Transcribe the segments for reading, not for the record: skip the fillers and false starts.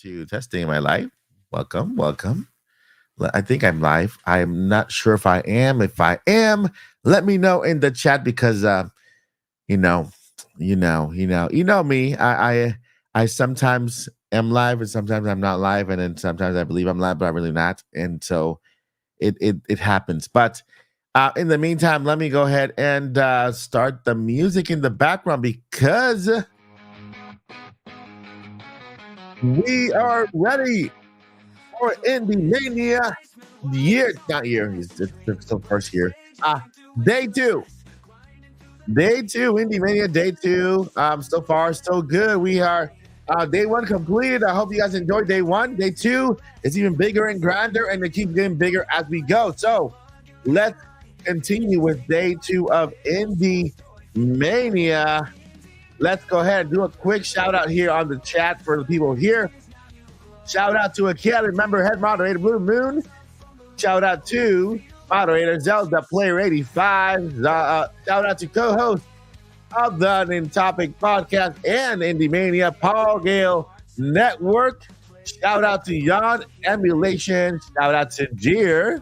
to testing my live. Welcome, welcome. I think I'm live. I'm not sure if I am. If I am, let me know in the chat because you know, you know me. I sometimes am live and sometimes I'm not live, and then sometimes I believe I'm live, but I'm really not. And so it happens. But in the meantime, let me go ahead and start the music in the background because we are ready for IndieMania it's the first year. Day two. Day two, IndieMania day two. So far, so good. We are day one completed. I hope you guys enjoyed day one. Day two is even bigger and grander, and it keeps getting bigger as we go. So let's continue with day two of IndieMania. Let's go ahead and do a quick shout out here on the chat for the people here. Shout out to Academy member, head moderator Blue Moon. Shout out to moderator Zelda Player 85. Shout out to co-host of the Topic Podcast and IndieMania, Paul Gale Network. Shout out to Yon Emulation. Shout out to Jeer.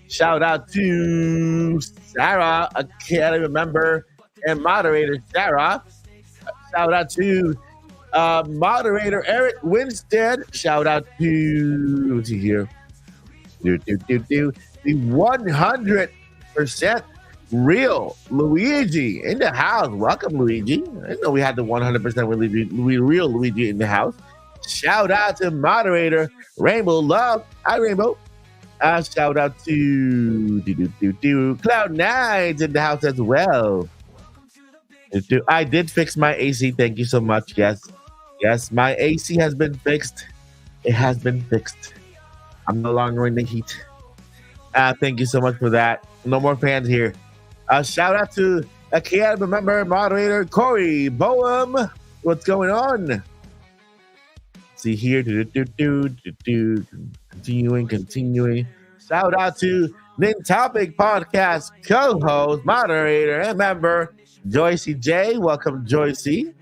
Shout out to Sarah, Academy member and moderator Sarah. Shout out to moderator Eric Winstead. Shout out to who's he here? The 100% real Luigi in the house. Welcome, Luigi. I didn't know we had the 100% real Luigi in the house. Shout out to moderator Rainbow Love. Hi, Rainbow. Shout out to Cloud9's in the house as well. I did fix my AC. Thank you so much. Yes, my AC has been fixed. It has been fixed. I'm no longer in the heat. Thank you so much for that. No more fans here. Shout out to Academy member moderator Corey Boehm. What's going on? See here. Continuing. Shout out to Topic Podcast co-host, moderator, and member Joycey J. Welcome, Joycey.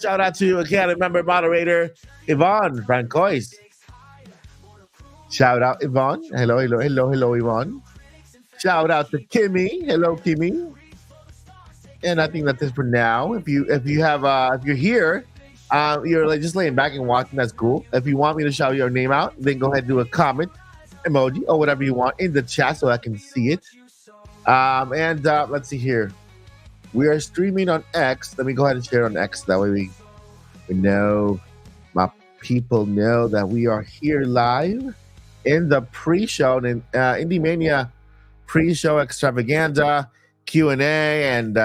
Shout out to Academy member moderator Yvonne Francois. Shout out Yvonne. Hello, Yvonne. Shout out to Kimmy. Hello, Kimmy. And I think that's it for now. If you're here, you're like just laying back and watching, that's cool. If you want me to shout your name out, then go ahead and do a comment emoji or whatever you want in the chat so I can see it. Let's see here. We are streaming on X. Let me go ahead and share on X. That way we know, my people know that we are here live in the pre-show and IndieMania pre-show extravaganza, Q&A, and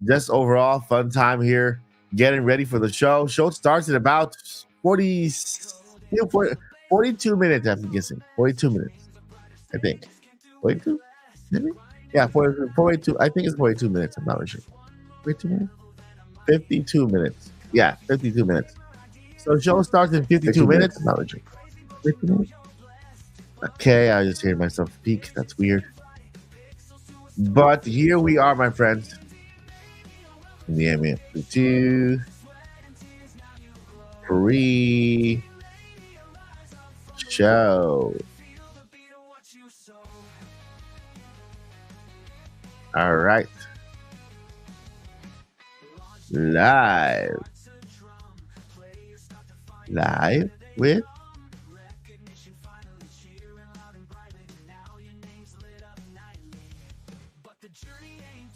just overall fun time here getting ready for the show. Show starts in about 42 minutes, I'm guessing. 42 minutes, I think. 42? Maybe? Yeah, 42. I think it's 42 minutes. I'm not really sure. 42 minutes? 52 minutes. Yeah, 52 minutes. So show starts in 52 minutes. I'm not really sure. 50 minutes? Okay, I just heard myself speak. That's weird. But here we are, my friends. Yeah, man. 2 pre-show. All right. Live with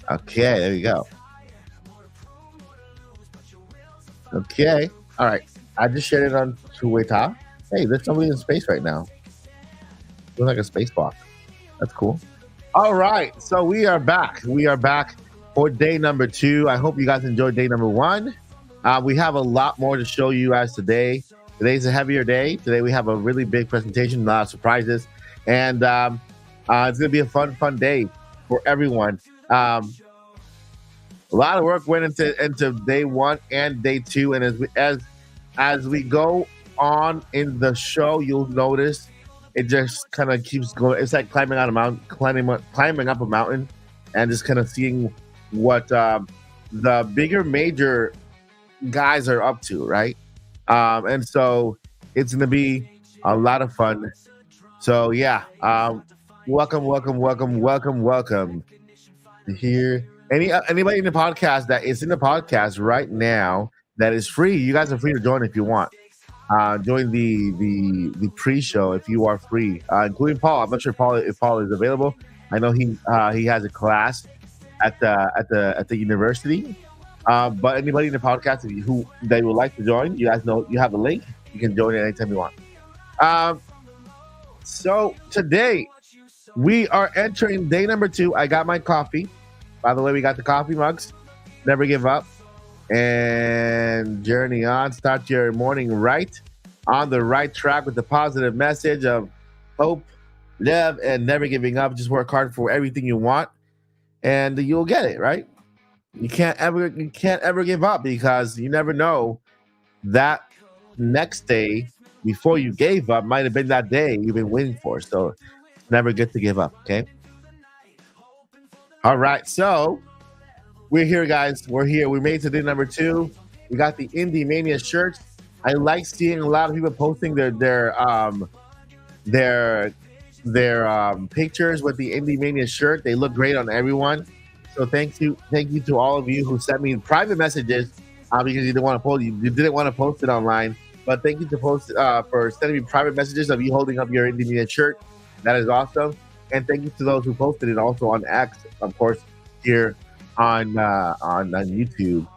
okay, there you go. Okay, all right. I just shared it on two-way top. Hey, there's somebody in space right now. Looks like a spacewalk. That's cool. All right, so we are back. We are back for day number 2. I hope you guys enjoyed day number 1. We have a lot more to show you guys today. Today's a heavier day. Today we have a really big presentation, a lot of surprises, and it's going to be a fun day for everyone. A lot of work went into day 1 and day 2, and as we go on in the show, you'll notice it just kind of keeps going. It's like climbing up a mountain, and just kind of seeing what the bigger major guys are up to, right? And so it's gonna be a lot of fun. So yeah, welcome, welcome, welcome, welcome, welcome to here. Anybody in the podcast that is in the podcast right now that is free, you guys are free to join if you want. Join the pre-show if you are free, including Paul. I'm not sure Paul if Paul is available. I know he has a class at the university. But anybody in the podcast who they would like to join, you guys know you have a link. You can join it anytime you want. Um, so today we are entering day number 2. I got my coffee. By the way, we got the coffee mugs. Never give up and journey on. Start your morning right on the right track with the positive message of hope, love, and never giving up. Just work hard for everything you want, and you'll get it. Right? You can't ever give up because you never know that next day before you gave up might have been that day you've been waiting for. So it's never good to give up. Okay. All right. So we're here, guys. We're here. We made it to day number 2. We got the IndieMania shirts. I like seeing a lot of people posting their pictures with the IndieMania shirt. They look great on everyone. So thank you to all of you who sent me private messages because you didn't want to post it online. But thank you to post for sending me private messages of you holding up your IndieMania shirt. That is awesome. And thank you to those who posted it also on X, of course, here on YouTube.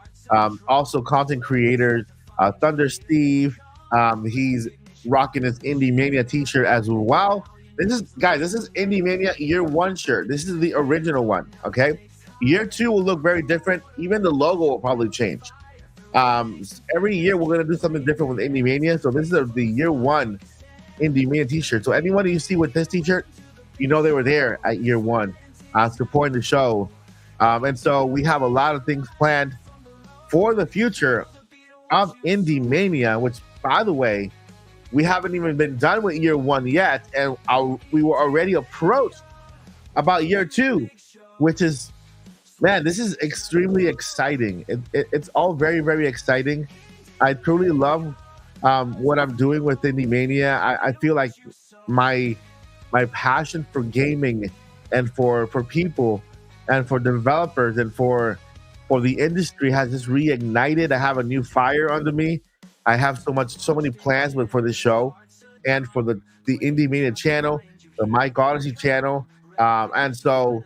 Also, content creators, Thunder Steve, he's rocking his IndieMania t-shirt as well. This is IndieMania Year 1 shirt. This is the original one. Okay. Year 2 will look very different. Even the logo will probably change. Every year we're gonna do something different with IndieMania. So this is the Year 1 IndieMania t-shirt. So anyone you see with this t-shirt, you know they were there at Year 1, supporting the show. And so we have a lot of things planned for the future of IndieMania, which, by the way, we haven't even been done with Year 1 yet, and we were already approached about Year 2, which is, man, this is extremely exciting. It's all very, very exciting. I truly love what I'm doing with IndieMania. I feel like my passion for gaming and for people and for developers and for the industry has just reignited. I have a new fire under me. I have so many plans for the show and for the IndieMania channel, the Mike Odyssey channel, and so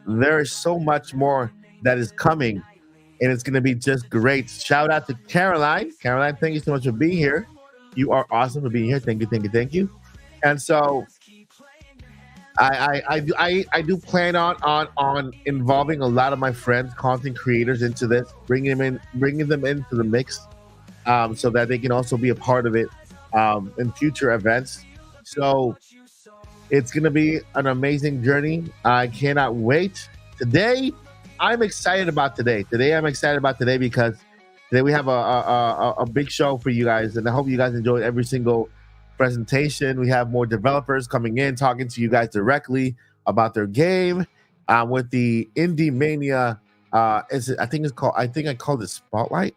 there is so much more that is coming, and it's going to be just great. Shout out to Caroline. Caroline, thank you so much for being here. You are awesome for being here. Thank you, thank you, thank you. And so I do plan on involving a lot of my friends, content creators, into this, bringing them into the mix, so that they can also be a part of it in future events. So it's going to be an amazing journey. I cannot wait. Today, I'm excited about today. I'm excited about today because today we have a big show for you guys, and I hope you guys enjoy every single presentation. We have more developers coming in, talking to you guys directly about their game with the IndieMania. I think I called it Spotlight.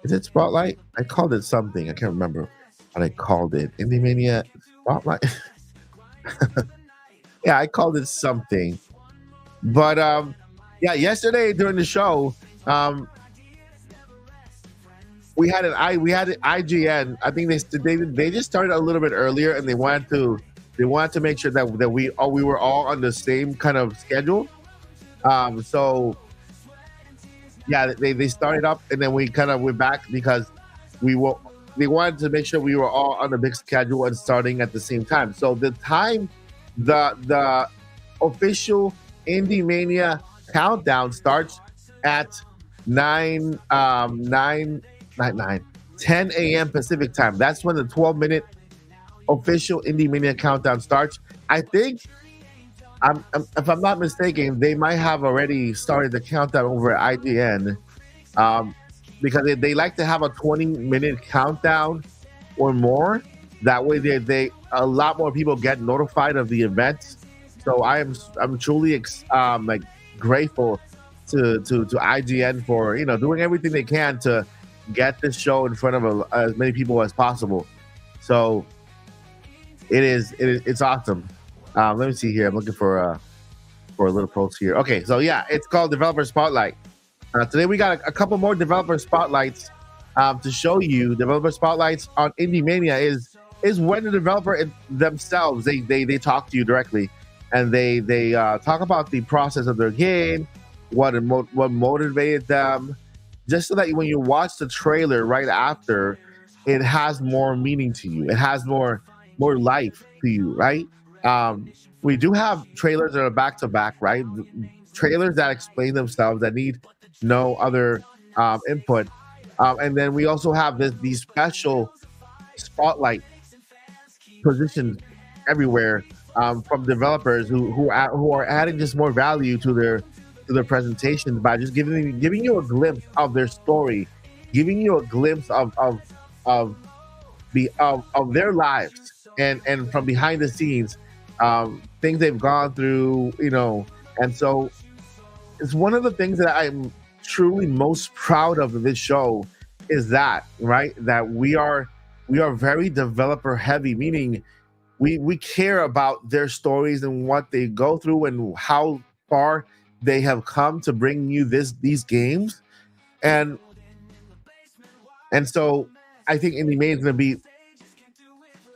Is it Spotlight? I called it something. I can't remember what I called it. IndieMania Spotlight. Yeah, I called it something. But yeah, yesterday during the show, we had an IGN. I think they just started a little bit earlier, and they wanted to make sure that we were all on the same kind of schedule. So yeah, they started up, and then we kind of went back because they wanted to make sure we were all on a big schedule and starting at the same time. So the time, the official IndieMania countdown starts at 10 a.m. Pacific time. That's when the 12-minute official IndieMania countdown starts. I think, if I'm not mistaken, they might have already started the countdown over at IGN, because they like to have a 20-minute countdown or more. That way, they a lot more people get notified of the events. So I'm truly grateful to IGN for doing everything they can to get this show in front of as many people as possible. So it's awesome. Let me see here. I'm looking for a little post here. Okay, so yeah, it's called Developer Spotlight. Today we got a couple more developer spotlights to show you. Developer spotlights on IndieMania is when the developer themselves they talk to you directly, and they talk about the process of their game, what motivated them, just so that when you watch the trailer right after, it has more meaning to you. It has more life to you, right? We do have trailers that are back to back, right? Trailers that explain themselves, that need no other input, and then we also have these special spotlight positions everywhere from developers who are adding just more value to their presentations by just giving you a glimpse of their story, giving you a glimpse of their lives and from behind the scenes, things they've gone through, and so it's one of the things that I'm truly most proud of this show is that, right, that we are very developer heavy, meaning we care about their stories and what they go through and how far they have come to bring you these games, and so I think IndieMania is going to be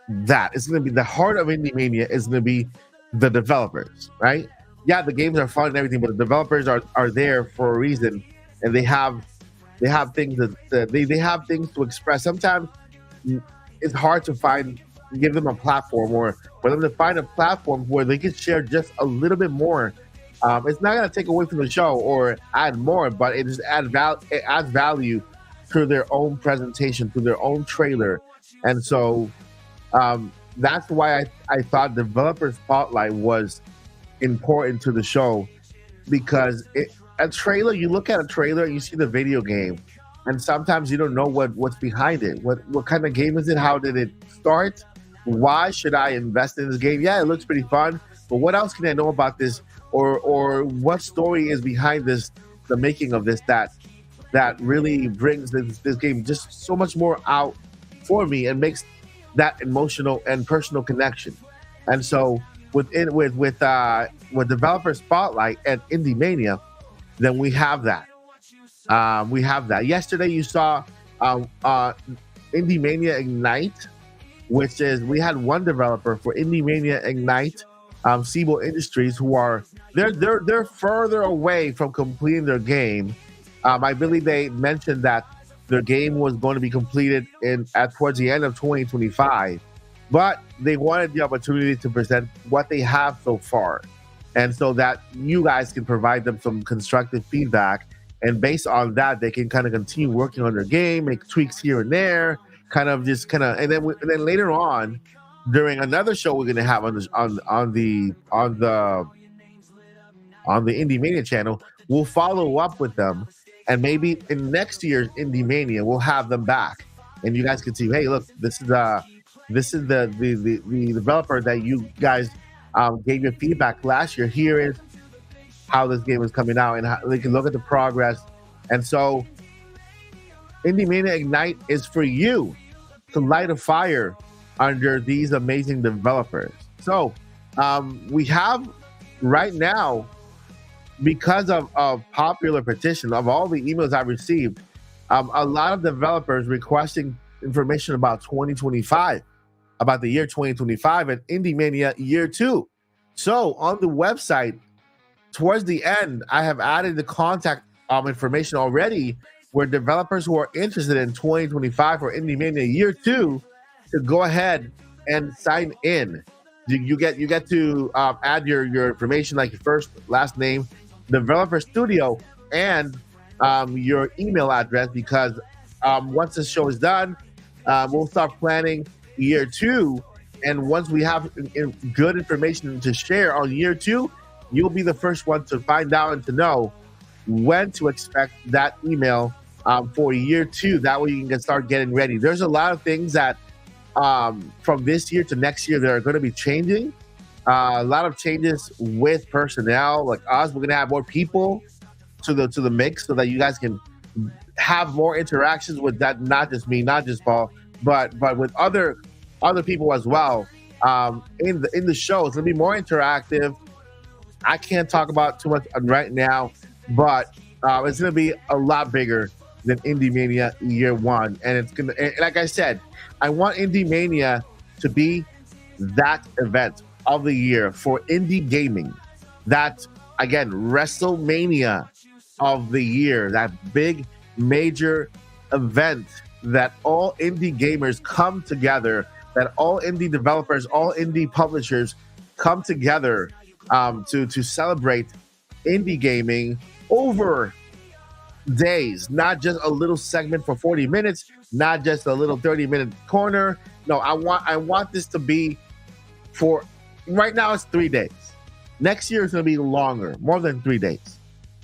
that. It's going to be the heart of IndieMania is going to be the developers, right? Yeah, the games are fun and everything, but the developers are there for a reason, and they have things they have things to express. Sometimes it's hard to give them a platform, or for them to find a platform where they can share just a little bit more. It's not going to take away from the show or add more, but it just adds value to their own presentation, to their own trailer. And so that's why I thought Developer Spotlight was important to the show, because a trailer, you look at a trailer, you see the video game, and sometimes you don't know what's behind it. What kind of game is it? How did it start? Why should I invest in this game? Yeah, it looks pretty fun, but what else can I know about this? Or what story is behind this, the making of this, that really brings this game just so much more out for me and makes that emotional and personal connection. And so with Developer Spotlight and IndieMania, then we have that. Yesterday you saw IndieMania Ignite, which is, we had one developer for IndieMania Ignite, Siebel Industries, who are they're further away from completing their game. I believe they mentioned that their game was going to be completed towards the end of 2025, but they wanted the opportunity to present what they have so far, and so that you guys can provide them some constructive feedback, and based on that, they can kind of continue working on their game, make tweaks here and there, and then later on, during another show we're going to have on the IndieMania channel, we'll follow up with them, and maybe in next year's IndieMania we'll have them back, and you guys can see, hey, look, this is the developer that you guys gave your feedback last year. Here is how this game is coming out, and how they can look at the progress. And so IndieMania Ignite is for you to light a fire under these amazing developers. So we have right now, because of popular petition, of all the emails I received, a lot of developers requesting information about 2025, about the year 2025 and IndieMania year 2. So on the website, towards the end, I have added the contact information already, where developers who are interested in 2025 or IndieMania year 2 to go ahead and sign in. You get to add your information, like your first, last name, developer studio, and your email address, because once the show is done, we'll start planning year 2, and once we have good information to share on year 2, you'll be the first one to find out and to know when to expect that email for year 2. That way you can start getting ready. There's a lot of things that from this year to next year that are going to be changing. A lot of changes with personnel, like us. We're going to have more people to the mix, so that you guys can have more interactions with that, not just me, not just Paul, but with other people as well. In the show, it's gonna be more interactive. I can't talk about too much right now, but it's gonna be a lot bigger than IndieMania Year One, and it's gonna, and like I said, I want IndieMania to be that event of the year for indie gaming. That, again, WrestleMania of the year, that big major event that all indie gamers come together, that all indie developers, all indie publishers come together to celebrate indie gaming over days, not just a little segment for 40 minutes, not just a little 30-minute corner. No, I want this to be for, right now it's 3 days. Next year it's going to be longer, more than 3 days.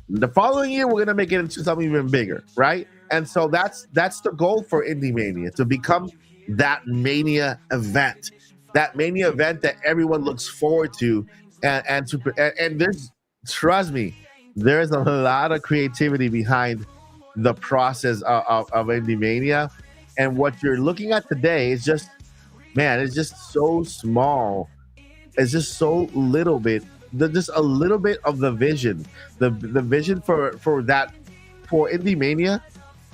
The following year we're going to make it into something even bigger, right? And so that's the goal for IndieMania, to become that Mania event, that everyone looks forward to, and there's, trust me, there's a lot of creativity behind the process of IndieMania, and what you're looking at today is just, man, it's just so small. It's just so little bit, just a little bit of the vision. The vision for IndieMania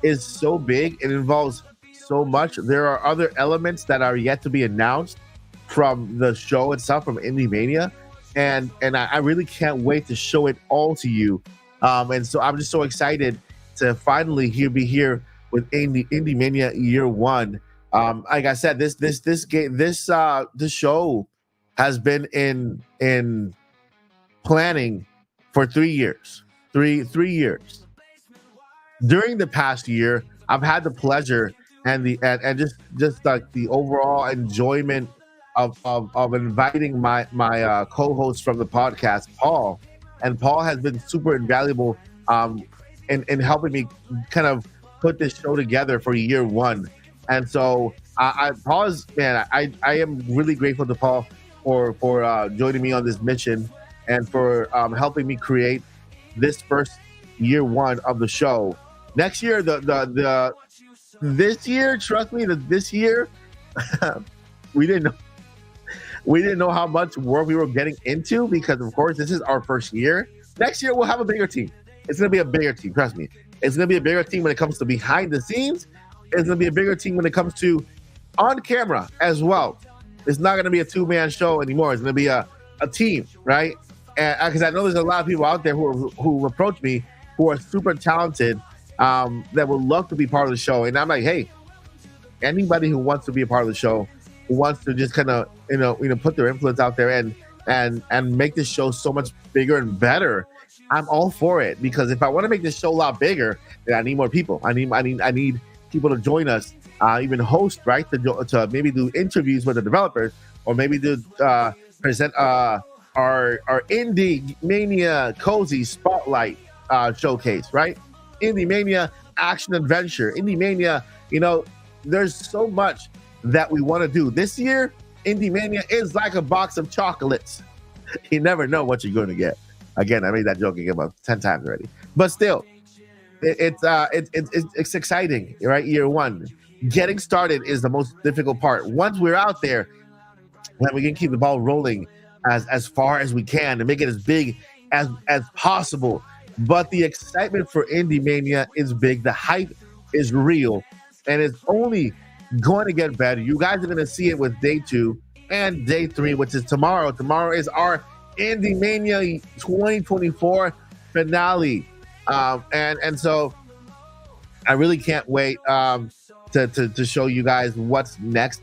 is so big. It involves so much. There are other elements that are yet to be announced from the show itself, from IndieMania, and I really can't wait to show it all to you. And so I'm just so excited to finally be here with IndieMania Year One. Like I said, this show has been in planning for 3 years. Three years. During the past year, I've had the pleasure and just like the overall enjoyment of inviting my co-host from the podcast, Paul. And Paul has been super invaluable in helping me kind of put this show together for Year One. And so Paul is, man, I am really grateful to Paul for joining me on this mission and for helping me create this first Year One of the show. Next year, this year, trust me, this year, we didn't know how much work we were getting into, because of course this is our first year. Next year we'll have a bigger team. It's gonna be a bigger team, trust me. It's gonna be a bigger team when it comes to behind the scenes. It's gonna be a bigger team when it comes to on camera as well. It's not gonna be a two-man show anymore. It's gonna be a team, right? And because I know there's a lot of people out there who approach me who are super talented, that would love to be part of the show. And I'm like, hey, anybody who wants to be a part of the show, who wants to just kind of put their influence out there and make this show so much bigger and better, I'm all for it. Because if I want to make this show a lot bigger, then I need more people. I need people to join us, even host, right, to maybe do interviews with the developers, or maybe do present our IndieMania Cozy Spotlight showcase, right? IndieMania Action Adventure, IndieMania, there's so much that we want to do. This year, IndieMania is like a box of chocolates. You never know what you're going to get. Again, I made that joke about 10 times already. But still, it's exciting, right? Year One. Getting started is the most difficult part. Once we're out there, then we can keep the ball rolling as far as we can and make it as big as possible. But the excitement for IndieMania is big. The hype is real, and it's only going to get better. You guys are going to see it with day 2 and day 3, which is tomorrow. Tomorrow is our IndieMania 2024 finale, and so I really can't wait to show you guys what's next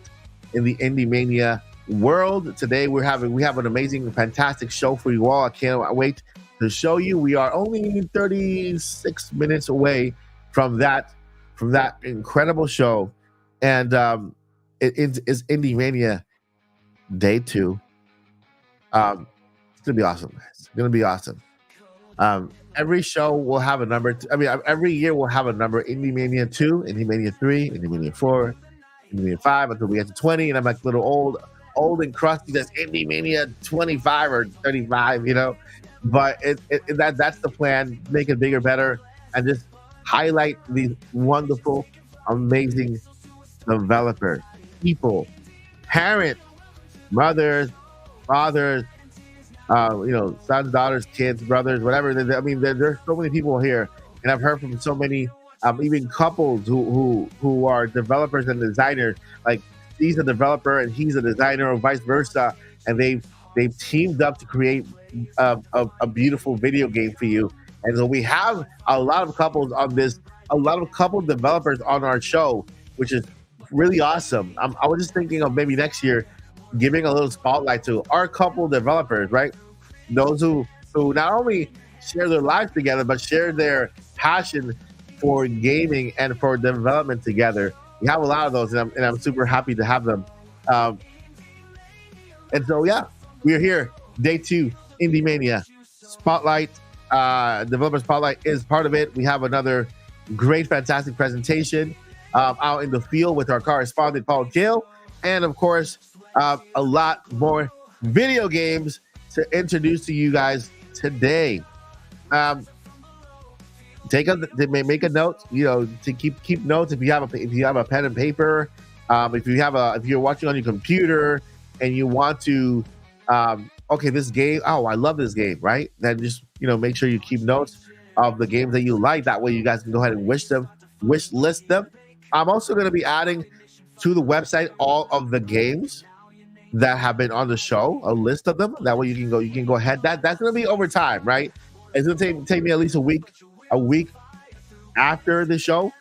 in the IndieMania world. Today we have an amazing, fantastic show for you all. I can't wait to show you. We are only 36 minutes away from that incredible show, and it is IndieMania day 2. It's gonna be awesome, guys. It's gonna be awesome. Every show will have a number. Every year we'll have a number. IndieMania 2, IndieMania 3, IndieMania 4, IndieMania 5, until we get to 20. And I'm like little old and crusty. That's IndieMania 25 or 35, But that's the plan. Make it bigger, better, and just highlight these wonderful, amazing developers, people, parents, mothers, fathers, sons, daughters, kids, brothers, whatever. I mean, there's so many people here, and I've heard from so many, even couples who are developers and designers. Like, she's a developer and he's a designer, or vice versa, and they've teamed up to create a beautiful video game for you. And so we have a lot of couples on this, a lot of couple developers on our show, which is really awesome. I was just thinking of maybe next year giving a little spotlight to our couple developers, right? Those who not only share their lives together, but share their passion for gaming and for development together. We have a lot of those, and I'm super happy to have them. And so, yeah, we are here, day 2, IndieMania Spotlight. Developer Spotlight is part of it. We have another great, fantastic presentation out in the field with our correspondent, Gale, and of course, a lot more video games to introduce to you guys today. Make a note, to keep notes if you have a pen and paper. If you're watching on your computer and you want to, okay, this game, oh, I love this game, right? Then just make sure you keep notes of the games that you like. That way, you guys can go ahead and wish list them. I'm also going to be adding to the website all of the games that have been on the show, a list of them. That way you can go ahead. That's going to be over time, right? It's going to take me at least a week after the show,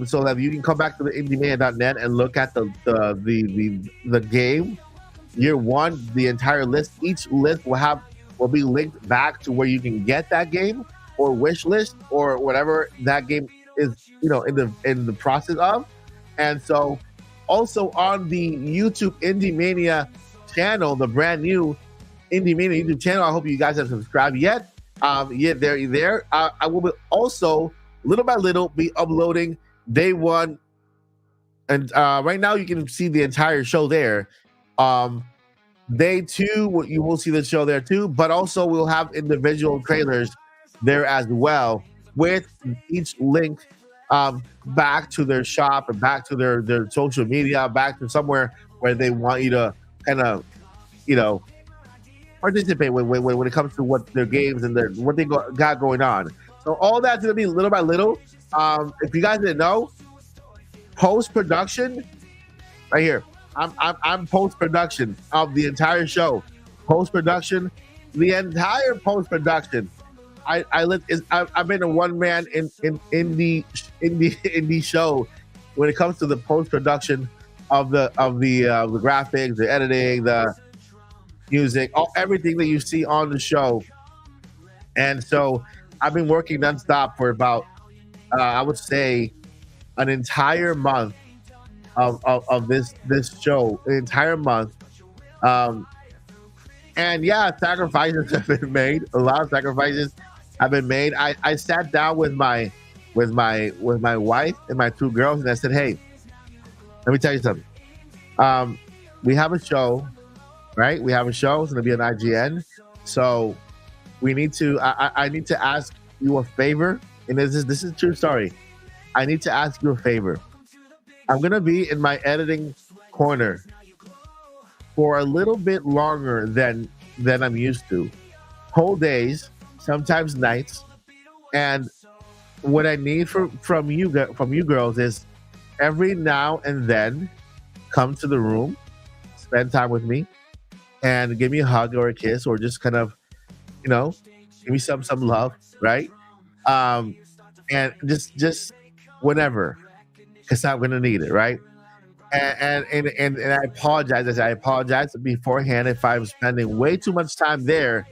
so that you can come back to the IndieMania.net and look at the game year 1, the entire list. Each list will be linked back to where you can get that game or wish list or whatever that game is, in the process of. And so, also on the YouTube IndieMania channel, the brand new IndieMania YouTube channel. I hope you guys have subscribed yet. There. I will be also, little by little, be uploading day 1, and right now you can see the entire show there. Day 2, you will see the show there too, but also we'll have individual trailers there as well, with each link back to their shop and back to their social media, back to somewhere where they want you to kind of, participate when it comes to what their games and what they got going on. So all that's gonna be little by little. If you guys didn't know, post-production, right here. I'm post-production of the entire show. Post-production, the entire post-production. I've been a one-man in the show when it comes to the post-production of the graphics, the editing, the music, everything that you see on the show. And so I've been working nonstop for about I would say an entire month of this show, an entire month. And yeah, sacrifices have been made. A lot of sacrifices have been made. I sat down with my wife and my 2 girls, and I said, "Hey, let me tell you something. We have a show, right? We have a show. It's going to be on IGN. So we need to. I need to ask you a favor, and this is a true story. I need to ask you a favor. I'm going to be in my editing corner for a little bit longer than I'm used to, whole days, sometimes nights. And what I need from you girls is every now and then come to the room, spend time with me, and give me a hug or a kiss, or just kind of, give me some love, right? And just whenever, because I'm gonna need it, right? And I apologize. I apologize beforehand if I'm spending way too much time there.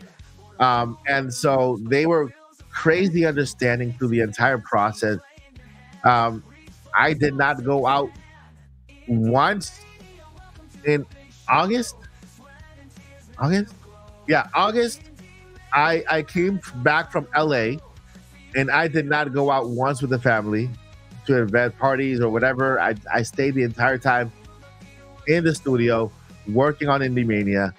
And so they were crazy understanding through the entire process. I did not go out once in August. Yeah, August. I came back from LA, and I did not go out once with the family to event parties or whatever. I stayed the entire time in the studio working on IndieMania,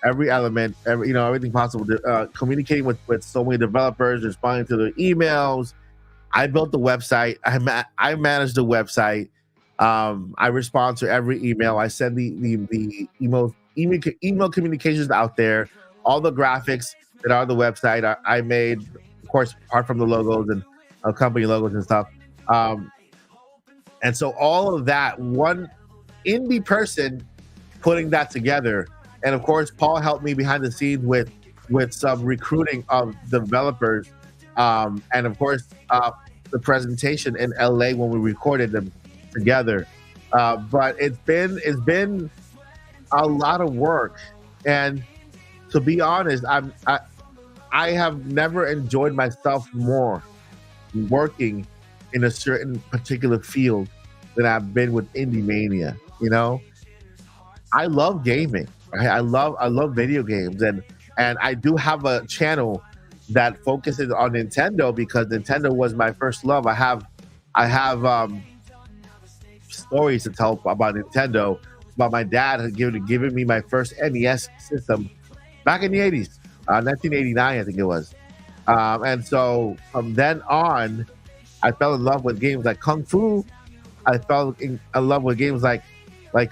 every element, everything possible, communicating with so many developers, responding to their emails, I built the website. I manage the website. I respond to every email. I send the email communications out there. All the graphics that are the website I made, of course, apart from the logos and company logos and stuff. And so all of that, one indie person putting that together. And of course, Paul helped me behind the scenes with some recruiting of developers, and of course, the presentation in LA when we recorded them together. But it's been a lot of work, and to be honest, I have never enjoyed myself more working in a certain particular field than I've been with IndieMania. You know, I love gaming. Right? I love video games, and I do have a channel that focuses on Nintendo because Nintendo was my first love. I have stories to tell about Nintendo. About my dad had given me my first NES system back in the 80s, 1989, I think it was. And so from then on, I fell in love with games like Kung Fu. I fell in love with games like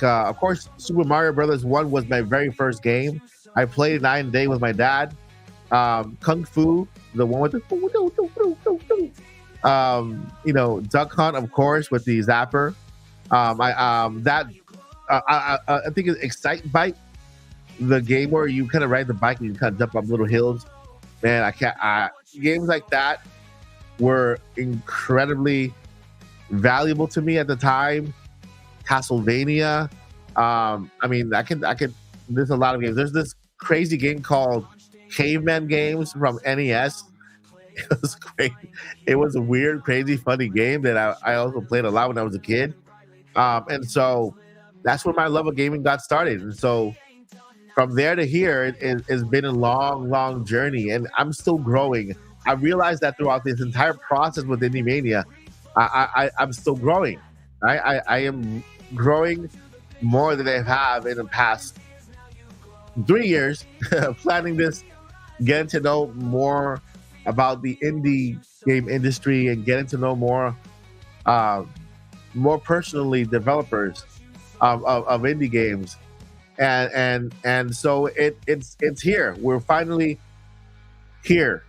of course, Super Mario Brothers 1 was my very first game. I played it night and day with my dad. Kung Fu, the one with the Duck Hunt, of course, with the zapper. I think it's Excite Bike, the game where you kind of ride the bike and you kind of jump up little hills. Man, I can't. Games like that were incredibly valuable to me at the time. Castlevania. I mean, I could. There's a lot of games. There's this crazy game called Caveman Games from NES. It was great. It was a weird, crazy, funny game that I also played a lot when I was a kid. And so that's where my love of gaming got started. And so from there to here, it's been a long, long journey, and I'm still growing. I realized that throughout this entire process with IndieMania, I'm still growing. I am growing more than I have in the past 3 years, planning this, getting to know more about the indie game industry and getting to know more personally developers of indie games. And so it's here. We're finally here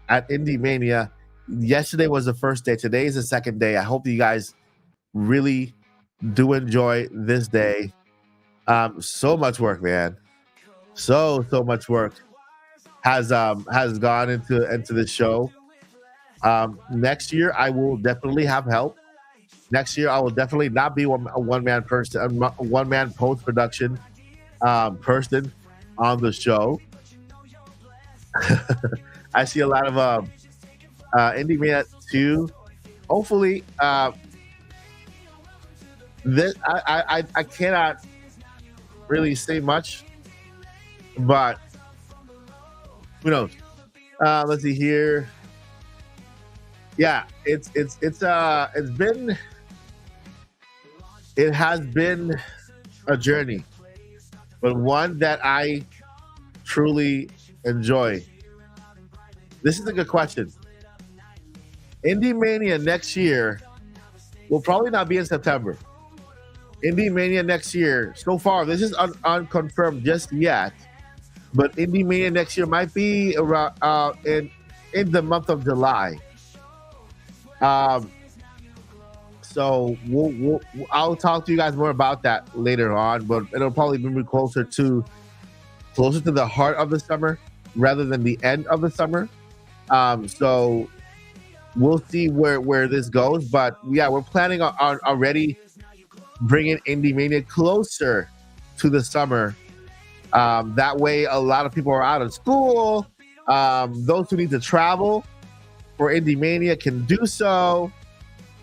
at IndieMania. Yesterday was the first day. Today is the second day. I hope you guys really do enjoy this day. So much work, man. So much work has gone into the show. Next year I will definitely have help. Next year I will definitely not be a one-man person, a one-man post-production person on the show. I see a lot of IndieMania 2. Hopefully, this I cannot really say much, but who knows? Let's see here. Yeah, it has been a journey, but one that I truly enjoy. This is a good question. IndieMania next year will probably not be in September. IndieMania next year, so far, this is unconfirmed just yet, but IndieMania next year might be around in the month of July. So I'll talk to you guys more about that later on, but it'll probably be closer to the heart of the summer rather than the end of the summer. So we'll see where this goes, but yeah, we're planning on already bringing IndieMania closer to the summer. That way, a lot of people are out of school. Those who need to travel for IndieMania can do so,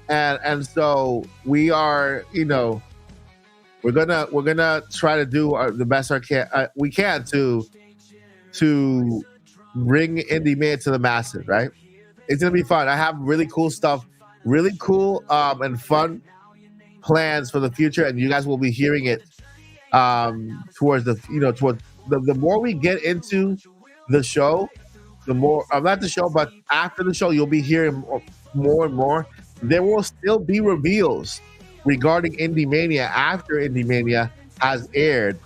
and so we are, we're gonna try to do the best we can to bring IndieMania to the masses. Right? It's gonna be fun. I have really cool stuff, really cool and fun plans for the future, and you guys will be hearing it towards the more we get into the show, the more not the show, but after the show, you'll be hearing more and more. There will still be reveals regarding IndieMania after IndieMania has aired.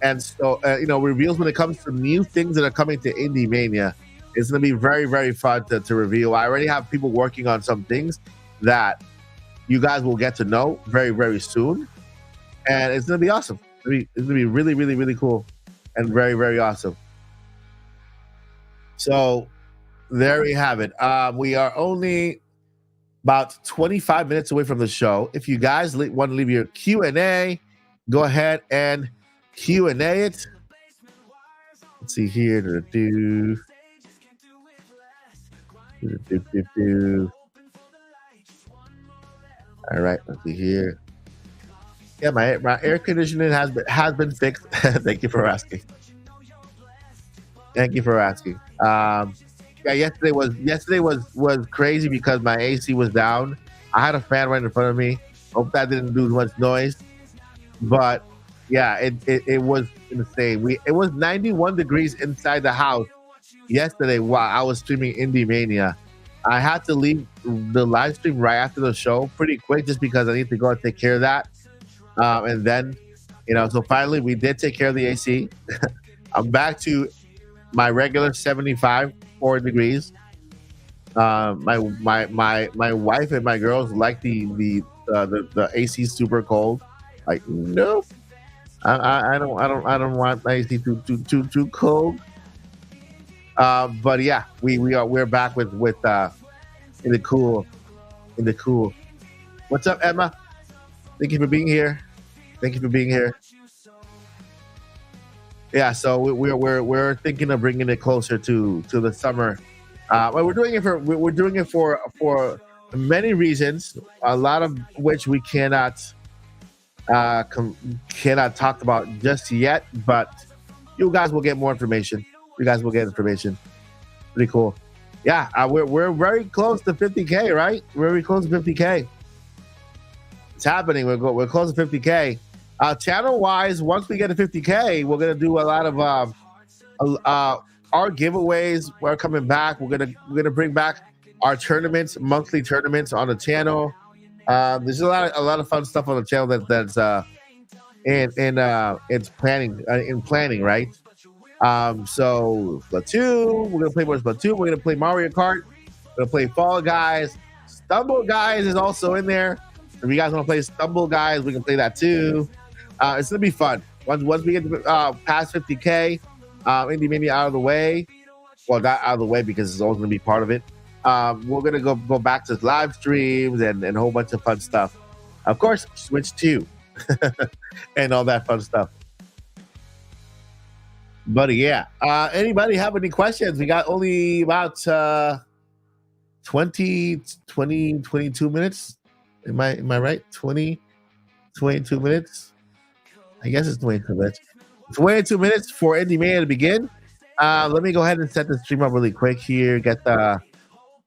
And so, reveals when it comes to new things that are coming to IndieMania. It's going to be very, very fun to reveal. I already have people working on some things that you guys will get to know very, very soon. And it's going to be awesome. It's going to be really, really, really cool and very, very awesome. So there we have it. We are only about 25 minutes away from the show. If you guys want to leave your Q&A, go ahead and Q&A it. Let's see here. All right, let's see here. Yeah, my air conditioning has been fixed. Thank you for asking. Thank you for asking. Yeah, yesterday was crazy because my AC was down. I had a fan right in front of me. Hope that didn't do much noise, but yeah, it was insane. It was 91 degrees inside the house yesterday while I was streaming IndieMania. I had to leave the live stream right after the show pretty quick just because I need to go and take care of that. And then, so finally we did take care of the AC. I'm back to my regular 75 degrees. My wife and my girls like the AC super cold. Like, nope. I don't want my AC too cold. But yeah, we're back with in the cool. What's up, Emma? Thank you for being here. Yeah, so we're thinking of bringing it closer to the summer. But we're doing it for many reasons, a lot of which we cannot talk about just yet. But you guys will get more information. Pretty cool. Yeah, we're very close to 50K, right? We're very close to 50K. It's happening. We're close to 50K. Channel wise, once we get to 50K, we're gonna do a lot of our giveaways. We're coming back. We're gonna bring back our tournaments, monthly tournaments on the channel. There's a lot of fun stuff on the channel that's in planning, right? So Splatoon, we're gonna play more Splatoon. We're gonna play Mario Kart. We're gonna play Fall Guys. Stumble Guys is also in there. If you guys want to play Stumble Guys, we can play that too. It's gonna be fun. Once we get past 50K, IndieMania out of the way. Well, not out of the way because it's always gonna be part of it. We're gonna go back to live streams and a whole bunch of fun stuff. Of course, Switch 2 and all that fun stuff. But yeah, anybody have any questions? We got only about 22 minutes. Am I right? 22 minutes? I guess it's 22 minutes. 22 minutes for IndieMania to begin. Let me go ahead and set the stream up really quick here. Get the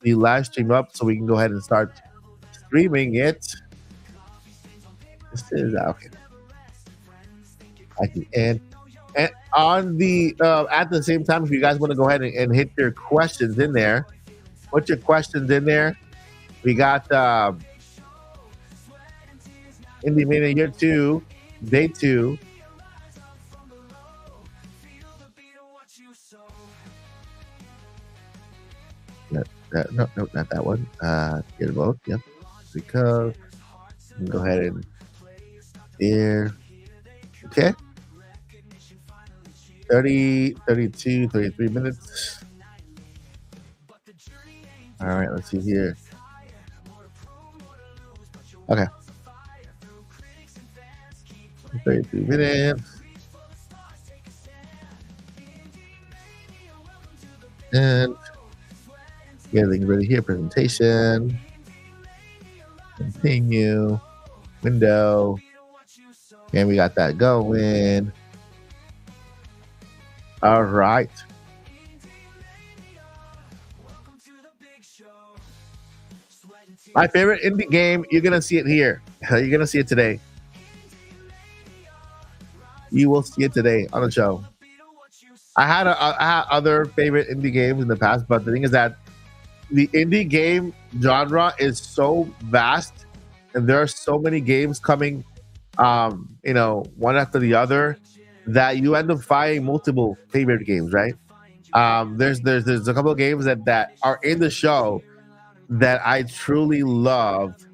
live stream up so we can go ahead and start streaming it. This is okay. I can end. And on the at the same time, if you guys want to go ahead and hit your questions in there, put your questions in there. We got IndieMania Year 2, Day 2. No, not that one. Get a vote. Yep. Because go ahead and here. Okay. 30, 32, 33 minutes. All right, let's see here. Okay. 33 minutes. And everything's ready here. Presentation. Continue. Window. And we got that going. All right. My favorite indie game, you're going to see it here. You're going to see it today. You will see it today on the show. I had other favorite indie games in the past, but the thing is that the indie game genre is so vast, and there are so many games coming, one after the other, that you end up finding multiple favorite games, right? There's a couple of games that are in the show that I truly loved,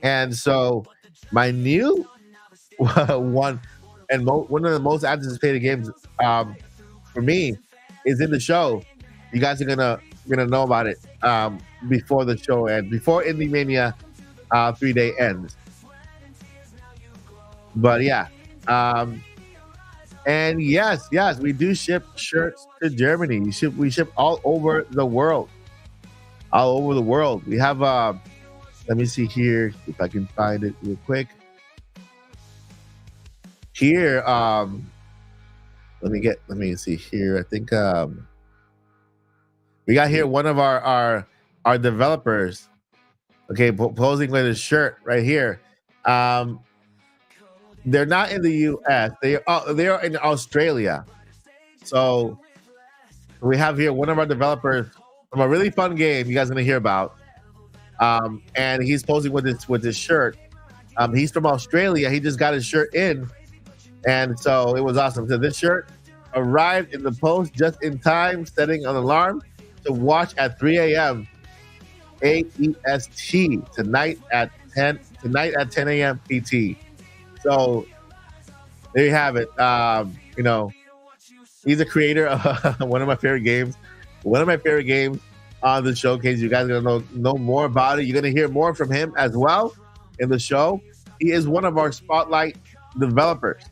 and so my new one and one of the most anticipated games for me is in the show. You guys are gonna know about it before the show ends, before IndieMania 3-day ends. But yeah, and yes, we do ship shirts to Germany. We ship all over the world, all over the world. We have let me see here if I can find it real quick. Here, let me see here. I think we got here one of our developers, okay, posing with his shirt right here. They're not in the US. They are in Australia. So we have here one of our developers from a really fun game you guys are gonna hear about. And he's posing with his shirt. He's from Australia. He just got his shirt in, and so it was awesome. So this shirt arrived in the post just in time, setting an alarm to watch at 3 a.m. AEST tonight at 10 a.m. PT. So there you have it. He's a creator of one of my favorite games. One of my favorite games on the showcase. You guys are gonna know more about it. You're gonna hear more from him as well in the show. He is one of our spotlight developers.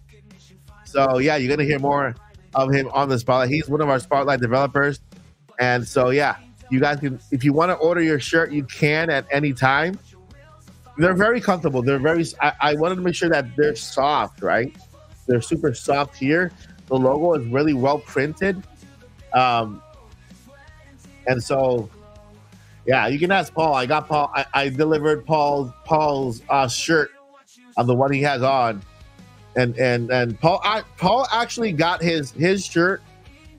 So yeah, you're gonna hear more of him on the spotlight. He's one of our spotlight developers. And so yeah, you guys can, if you want to order your shirt, you can at any time. They're very comfortable. They're very, I wanted to make sure that they're soft, right? They're super soft here. The logo is really well printed. And so, yeah, you can ask Paul. I got Paul. I delivered Paul's shirt on the one he has on, and Paul actually got his shirt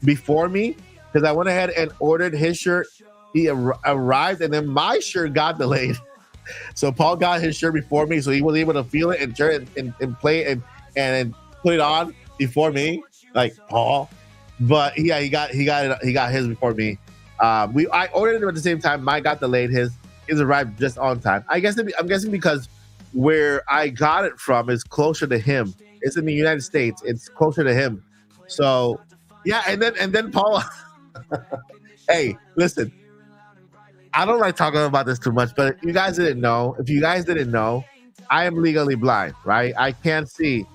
before me because I went ahead and ordered his shirt. He arrived, and then my shirt got delayed. So Paul got his shirt before me, so he was able to feel it and play it and put it on before me, like Paul. But yeah, he got his before me. I ordered it at the same time. Mine got delayed. His arrived just on time. I'm guessing because where I got it from is closer to him. It's in the United States. It's closer to him. So yeah, and then Paul. Hey, listen. I don't like talking about this too much, but if you guys didn't know, I am legally blind, right? I can't see.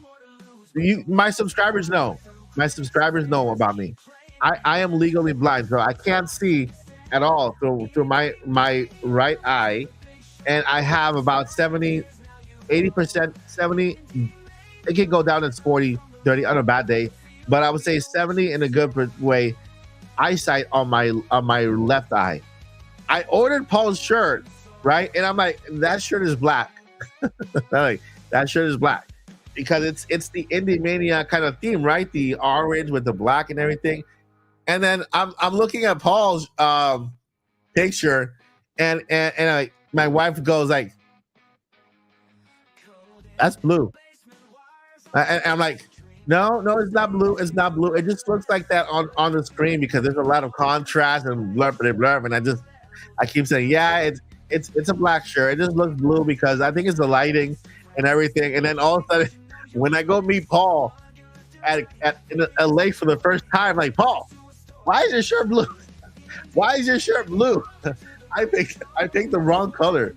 My subscribers know. My subscribers know about me. I am legally blind, so I can't see at all through my right eye, and I have about 70%, 80%, 70. It can go down to 40, 30 on a bad day, but I would say 70 in a good way eyesight on my left eye. I ordered Paul's shirt, right? And I'm like, that shirt is black. Like, that shirt is black because it's the IndieMania kind of theme, right? The orange with the black and everything. And then I'm looking at Paul's picture, and my wife goes like, "That's blue," and I'm like, No, it's not blue. It's not blue. It just looks like that on the screen because there's a lot of contrast and blurb, and I keep saying, yeah, it's a black shirt. It just looks blue because I think it's the lighting and everything. And then all of a sudden, when I go meet Paul in LA for the first time, like, Paul, why is your shirt blue? Why is your shirt blue? I picked the wrong color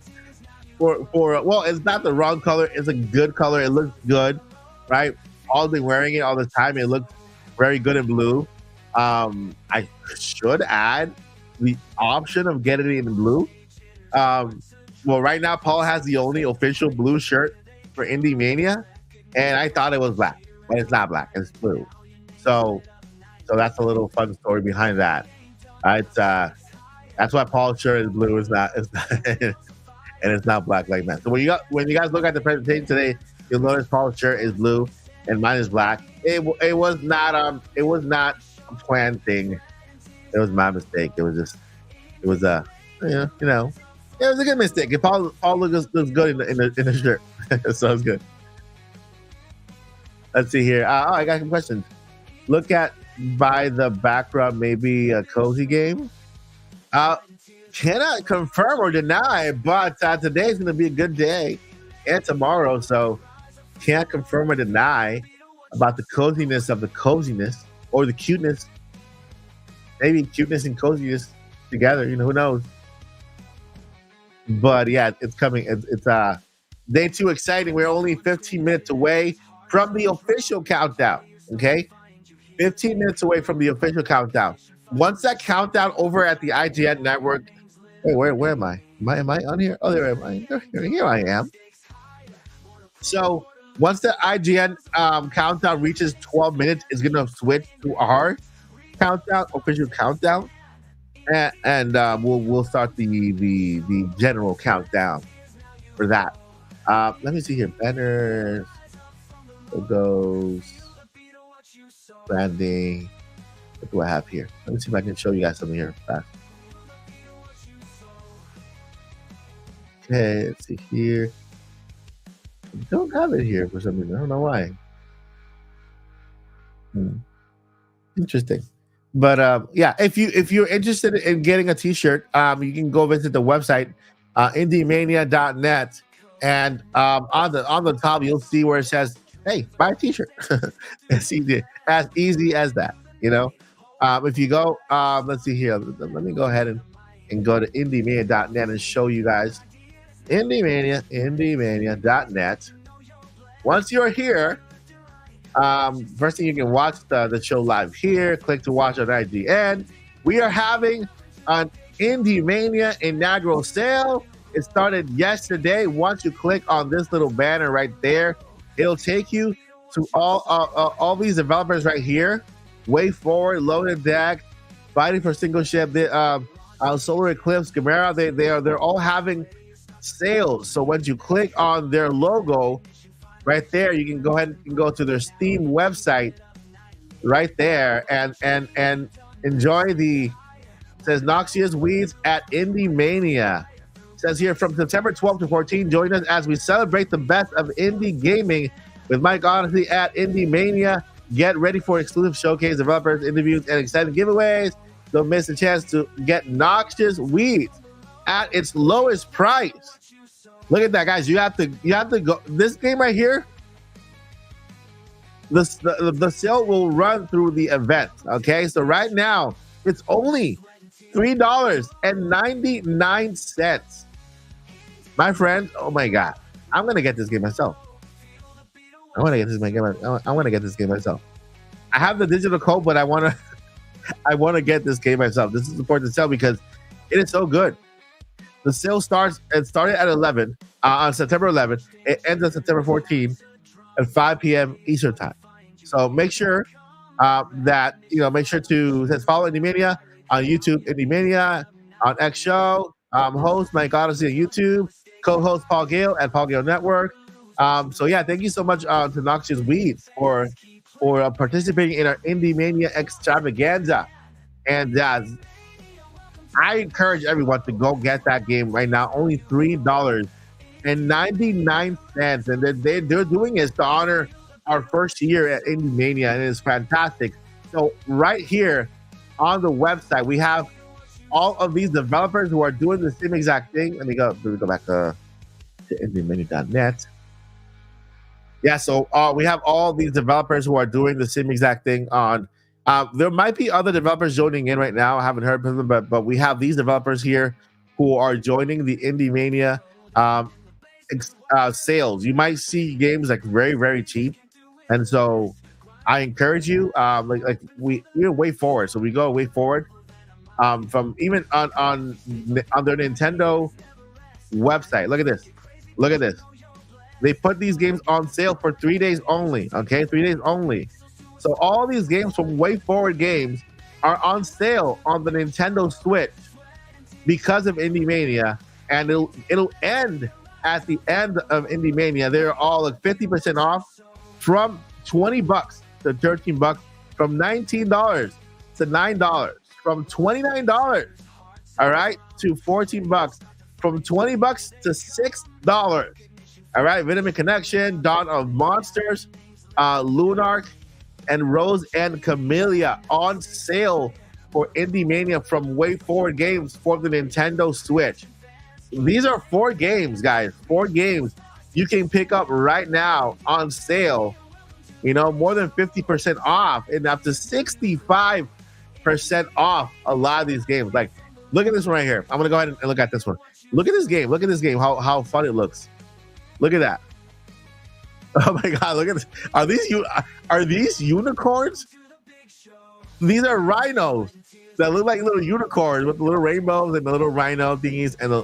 for well, it's not the wrong color. It's a good color. It looks good, right? Paul's been wearing it all the time. It looks very good in blue. I should add the option of getting it in blue. Well, right now, Paul has the only official blue shirt for IndieMania, and I thought it was black, but it's not black. It's blue. So that's a little fun story behind that. That's why Paul's shirt is blue. It's not, and it's not black like that. So when you guys look at the presentation today, you'll notice Paul's shirt is blue and mine is black. It was not a planned thing. It was my mistake. It was a Yeah, you know, it was a good mistake. It Paul looks good in the shirt. So it's good. Let's see here. Oh, I got some questions. Look at by the background, maybe a cozy game. Uh, cannot confirm or deny, but today's going to be a good day, and tomorrow, so can't confirm or deny about the coziness of the coziness or the cuteness. Maybe cuteness and coziness together. You know, who knows? But yeah, it's coming. It's day 2 exciting. We're only 15 minutes away from the official countdown. Okay, 15 minutes away from the official countdown. Once that countdown over at the IGN network. Wait, where am I? Am I on here? Oh, there am I. Here I am. So once the IGN countdown reaches 12 minutes, it's gonna switch to our countdown, official countdown, and we'll start the general countdown for that. Let me see here. Banners, logos, branding. What do I have here? Let me see if I can show you guys something here fast. Okay, let's see here. I don't have it here for some reason. I don't know why. Interesting. But yeah, if you're interested in getting a T-shirt, you can go visit the website, IndieMania.net, and on the top you'll see where it says, "Hey, buy a T-shirt." It's easy as that. You know, if you go, let's see here. Let me go ahead and go to IndieMania.net and show you guys. IndieMania.net. Once you're here, first thing you can watch the show live here. Click to watch on IGN. We are having an IndieMania inaugural sale. It started yesterday. Once you click on this little banner right there, it'll take you to all these developers right here. Way Forward, Loaded Deck, Fighting for Single Ship, Solar Eclipse, Gamera. They're all having sales. So once you click on their logo right there, you can go ahead and go to their Steam website right there and enjoy it says Noxious Weeds at IndieMania. It says here from September 12th to 14th, join us as we celebrate the best of indie gaming with Mike Odyssey at IndieMania. Get ready for exclusive showcase, developers, interviews, and exciting giveaways. Don't miss a chance to get Noxious Weeds at its lowest price. Look at that, guys. You have to go. This game right here, the sale will run through the event. Okay, so right now it's only $3.99. My friend, oh my god, I'm gonna get this game myself. I want to get this game myself. I have the digital code, but I want to get this game myself. This is important to sell because it is so good. The sale started at 11 on September 11th. It ends on September 14th at 5 p.m. Eastern time. So make sure make sure to follow IndieMania on YouTube, IndieMania on X Show. Host Mike Odyssey on YouTube. Co-host Paul Gale at Paul Gale Network. So yeah, thank you so much to Noxious Weeds for participating in our IndieMania extravaganza. And I encourage everyone to go get that game right now. Only $3.99, and they're doing it to honor our first year at IndieMania, and it is fantastic. So right here on the website, we have all of these developers who are doing the same exact thing. Let me go back to IndieMania.net. Yeah, so we have all these developers who are doing the same exact thing on. There might be other developers joining in right now. I haven't heard from them, but we have these developers here who are joining the IndieMania sales. You might see games like very, very cheap, and so I encourage you. We're way forward. So we go way forward. From even on their Nintendo website. Look at this. Look at this. They put these games on sale for 3 days only. Okay, 3 days only. So all these games from Way Forward Games are on sale on the Nintendo Switch because of IndieMania, and it'll end at the end of IndieMania. They're all like 50% off from $20 to $13, from $19 to $9, from $29. All all right, to $14, from $20 to $6. All right, Vitamin Connection, Dawn of Monsters, Lunark, and Rose and Camellia on sale for IndieMania from Way Forward Games for the Nintendo Switch. These are 4 games, guys. 4 games you can pick up right now on sale. You know, more than 50% off and up to 65% off a lot of these games. Like, look at this one right here. I'm gonna go ahead and look at this one. Look at this game. Look at this game. How fun it looks. Look at that. Oh my God! Look at this. Are these unicorns? These are rhinos that look like little unicorns with the little rainbows and the little rhino thingies and the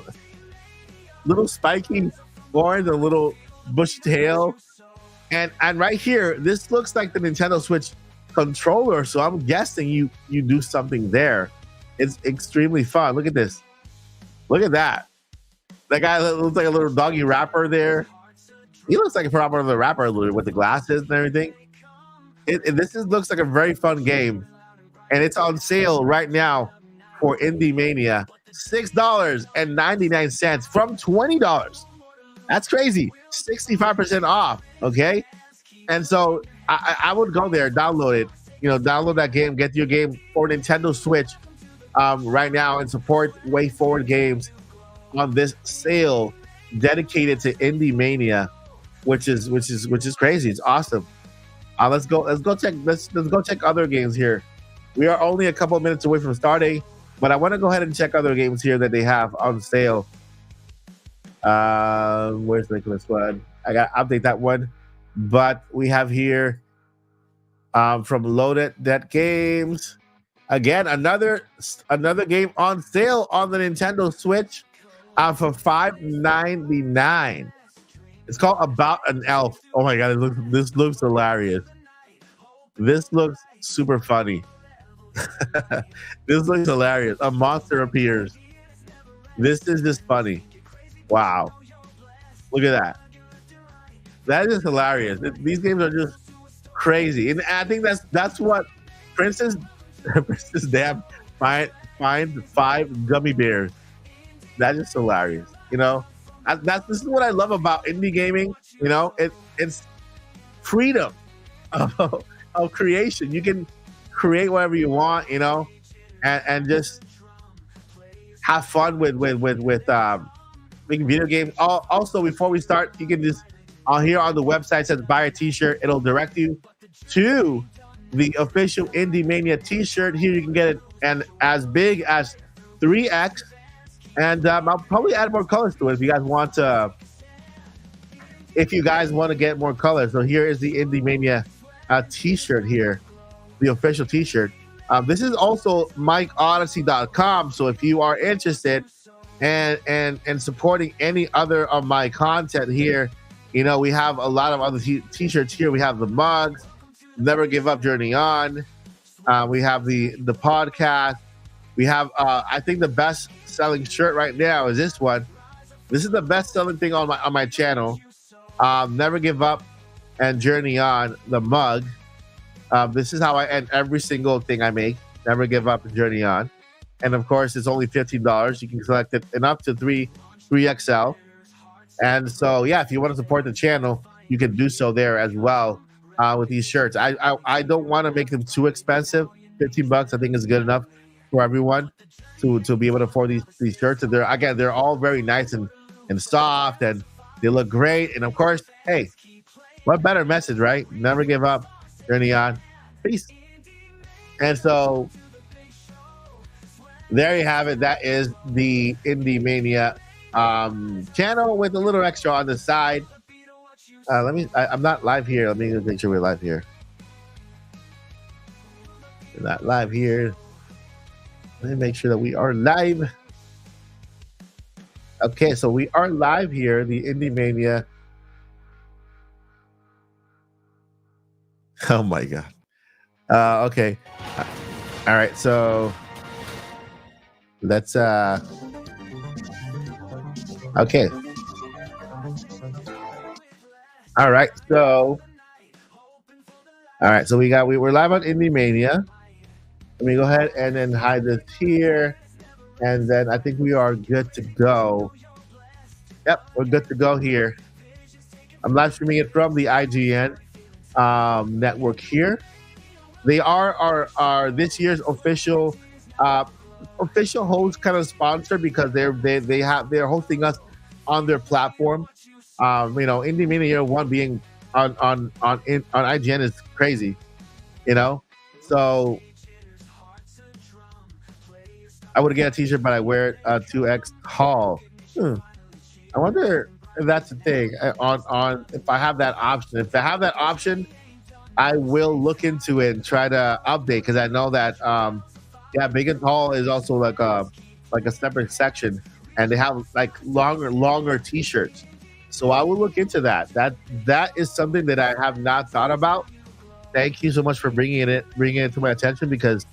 little spiky horns and a little bush tail. And right here, this looks like the Nintendo Switch controller. So I'm guessing you do something there. It's extremely fun. Look at this. Look at that. That guy looks like a little doggy rapper there. He looks like a proper rapper with the glasses and everything. This looks like a very fun game. And it's on sale right now for IndieMania. $6.99 from $20. That's crazy. 65% off. Okay. And so I would go there, download it, download that game, get your game for Nintendo Switch right now and support Way Forward Games on this sale dedicated to IndieMania, which is crazy. It's awesome. Let's go check other games here. We are only a couple of minutes away from starting, but I want to go ahead and check other games here that they have on sale. Where's Nicholas one? I got to update that one. But we have here from Loaded Dead Games. Again, another game on sale on the Nintendo Switch for $5.99. It's called About an Elf. Oh my God, this looks hilarious. This looks super funny. This looks hilarious. A monster appears. This is just funny. Wow. Look at that. That is hilarious. These games are just crazy. And I think that's what Princess Dab find 5 gummy bears. That is hilarious. This is what I love about indie gaming. It's freedom of creation. You can create whatever you want, and just have fun with making video games. Also, before we start, you can just here on the website says buy a t-shirt. It'll direct you to the official IndieMania t-shirt. Here you can get it and as big as 3X. And I'll probably add more colors to it if you guys want to. If you guys want to get more colors, so here is the IndieMania t-shirt here, the official t-shirt. This is also MikeOdyssey.com. So if you are interested and supporting any other of my content here, we have a lot of other t-shirts here. We have the mugs, Never Give Up, Journey On. We have the podcast. We have, I think the best selling shirt right now is this one. This is the best selling thing on my channel. Never Give Up and Journey On, the mug. This is how I end every single thing I make. Never Give Up and Journey On. And of course, it's only $15. You can select it in up to 3XL. And so, yeah, if you want to support the channel, you can do so there as well with these shirts. I don't want to make them too expensive. $15 I think is good enough for everyone to be able to afford these shirts. And they're all very nice and soft, and they look great. And of course, hey, what better message, right? Never give up, journey on, peace. And so there you have it. That is the IndieMania channel with a little extra on the side. I'm not live here. Let me just make sure we're live here. We're not live here. Let me make sure that we are live. Okay, so we are live here, the IndieMania. Oh my God. Okay. All right, so let's okay. All right, so we're live on IndieMania. Let me go ahead and then hide this here. And then I think we are good to go. Yep, we're good to go here. I'm live streaming it from the IGN network here. They are our this year's uh, official host kind of sponsor because they're hosting us on their platform. IndieMania One being on IGN is crazy. You know, so I would get a T-shirt, but I wear it 2X Hall. I wonder if that's the thing on if I have that option. If I have that option, I will look into it and try to update because I know that Big and Tall is also like a separate section, and they have like longer T-shirts. So I will look into that. That is something that I have not thought about. Thank you so much for bringing it to my attention because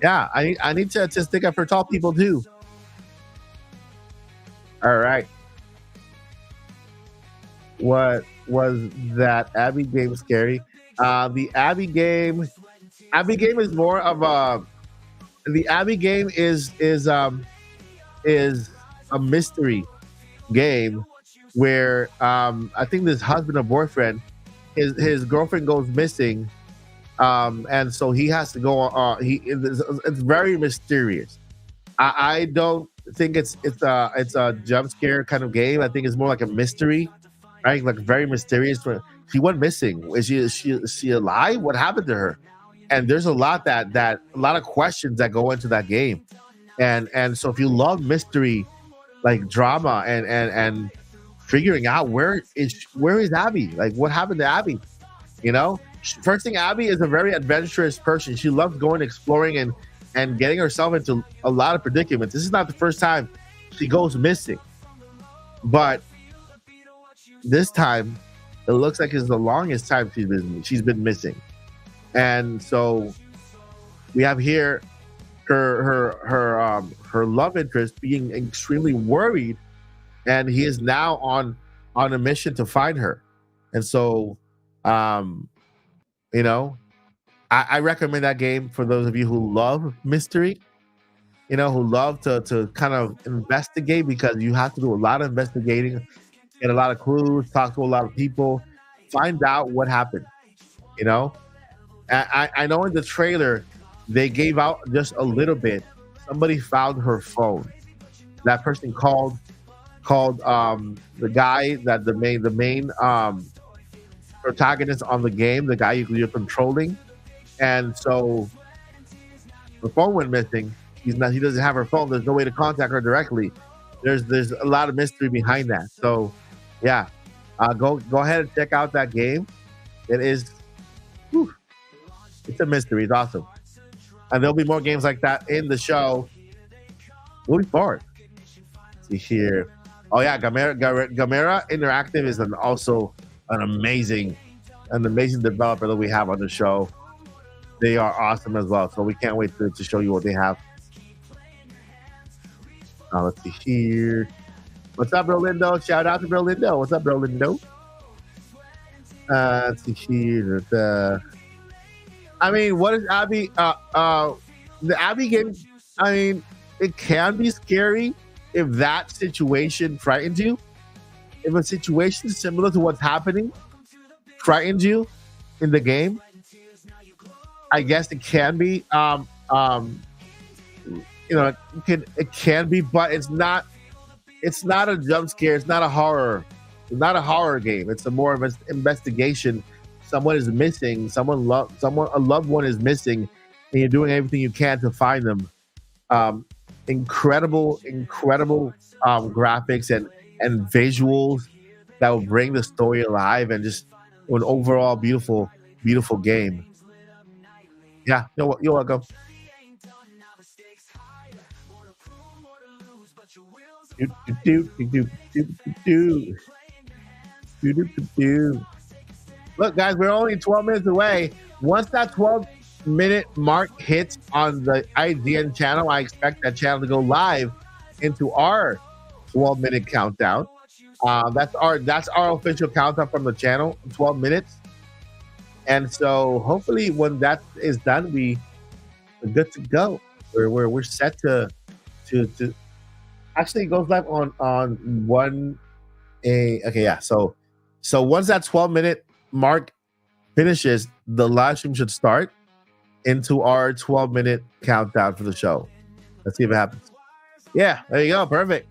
I need to stick up for tall people too. All right. What was that Abby game scary? The Abby game is more of a the Abby game is a mystery game where I think this husband or boyfriend, his girlfriend goes missing, and so he has to go. It's very mysterious. I don't think it's a jump scare kind of game. I think it's more like a mystery, right? Like very mysterious. She went missing. Is she alive? What happened to her? And there's a lot a lot of questions that go into that game. And so if you love mystery, like drama and figuring out where is Abby? Like what happened to Abby? You know? First thing, Abby is a very adventurous person. She loves going exploring and getting herself into a lot of predicaments. This is not the first time she goes missing. But this time it looks like it's the longest time she's been missing. And so we have here her love interest being extremely worried, and he is now on a mission to find her. And so I recommend that game for those of you who love mystery, who love to kind of investigate, because you have to do a lot of investigating, get a lot of clues, talk to a lot of people, find out what happened. I know in the trailer they gave out just a little bit. Somebody found her phone. That person called the guy that the main protagonist on the game, the guy you're controlling, and so the phone went missing. He doesn't have her phone. There's no way to contact her directly. There's a lot of mystery behind that. So yeah, go ahead and check out that game. It is, it's a mystery. It's awesome, and there'll be more games like that in the show moving forward. Let's see here. Oh yeah, Gamera Interactive is also an amazing developer that we have on the show. They are awesome as well. So we can't wait to show you what they have. Let's see here. What's up, bro Lindo? Shout out to bro Lindo. What's up, bro Lindo? Let's see here. I mean, what is Abby? The Abby game, I mean, it can be scary if that situation frightens you. If a situation similar to what's happening frightens you in the game, I guess it can be. It can be, but it's not. It's not a jump scare. It's not a horror. It's not a horror game. It's a more of an investigation. Someone is missing. A loved one is missing, and you're doing everything you can to find them. Incredible graphics and visuals that will bring the story alive, and just an overall beautiful game. Yeah, you're welcome. Look, guys, we're only 12 minutes away. Once that 12-minute mark hits on the IGN channel, I expect that channel to go live into our 12-minute countdown. That's our official countdown from the channel, 12 minutes. And so hopefully when that is done, we're good to go. We're set to to actually it goes live on one a okay, yeah. So once that 12-minute mark finishes, the live stream should start into our 12-minute countdown for the show. Let's see if it happens. Yeah, there you go. Perfect.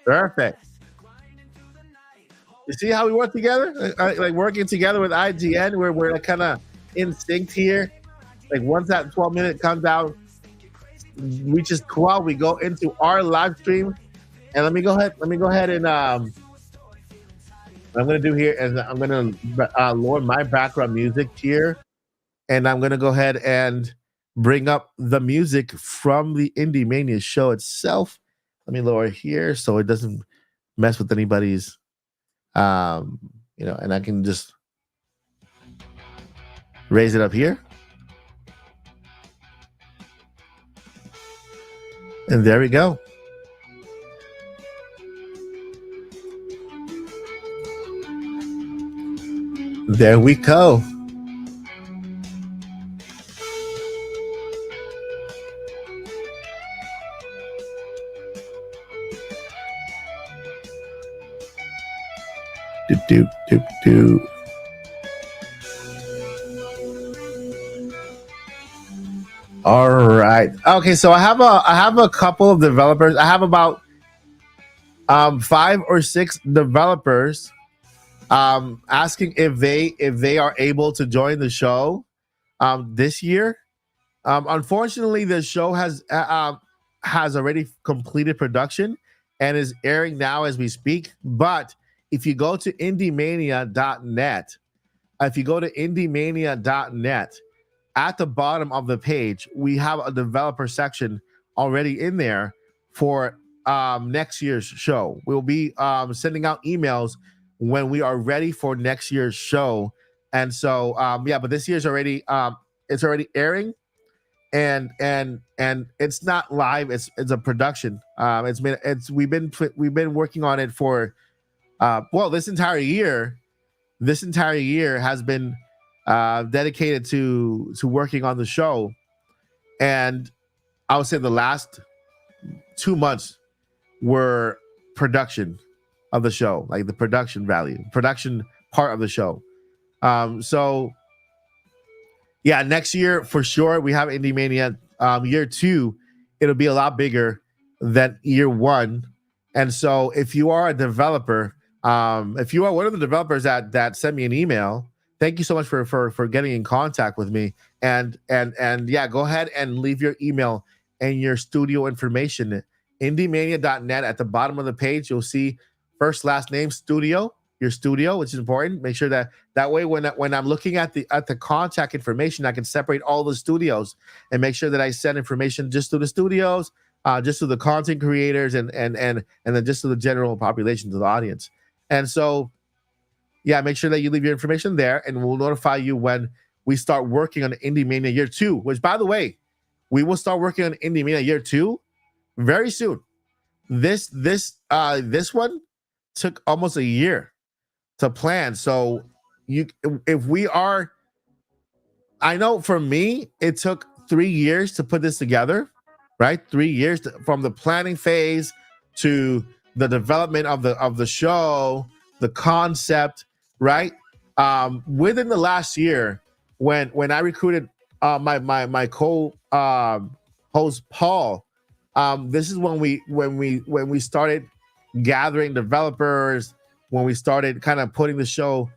Perfect. You see how we work together? Like working together with IGN, where we're like kind of in sync here. Like once that 12-minute countdown reaches 12, we go into our live stream. And let me go ahead and what I'm gonna do here is I'm gonna lower my background music here, and I'm gonna go ahead and bring up the music from the IndieMania show itself. Let me lower here so it doesn't mess with anybody's, and I can just raise it up here. And there we go. There we go. Do. All right. Okay, so I have a couple of developers. I have about 5 or 6 developers asking if they are able to join the show this year. Unfortunately, the show has already completed production and is airing now as we speak. But if you go to IndieMania.net, at the bottom of the page, we have a developer section already in there for next year's show. We'll be sending out emails when we are ready for next year's show. And so but this year's already it's already airing, and it's not live, it's a production. We've been working on it for this entire year has been dedicated to working on the show. And I would say the last 2 months were production of the show, like the production part of the show. So yeah, next year for sure we have IndieMania. Year 2, it'll be a lot bigger than year 1. And so if you are a developer, if you are one of the developers that sent me an email, thank you so much for getting in contact with me. And yeah, go ahead and leave your email and your studio information. IndieMania.net, at the bottom of the page, you'll see first, last name, studio, your studio, which is important. Make sure that way when I'm looking at the contact information, I can separate all the studios and make sure that I send information just to the studios, just to the content creators, and then just to the general population, to the audience. And so yeah, make sure that you leave your information there, and we'll notify you when we start working on IndieMania Year 2, which, by the way, we will start working on IndieMania Year 2 very soon. This one took almost a year to plan. So I know for me, it took 3 years to put this together, right? 3 years from the planning phase to the development of the show, the concept, right? Within the last year, when I recruited my co host Paul, this is when we started gathering developers, when we started kind of putting the show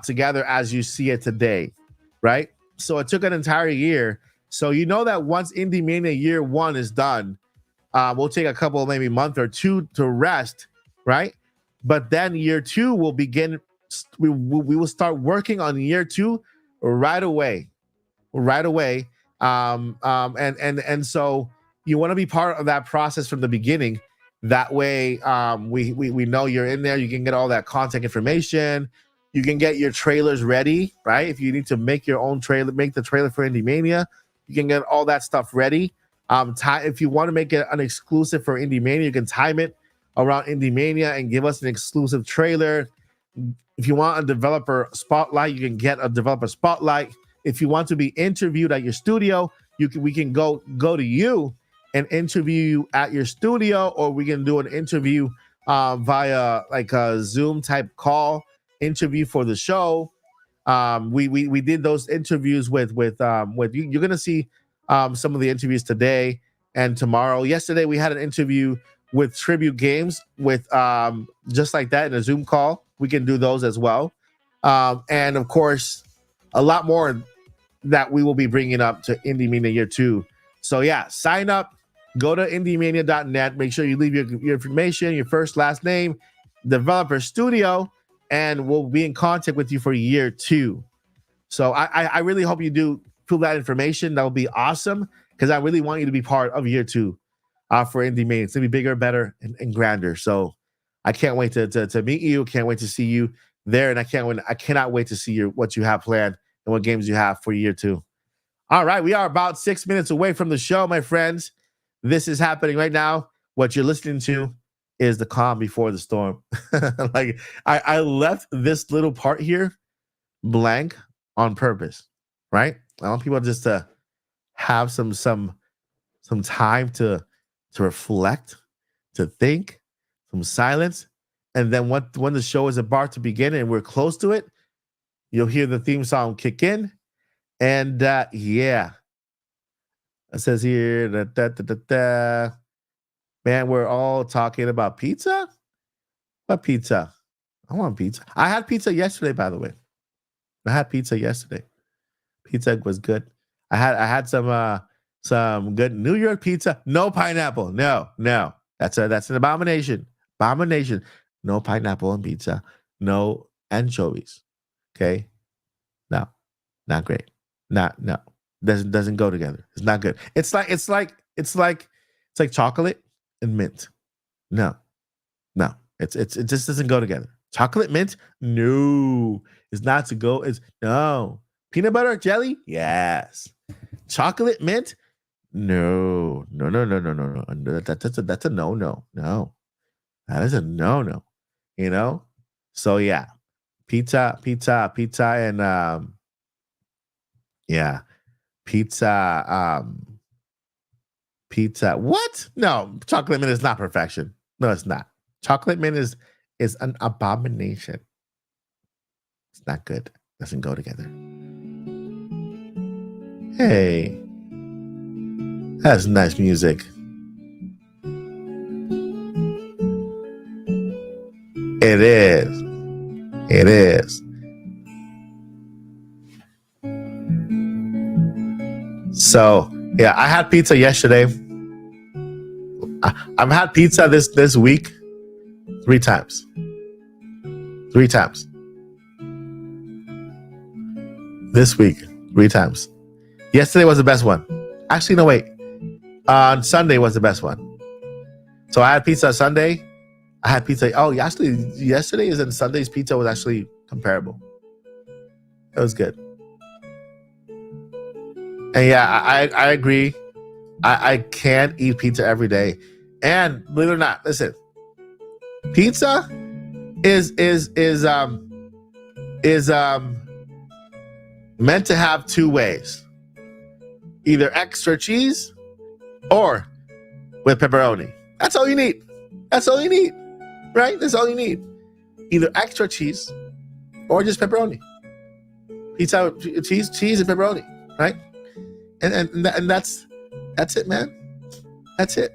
together as you see it today, right? So it took an entire year. So you know that once IndieMania Year 1 is done, we'll take a couple, maybe month or 2 to rest, right? But then Year 2 will begin. We will start working on Year 2 right away. And so you want to be part of that process from the beginning. That way, we know you're in there. You can get all that content information. You can get your trailers ready, right? If you need to make your own trailer, make the trailer for IndieMania, you can get all that stuff ready. If you want to make it an exclusive for IndieMania, you can time it around IndieMania and give us an exclusive trailer. If you want a developer spotlight, you can get a developer spotlight. If you want to be interviewed at your studio, we can go to you an interview at your studio, or we can do an interview via like a Zoom type call interview for the show. We did those interviews with you. You're gonna see some of the interviews today and tomorrow. Yesterday we had an interview with Tribute Games with just like that in a Zoom call. We can do those as well, and of course a lot more that we will be bringing up to IndieMania Year 2. So yeah, sign up, go to IndieMania.net. Make sure you leave your information, your first, last name, developer, studio, and we'll be in contact with you for Year 2. So I really hope you do fill that information. That will be awesome, because I really want you to be part of Year 2 for IndieMania. It's gonna be bigger, better, and grander. So I can't wait to meet you. Can't wait to see you there, and I cannot wait to see what you have planned and what games you have for Year 2. All right, we are about 6 minutes away from the show, my friends. This is happening right now. What you're listening to is the calm before the storm. Like I left this little part here blank on purpose, right? I want people just to have some time to reflect, to think, some silence, and then when the show is about to begin and we're close to it, you'll hear the theme song kick in, and yeah, it says here that man, we're all talking about pizza. What pizza? I want pizza. I had pizza yesterday, by the way. I had pizza yesterday. Pizza was good. I had some good New York pizza. No pineapple. No. That's an abomination. Abomination. No pineapple on pizza. No anchovies. Okay. No. Not great. No. Doesn't go together. It's not good. It's like chocolate and mint. No. It just doesn't go together. Chocolate mint? No. It's not to go. It's no. Peanut butter jelly? Yes. Chocolate mint? No. That's a no. No. That is a no. You know? So yeah. Pizza, and yeah. Pizza. What? No, chocolate mint is not perfection. No, it's not. Chocolate mint is an abomination. It's not good. Doesn't go together. Hey, that's nice music. It is. So yeah, I had pizza yesterday. I've had pizza this week 3 times. 3 times. This week, 3 times. Yesterday was the best one. Actually, no, wait. On Sunday was the best one. So I had pizza Sunday. I had pizza. Oh, actually, yesterday's and Sunday's pizza was actually comparable. It was good. And yeah, I agree. I can't eat pizza every day. And believe it or not, listen, pizza is meant to have 2 ways. Either extra cheese or with pepperoni. That's all you need. Right? That's all you need. Either extra cheese or just pepperoni. Pizza, cheese and pepperoni, right? And that's it, man. That's it.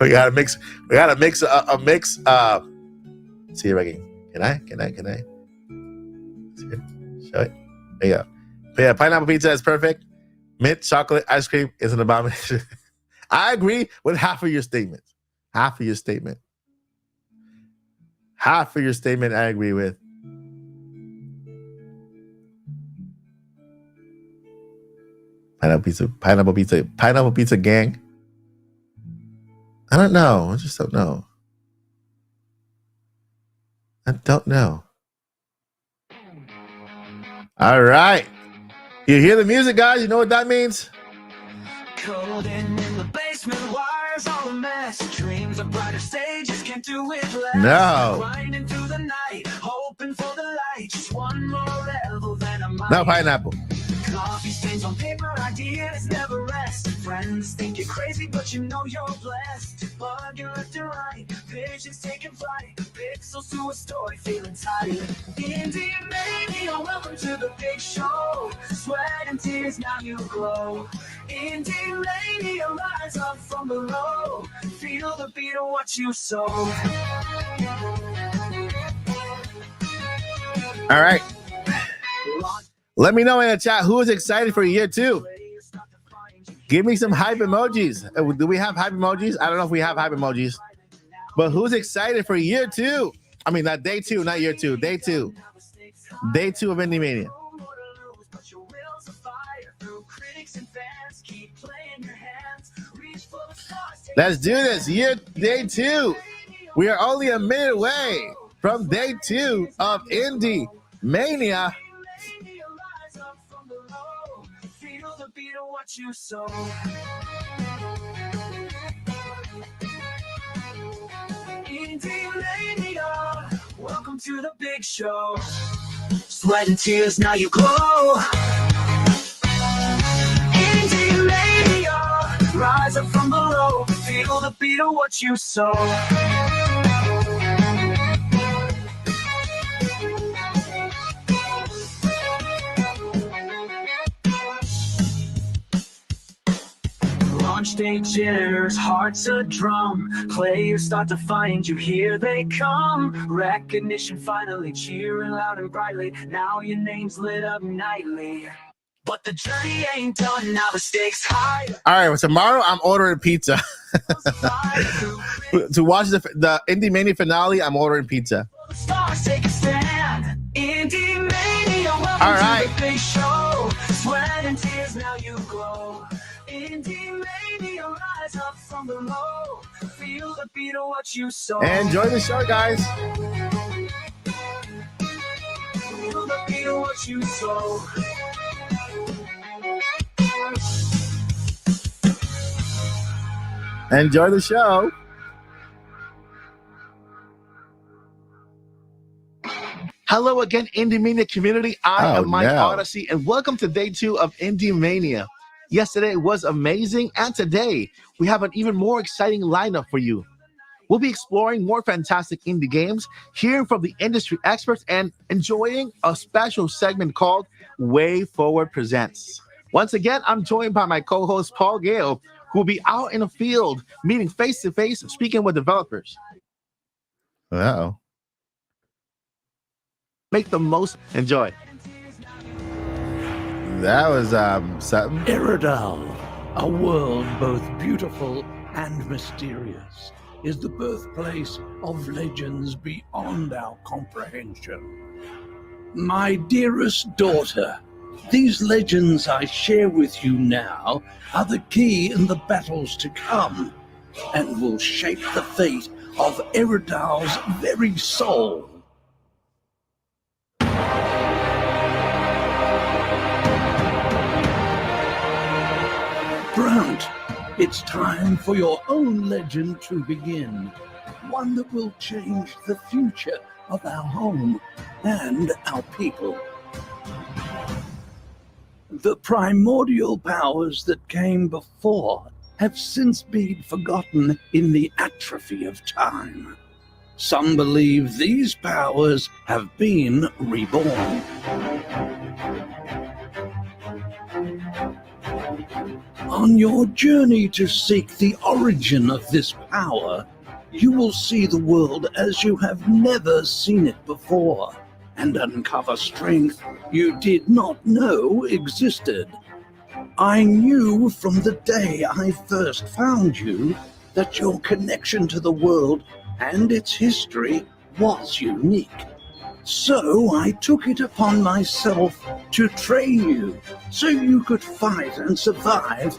we gotta mix a mix. See if I can I? Show it. There you go. But yeah, pineapple pizza is perfect. Mint chocolate ice cream is an abomination. I agree with half of your statement. I agree with. Pineapple pizza gang. I don't know. I just don't know. All right. You hear the music, guys? You know what that means? Cold in the basement, wires all a mess. Dreams of brighter stages, can't do it less. No. Grinding through the night, hoping for the light. Just one more level, then I'm No pineapple. Coffee stains on paper, ideas never rest. Friends think you're crazy, but you know you're blessed. Bugging left and right, visions taking flight. Pixels to a story, feeling tired. IndieMania, welcome to the big show. Sweat and tears, now you glow. IndieMania, rise up from below. Feel the beat of what you sow. All right. Let me know in the chat who is excited for year 2. Give me some hype emojis. Do we have hype emojis? I don't know if we have hype emojis. But who's excited for year 2? I mean, not day 2, not year 2. Day 2. Day 2 of IndieMania. Let's do this. Day 2. We are only a minute away from day 2 of IndieMania. What you sow. IndieMania, welcome to the big show. Sweat and tears, now you glow. IndieMania, rise up from below. Feel the beat of what you sow. Launch day jitters, hearts a drum. Players start to find you, here they come. Recognition finally, cheering loud and brightly. Now your name's lit up nightly. But the journey ain't done, now the stakes high. All right, well, tomorrow I'm ordering pizza. To watch the IndieMania finale, I'm ordering pizza. The stars take a stand. IndieMania, welcome all right. to the big show. Sweat and tears, now you glow. IndieMania, rise up from below. Feel the beat of what you sow. Enjoy the show, guys. Feel the beat of what you sow. Enjoy the show. Hello again, IndieMania community. I am Mike no. Odyssey, and welcome to day 2 of IndieMania. Yesterday was amazing, and today we have an even more exciting lineup for you. We'll be exploring more fantastic indie games, hearing from the industry experts, and enjoying a special segment called Way Forward Presents. Once again, I'm joined by my co-host Paul Gale, who will be out in the field, meeting face-to-face, speaking with developers. Uh-oh. Make the most. Enjoy. That was something. Eridal, a world both beautiful and mysterious, is the birthplace of legends beyond our comprehension. My dearest daughter, these legends I share with you now are the key in the battles to come, and will shape the fate of Eridal's very soul. Brunt, it's time for your own legend to begin. One that will change the future of our home and our people. The primordial powers that came before have since been forgotten in the atrophy of time. Some believe these powers have been reborn. On your journey to seek the origin of this power, you will see the world as you have never seen it before, and uncover strength you did not know existed. I knew from the day I first found you that your connection to the world and its history was unique. So I took it upon myself to train you so you could fight and survive.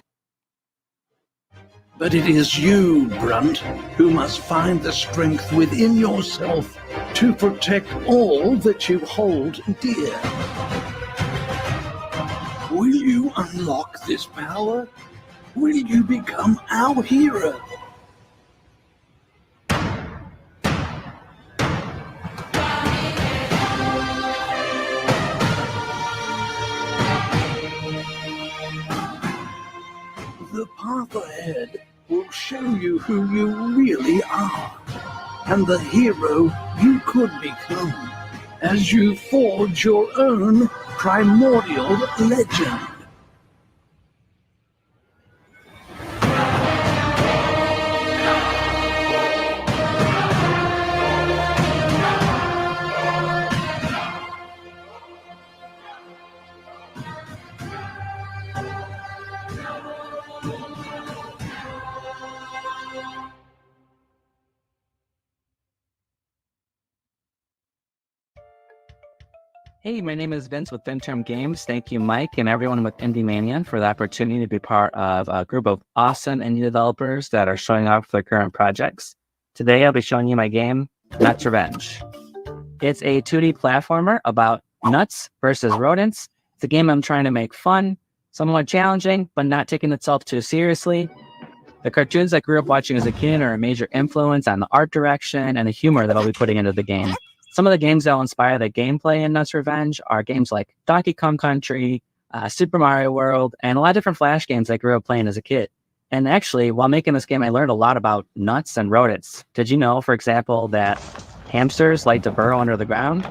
But it is you, Brunt, who must find the strength within yourself to protect all that you hold dear. Will you unlock this power? Will you become our hero? path ahead will show you who you really are and the hero you could become as you forge your own primordial legend. Hey, my name is Vince with Vinterm Games. Thank you, Mike, and everyone with IndieMania for the opportunity to be part of a group of awesome indie developers that are showing off their current projects. Today, I'll be showing you my game, Nuts Revenge. It's a 2D platformer about nuts versus rodents. It's a game I'm trying to make fun, somewhat challenging, but not taking itself too seriously. The cartoons I grew up watching as a kid are a major influence on the art direction and the humor that I'll be putting into the game. Some of the games that will inspire the gameplay in Nuts Revenge are games like Donkey Kong Country, Super Mario World, and a lot of different Flash games I grew up playing as a kid. And actually, while making this game, I learned a lot about nuts and rodents. Did you know, for example, that hamsters like to burrow under the ground?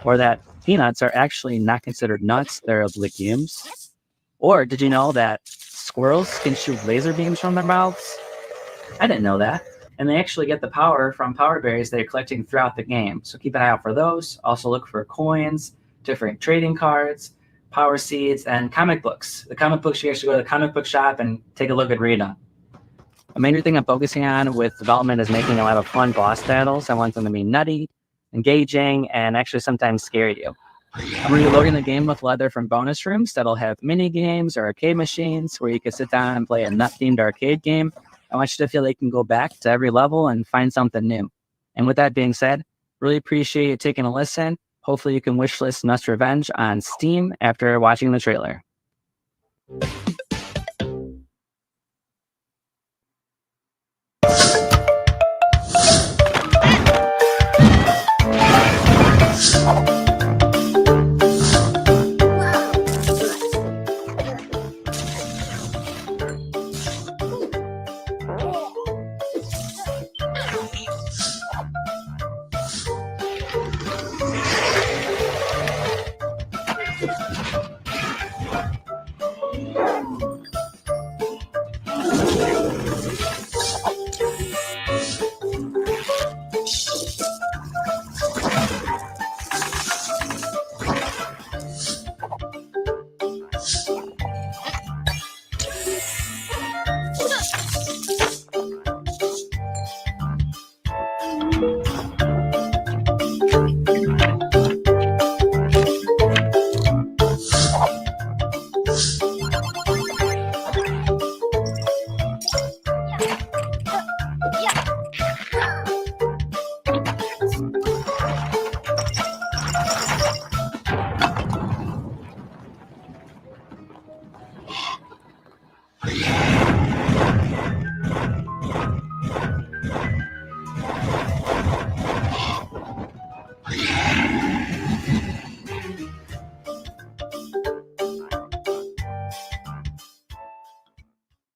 Or that peanuts are actually not considered nuts, they're legumes? Or did you know that squirrels can shoot laser beams from their mouths? I didn't know that. And they actually get the power from power berries they're collecting throughout the game. So keep an eye out for those. Also look for coins, different trading cards, power seeds, and comic books. The comic books, you actually go to the comic book shop and take a look and read them. A major thing I'm focusing on with development is making a lot of fun boss battles. I want them to be nutty, engaging, and actually sometimes scare you. I'm reloading the game with a lot of different bonus rooms that'll have mini games or arcade machines where you can sit down and play a nut-themed arcade game. I want you to feel like you can go back to every level and find something new. And with that being said, really appreciate you taking a listen. Hopefully you can wishlist Nuts Revenge on Steam after watching the trailer.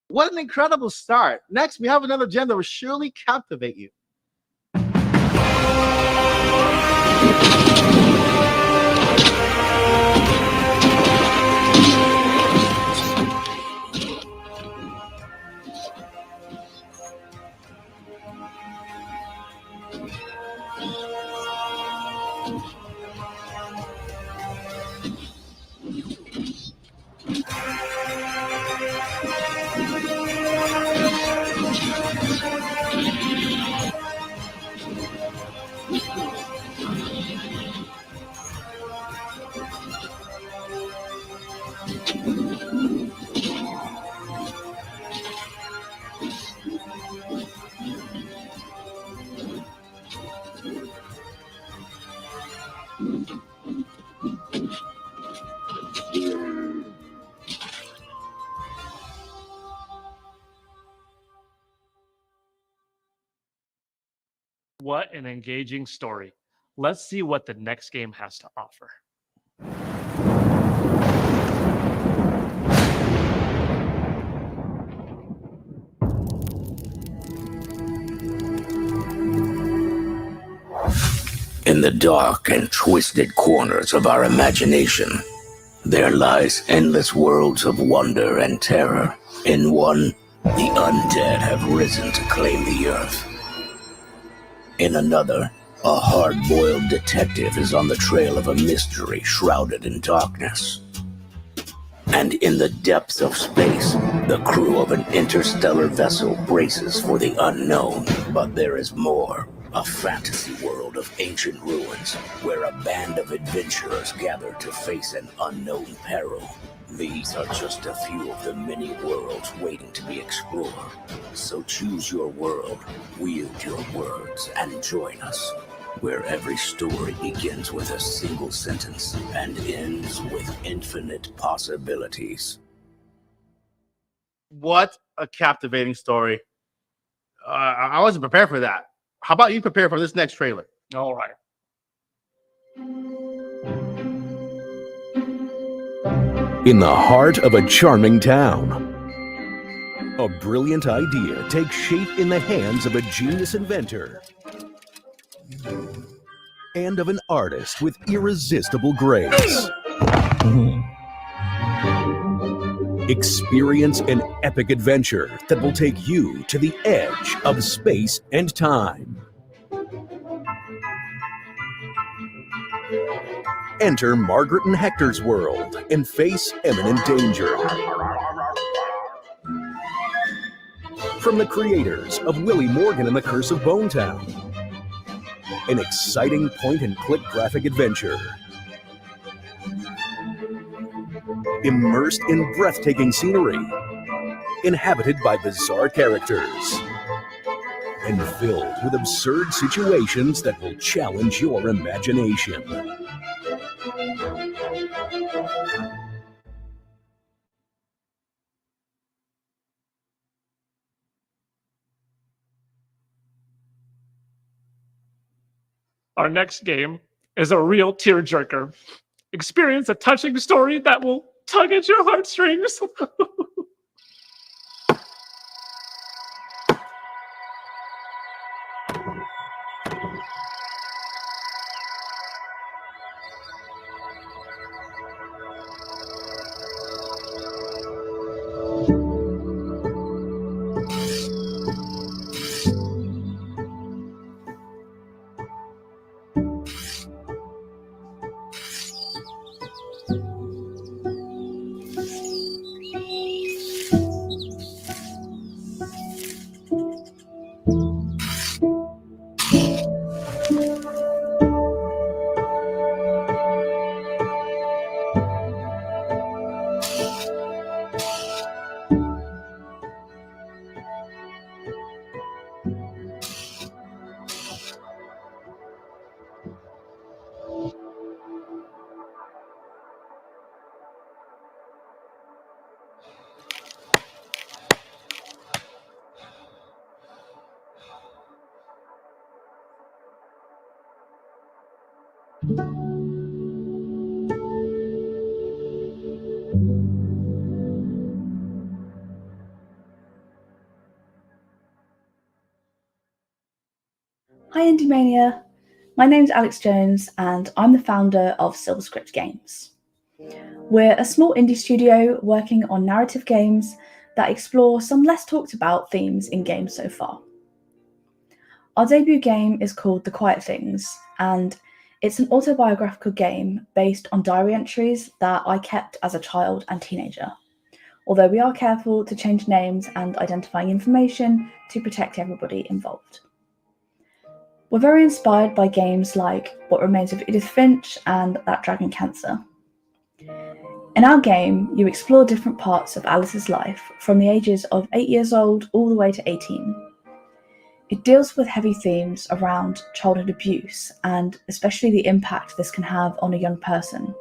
What an incredible start. Next, we have another gem that will surely captivate you. What an engaging story. Let's see what the next game has to offer. In the dark and twisted corners of our imagination, there lies endless worlds of wonder and terror. In one, the undead have risen to claim the earth. In another, a hard-boiled detective is on the trail of a mystery shrouded in darkness. And in the depths of space, the crew of an interstellar vessel braces for the unknown. But there is more. A fantasy world of ancient ruins, where a band of adventurers gather to face an unknown peril. These are just a few of the many worlds waiting to be explored. So choose your world, wield your words, and join us, where every story begins with a single sentence and ends with infinite possibilities. What a captivating story. I wasn't prepared for that. How about you prepare for this next trailer? All right. In the heart of a charming town, a brilliant idea takes shape in the hands of a genius inventor and of an artist with irresistible grace. Experience an epic adventure that will take you to the edge of space and time. Enter Margaret and Hector's world and face imminent danger. From the creators of Willie Morgan and the Curse of Bonetown, an exciting point-and-click graphic adventure. Immersed in breathtaking scenery, inhabited by bizarre characters, and filled with absurd situations that will challenge your imagination. Our next game is a real tearjerker. Experience a touching story that will tug at your heartstrings. Hi IndieMania, my name's Alex Jones and I'm the founder of Silverscript Games. We're a small indie studio working on narrative games that explore some less talked about themes in games so far. Our debut game is called The Quiet Things, and it's an autobiographical game based on diary entries that I kept as a child and teenager, although we are careful to change names and identifying information to protect everybody involved. We're very inspired by games like What Remains of Edith Finch and That Dragon Cancer. In our game, you explore different parts of Alice's life from the ages of 8 years old all the way to 18. It deals with heavy themes around childhood abuse and especially the impact this can have on a young person,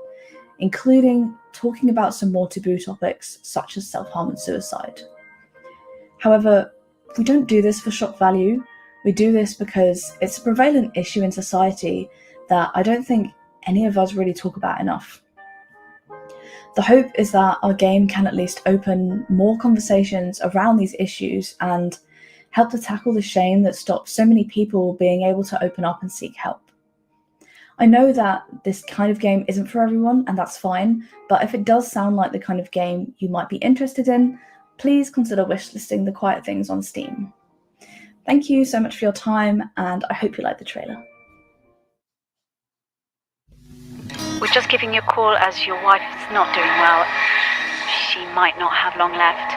including talking about some more taboo topics such as self-harm and suicide. However, we don't do this for shock value. We do this because it's a prevalent issue in society that I don't think any of us really talk about enough. The hope is that our game can at least open more conversations around these issues and help to tackle the shame that stops so many people being able to open up and seek help. I know that this kind of game isn't for everyone, and that's fine, but if it does sound like the kind of game you might be interested in, please consider wishlisting The Quiet Things on Steam. Thank you so much for your time, and I hope you like the trailer. We're just giving you a call as your wife is not doing well. She might not have long left.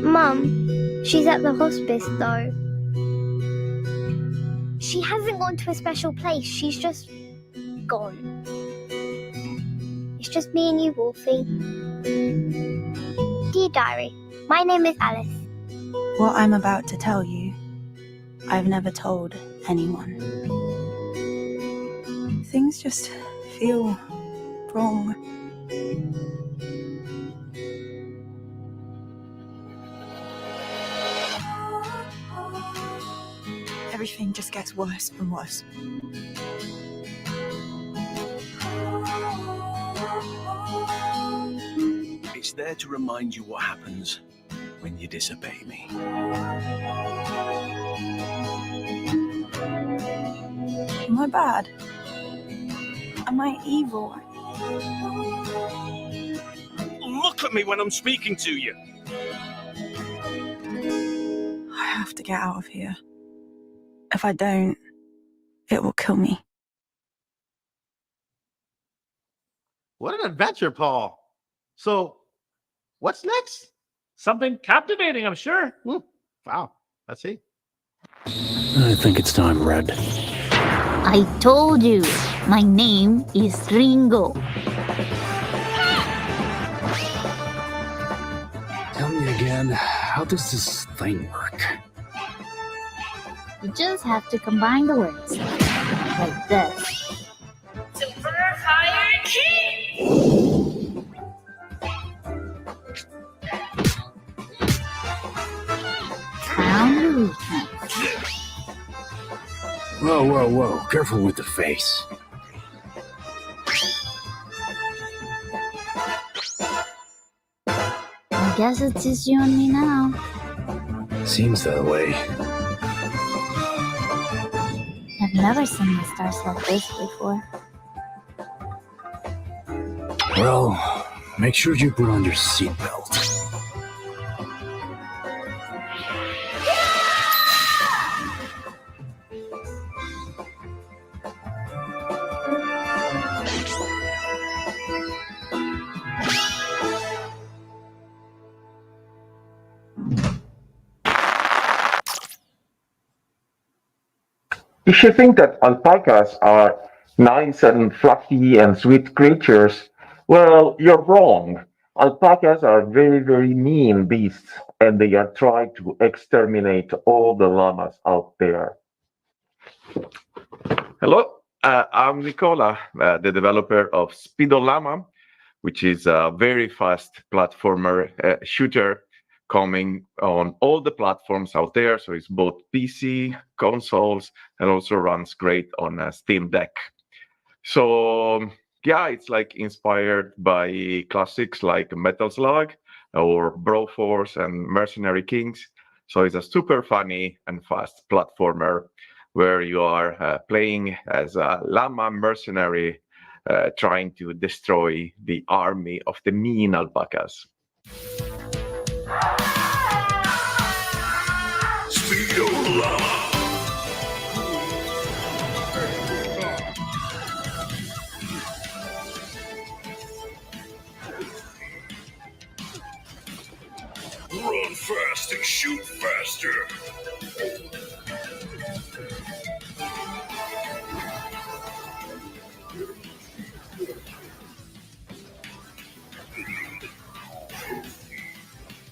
Mum, she's at the hospice though. She hasn't gone to a special place, she's just gone. It's just me and you, Wolfie. Dear Diary, my name is Alice. What I'm about to tell you, I've never told anyone. Things just feel wrong. Everything just gets worse and worse. It's there to remind you what happens when you disobey me. Am I bad? Am I evil? Look at me when I'm speaking to you. I have to get out of here. If I don't, it will kill me. What an adventure, Paul. So, what's next? Something captivating, I'm sure. Wow. Let's see. I think it's time, Red. I told you, my name is Ringo. Tell me again, how does this thing work? You just have to combine the words. Like this. Super Fire King! Found the weakness. Whoa, whoa, whoa. Careful with the face. I guess it's just you and me now. Seems that way. I've never seen the stars like this before. Well, make sure you put on your seatbelt. If you think that alpacas are nice and fluffy and sweet creatures, well, you're wrong. Alpacas are very, very mean beasts, and they are trying to exterminate all the llamas out there. Hello, I'm Nicola, the developer of Speedo Llama, which is a very fast platformer shooter coming on all the platforms out there. So it's both PC, consoles, and also runs great on a Steam Deck. So yeah, it's like inspired by classics like Metal Slug or Broforce and Mercenary Kings. So it's a super funny and fast platformer where you are playing as a llama mercenary trying to destroy the army of the mean alpacas. Speedo Llama. Run fast and shoot faster.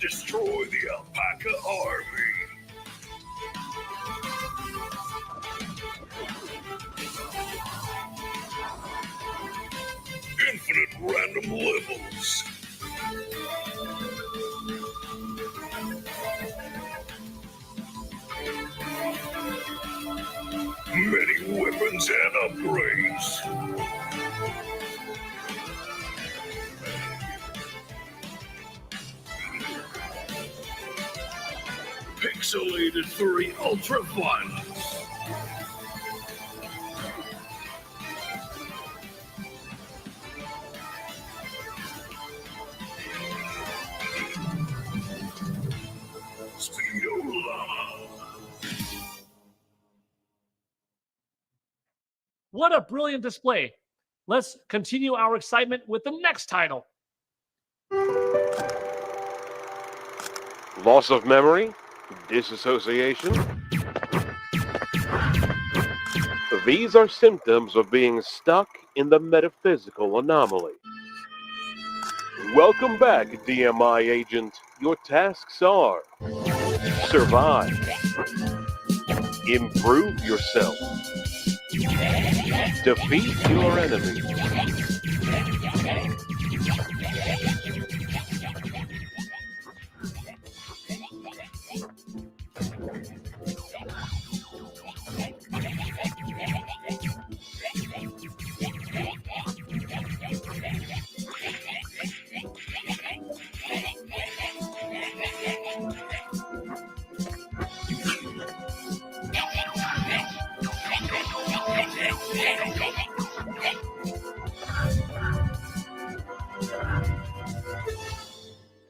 Destroy the alpaca army. Infinite random levels. Many weapons and upgrades. Pixelated 3 Ultra Violence. What a brilliant display. Let's continue our excitement with the next title. Loss of memory, disassociation. These are symptoms of being stuck in the metaphysical anomaly. Welcome back, DMI agent. Your tasks are: survive, improve yourself, defeat your enemy,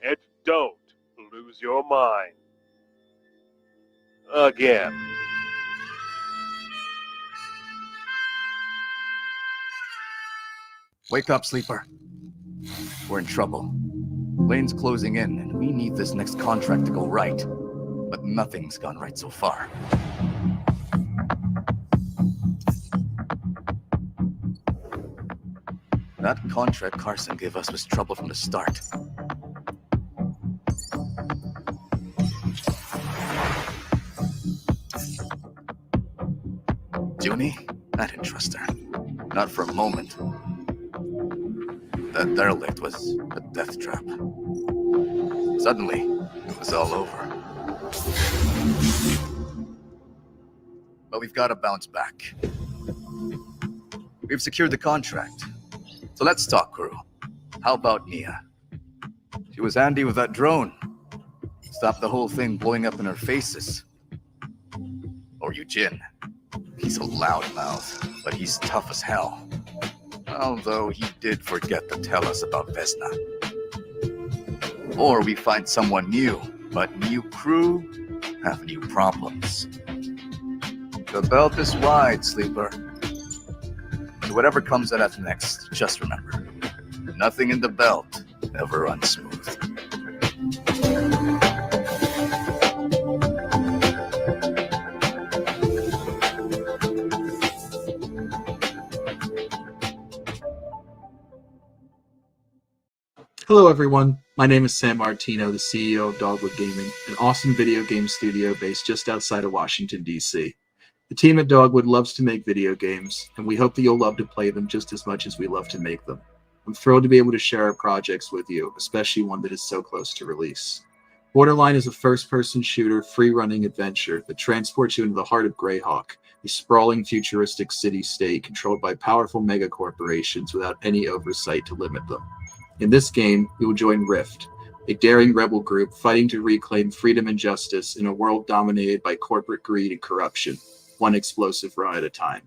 and don't lose your mind. Again. Wake up, sleeper. We're in trouble. Lane's closing in, and we need this next contract to go right. But nothing's gone right so far. That contract Carson gave us was trouble from the start. Junie? I didn't trust her. Not for a moment. That derelict was a death trap. Suddenly, it was all over. But we've got to bounce back. We've secured the contract. So let's talk, crew. How about Nia? She was handy with that drone. Stopped the whole thing blowing up in our faces. Or Eugene. He's a loudmouth, but he's tough as hell. Although he did forget to tell us about Vesna. Or we find someone new, but new crew have new problems. The belt is wide, sleeper. So whatever comes at us next, just remember, nothing in the belt ever runs smooth. Hello everyone, my name is Sam Martino, the CEO of Dogwood Gaming, an awesome video game studio based just outside of Washington, D.C. The team at Dogwood loves to make video games, and we hope that you'll love to play them just as much as we love to make them. I'm thrilled to be able to share our projects with you, especially one that is so close to release. Borderline is a first-person shooter, free-running adventure that transports you into the heart of Greyhawk, a sprawling futuristic city-state controlled by powerful megacorporations without any oversight to limit them. In this game, you will join Rift, a daring rebel group fighting to reclaim freedom and justice in a world dominated by corporate greed and corruption, one explosive run at a time.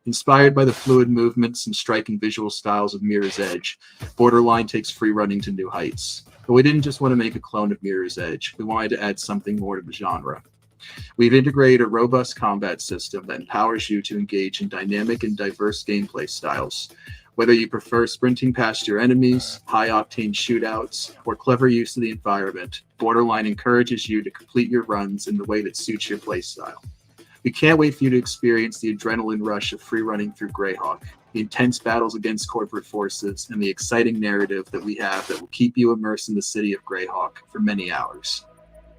Inspired by the fluid movements and striking visual styles of Mirror's Edge, Borderline takes free running to new heights. But we didn't just want to make a clone of Mirror's Edge, we wanted to add something more to the genre. We've integrated a robust combat system that empowers you to engage in dynamic and diverse gameplay styles. Whether you prefer sprinting past your enemies, high-octane shootouts, or clever use of the environment, Borderline encourages you to complete your runs in the way that suits your playstyle. We can't wait for you to experience the adrenaline rush of free running through Greyhawk, the intense battles against corporate forces, and the exciting narrative that we have that will keep you immersed in the city of Greyhawk for many hours.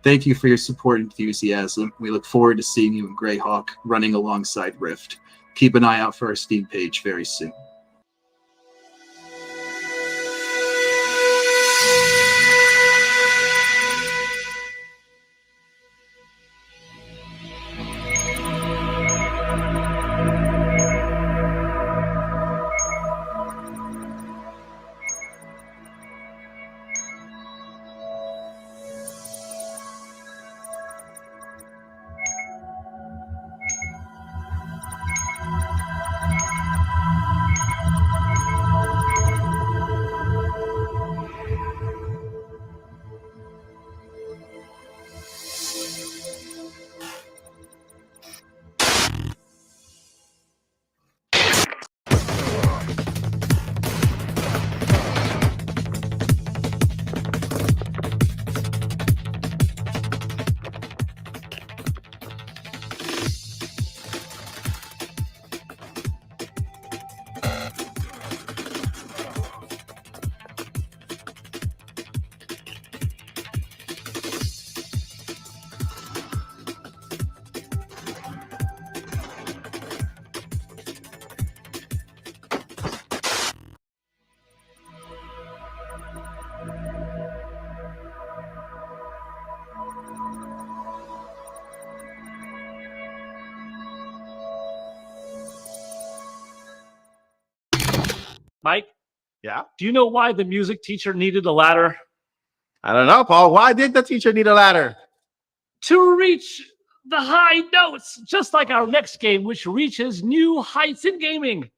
Thank you for your support and enthusiasm. We look forward to seeing you in Greyhawk running alongside Rift. Keep an eye out for our Steam page very soon. Yeah. Do you know why the music teacher needed a ladder? I don't know, Paul. Why did the teacher need a ladder? To reach the high notes, just like our next game, which reaches new heights in gaming.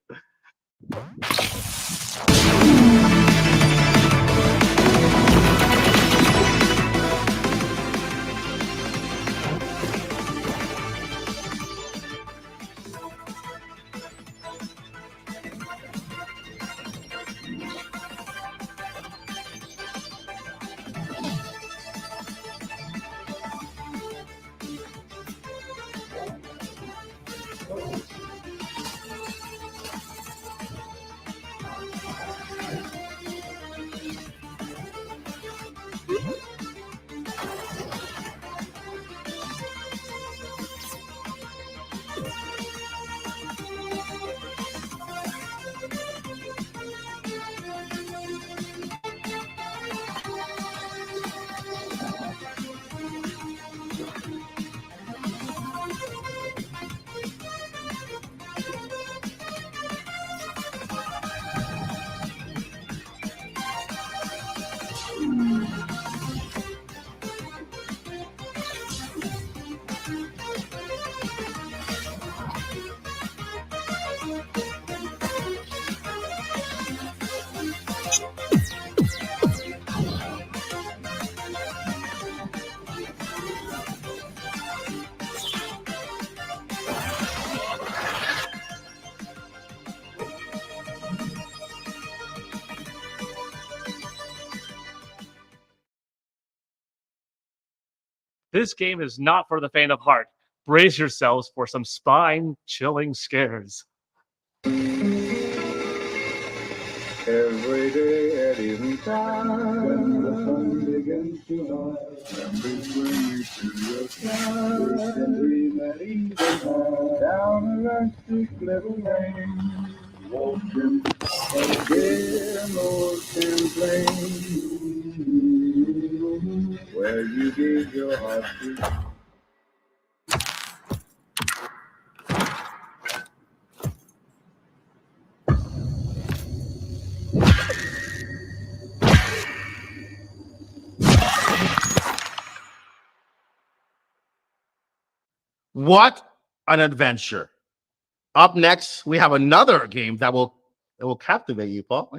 This game is not for the faint of heart. Brace yourselves for some spine-chilling scares. Every day at evening time, when the sun begins to rise, memories bring you to your side. Wish and dream that evening time, down a rustic little lane, walking a dim old Champlain, where you gave your heart to. What an adventure. Up next, we have another game that will captivate you, Paul.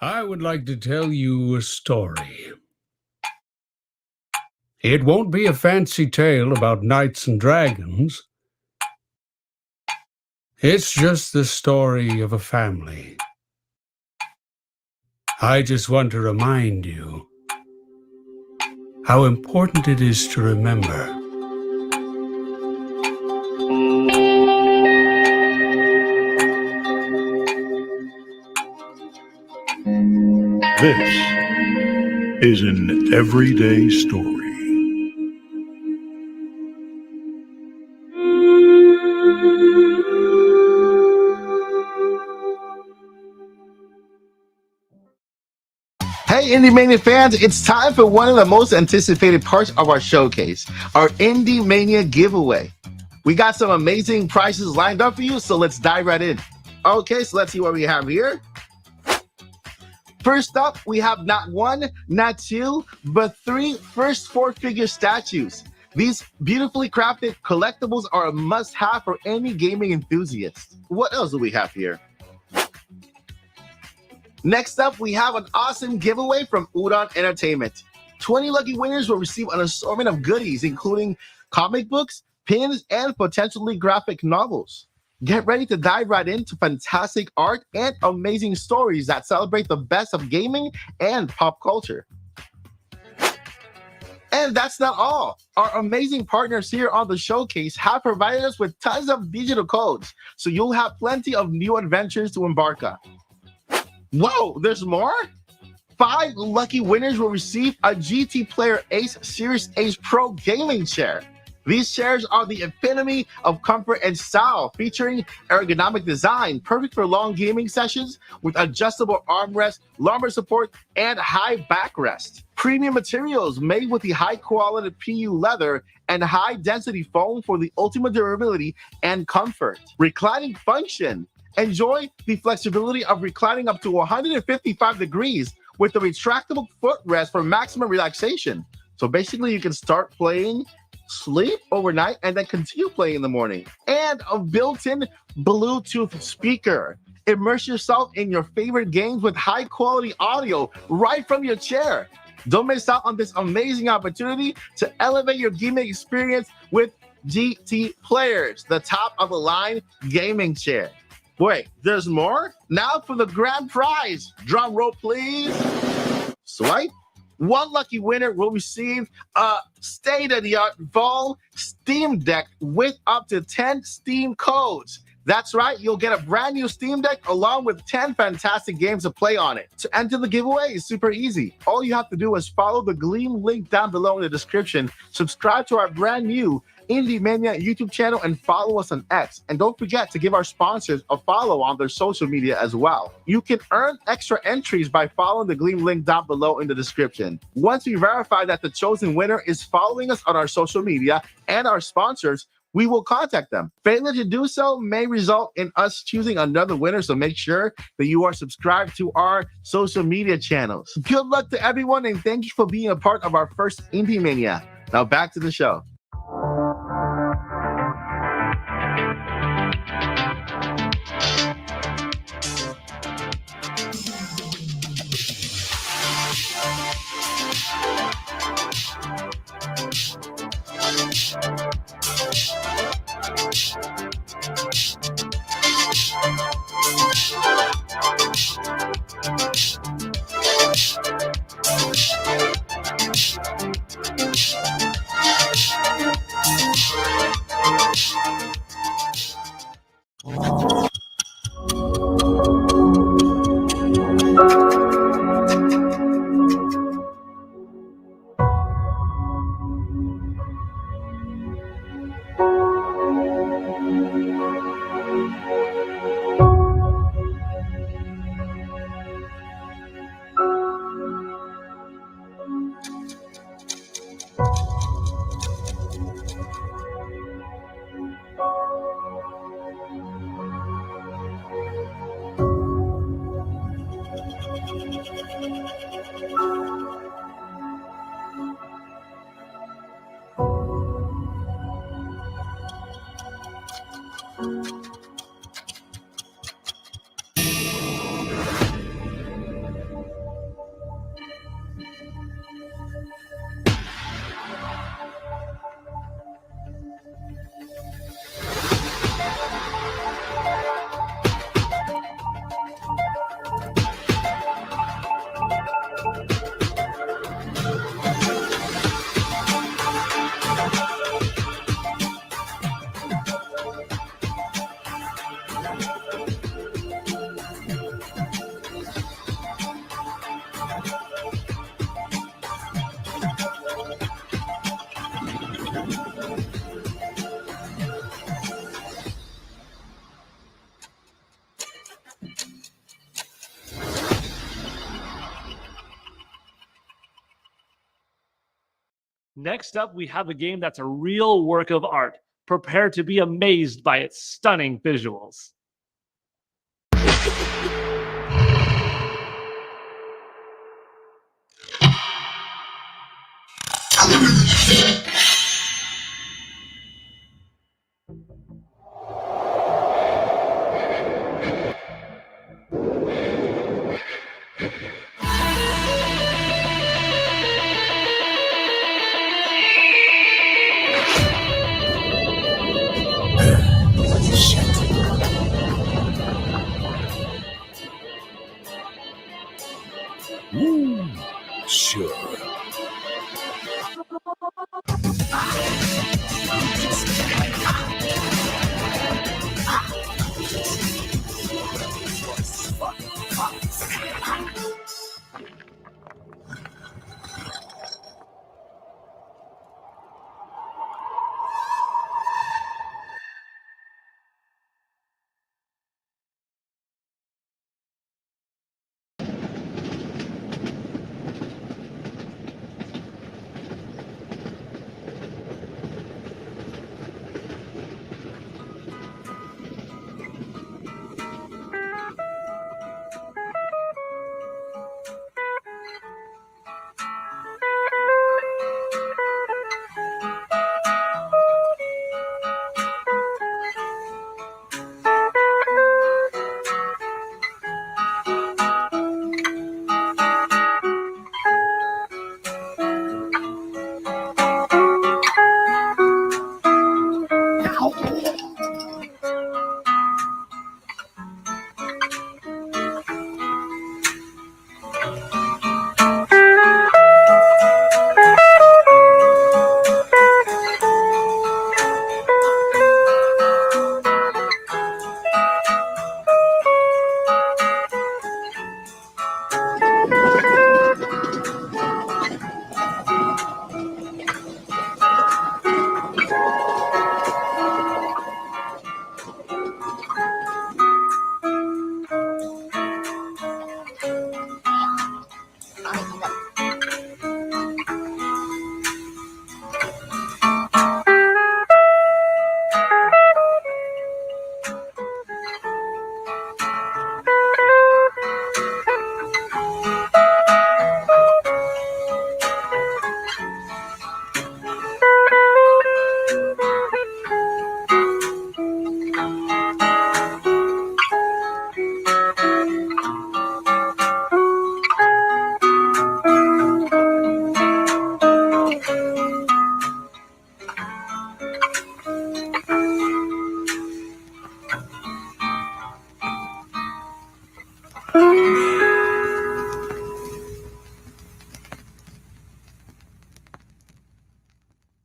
I would like to tell you a story. It won't be a fancy tale about knights and dragons. It's just the story of a family. I just want to remind you how important it is to remember. This is an everyday story. Hey, IndieMania fans, it's time for one of the most anticipated parts of our showcase, our IndieMania Giveaway. We got some amazing prizes lined up for you, so let's dive right in. Okay, so let's see what we have here. First up, we have not one, not two, but three first four-figure statues. These beautifully crafted collectibles are a must-have for any gaming enthusiast. What else do we have here? Next up, we have an awesome giveaway from Udon Entertainment. 20 lucky winners will receive an assortment of goodies, including comic books, pins, and potentially graphic novels. Get ready to dive right into fantastic art and amazing stories that celebrate the best of gaming and pop culture. And that's not all. Our amazing partners here on the showcase have provided us with tons of digital codes, so you'll have plenty of new adventures to embark on. Whoa, there's more? 5 lucky winners will receive a GT Player Ace Series Ace Pro gaming chair. These chairs are the epitome of comfort and style, featuring ergonomic design, perfect for long gaming sessions with adjustable armrest, lumbar support, and high backrest. Premium materials made with the high-quality PU leather and high-density foam for the ultimate durability and comfort. Reclining function. Enjoy the flexibility of reclining up to 155 degrees with a retractable footrest for maximum relaxation. So basically, you can start playing, sleep overnight, and then continue playing in the morning. And a built-in Bluetooth speaker. Immerse yourself in your favorite games with high-quality audio right from your chair. Don't miss out on this amazing opportunity to elevate your gaming experience with GT Players, the top-of-the-line gaming chair. Wait, there's more? Now for the grand prize. Drum roll, please. Swipe. One lucky winner will receive a state-of-the-art Vol Steam Deck with up to 10 Steam codes. That's right, you'll get a brand new Steam Deck along with 10 fantastic games to play on it. To enter the giveaway is super easy. All you have to do is follow the Gleam link down below in the description, subscribe to our brand new IndieMania YouTube channel, and follow us on X. And don't forget to give our sponsors a follow on their social media as well. You can earn extra entries by following the Gleam link down below in the description. Once we verify that the chosen winner is following us on our social media and our sponsors, we will contact them. Failure to do so may result in us choosing another winner, so make sure that you are subscribed to our social media channels. Good luck to everyone, and thank you for being a part of our first IndieMania. Now back to the show. Next up, we have a game that's a real work of art. Prepare to be amazed by its stunning visuals. Sure.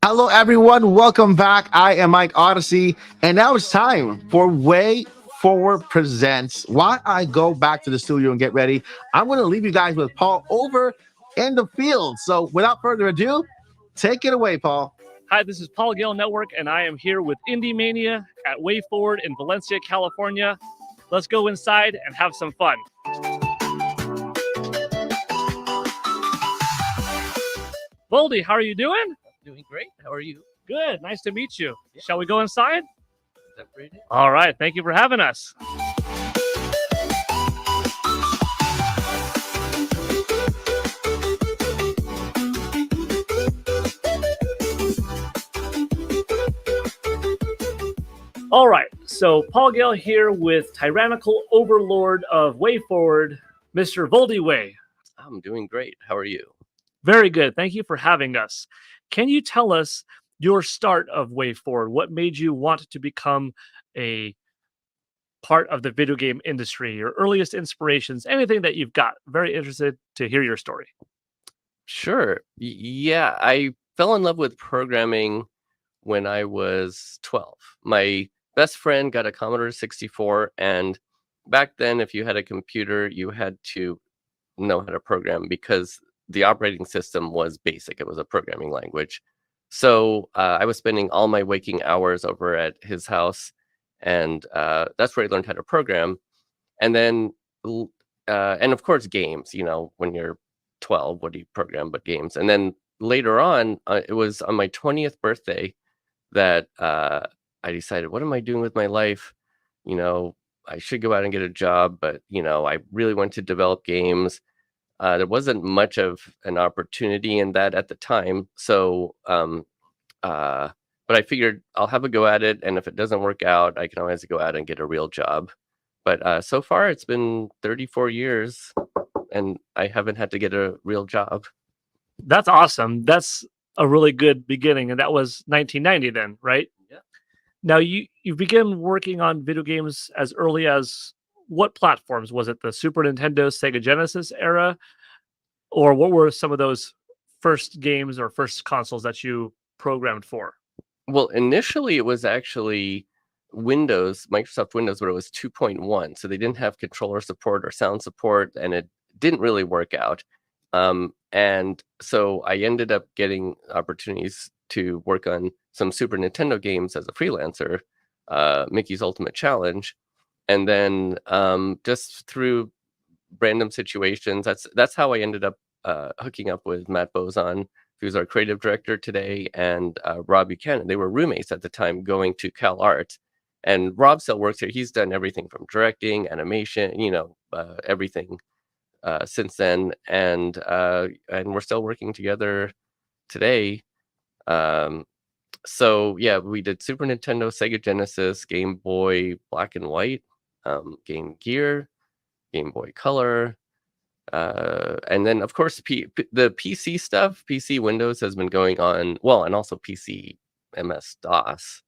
Hello, everyone. Welcome back. I am Mike Odyssey, and now it's time for Way Forward Presents. While I go back to the studio and get ready, I'm going to leave you guys with Paul over in the field. So, without further ado, take it away, Paul. Hi, this is Paul Gale Network, and I am here with IndieMania at Way Forward in Valencia, California. Let's go inside and have some fun. Voldy, how are you doing? Doing great. How are you? Good. Nice to meet you. Yeah. Shall we go inside? Separated. All right. Thank you for having us. All right. So Paul Gale here with Tyrannical Overlord of Way Forward, Mr. Voldy Way. I'm doing great. How are you? Very good. Thank you for having us. Can you tell us your start of Way Forward? What made you want to become a part of the video game industry? Your earliest inspirations, anything that you've got. Very interested to hear your story. Sure. Yeah, I fell in love with programming when I was 12. My best friend got a Commodore 64, and back then, if you had a computer, you had to know how to program because the operating system was BASIC. It was a programming language. So I was spending all my waking hours over at his house, and that's where I learned how to program. And then, and of course, games. You know, when you're 12, what do you program but games? And then later on, it was on my 20th birthday that I decided, what am I doing with my life? You know, I should go out and get a job, but you know, I really want to develop games. There wasn't much of an opportunity in that at the time, so but I figured I'll have a go at it, and if it doesn't work out, I can always go out and get a real job. But so far, it's been 34 years, and I haven't had to get a real job. That's awesome. That's a really good beginning, and that was 1990 then, right? Yeah. Now you began working on video games as early as what platforms? Was it the Super Nintendo, Sega Genesis era, or what were some of those first games or first consoles that you programmed for? Well, initially it was actually Windows, Microsoft Windows, but it was 2.1, so they didn't have controller support or sound support, and it didn't really work out. And so I ended up getting opportunities to work on some Super Nintendo games as a freelancer, Mickey's Ultimate Challenge, and then just through random situations, that's how I ended up hooking up with Matt Bozon, who's our creative director today, and Rob Buchanan. They were roommates at the time going to Cal Arts, and Rob still works here. He's done everything from directing, animation, everything since then, and we're still working together today. So yeah, we did Super Nintendo, Sega Genesis, Game Boy Black and White, Game Gear, Game Boy Color, and then of course the PC stuff. PC Windows has been going on, well, and also PC MS DOS,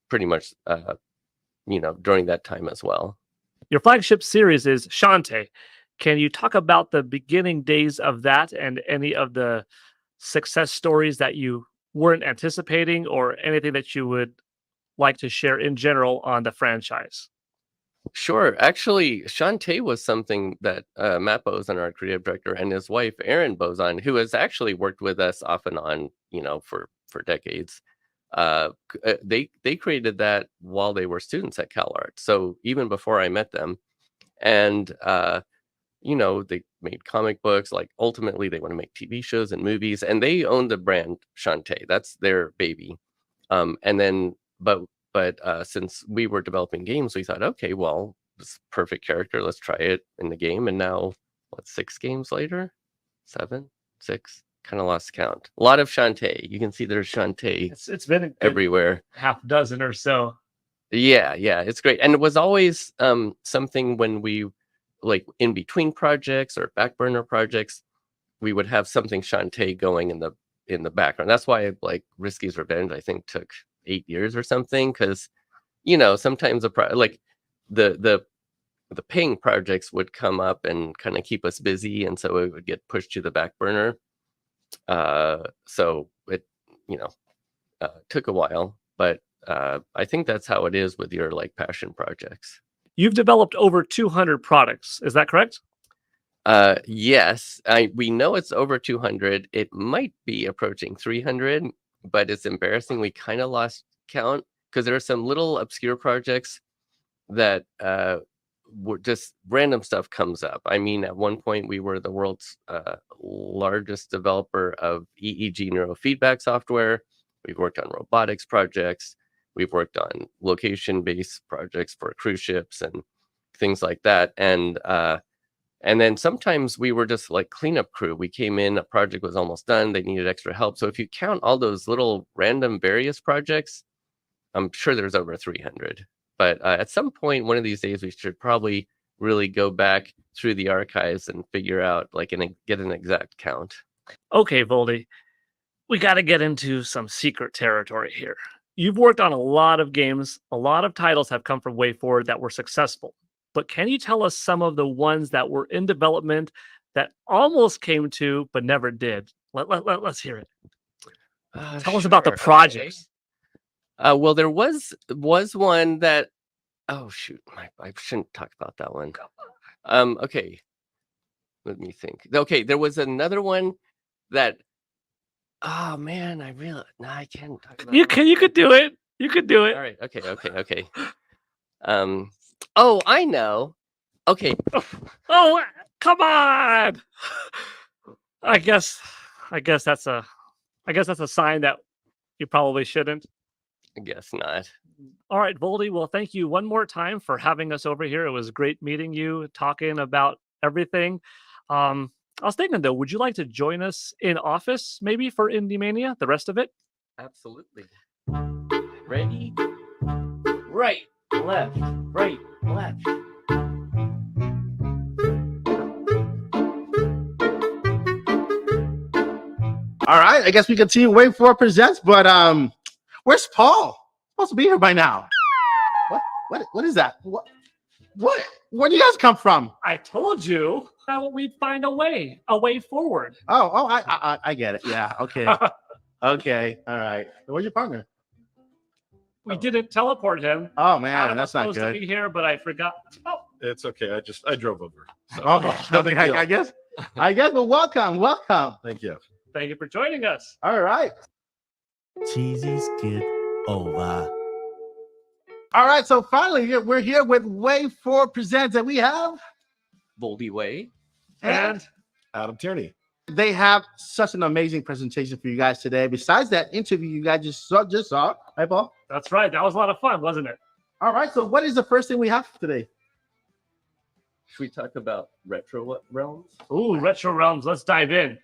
pretty much during that time as well. Your flagship series is Shantae. Can you talk about the beginning days of that and any of the success stories that you weren't anticipating, or anything that you would like to share in general on the franchise? Sure. Actually, Shantae was something that Matt Bozon, our creative director, and his wife, Erin Bozon, who has actually worked with us off and on, for decades. They created that while they were students at Cal Arts. So even before I met them, and they made comic books. Like ultimately, they want to make TV shows and movies, and they own the brand Shantae. That's their baby. And then, but since we were developing games, we thought, okay, well, this perfect character. Let's try it in the game. And now, 6 games later? 7, 6? Kind of lost count. A lot of Shantae. You can see there's Shantae. It's been everywhere. Half dozen or so. Yeah, it's great. And it was always something when we, in between projects or back burner projects, we would have something Shantae going in the background. That's why Risky's Revenge, I think, took 8 years or something, because sometimes the paying projects would come up and kind of keep us busy, and so it would get pushed to the back burner. So it took a while, but I think that's how it is with your passion projects. You've developed over 200 products, is that correct? Yes, we know it's over 200. It might be approaching 300, but it's embarrassing. We kind of lost count because there are some little obscure projects that were just random stuff comes up. I mean, at one point we were the world's largest developer of EEG neurofeedback software. We've worked on robotics projects. We've worked on location-based projects for cruise ships and things like that. And then sometimes we were just cleanup crew. We came in, a project was almost done, they needed extra help. So if you count all those little random various projects, I'm sure there's over 300. But at some point, one of these days, we should probably really go back through the archives and figure out, get an exact count. Okay, Voldy, we got to get into some secret territory here. You've worked on a lot of games. A lot of titles have come from WayForward that were successful. But can you tell us some of the ones that were in development that almost came to but never did? Let's hear it. Tell us about the projects. Okay. Well, there was one that. Oh shoot! I shouldn't talk about that one. Okay. Let me think. Okay, there was another one that. Oh man, I can't talk about. You could do it. You could do it. All right. Okay. Oh, I know. Okay. Oh, come on. I guess that's a sign that you probably shouldn't. I guess not. All right, Voldy. Well, thank you one more time for having us over here. It was great meeting you, talking about everything. I was thinking though, would you like to join us in office maybe for IndieMania, the rest of it? Absolutely. Ready? Right, left, right, left. All right, I guess we continue Wave 4 Presents, but where's Paul? Supposed to be here by now. What is that? What? Where do you guys come from? I told you that we'd find a way forward. Oh, I get it. Yeah, okay. Okay, all right. Where's your partner? We didn't teleport him. Oh man, Adam that's was not supposed good. to be here, but I forgot. Oh, It's okay. I drove over. So. Okay, I guess. Well, welcome. Thank you. thank you for joining us. All right. Cheesy skip over. All right, so finally we're here with Wave 4 Presents, and we have Voldy Way and Adam Tierney. They have such an amazing presentation for you guys today. Besides that interview you guys just saw, right, Paul? That's right. That was a lot of fun, wasn't it? All right, so what is the first thing we have today? Should we talk about Retro Realms? Ooh, Retro Realms. Let's dive in.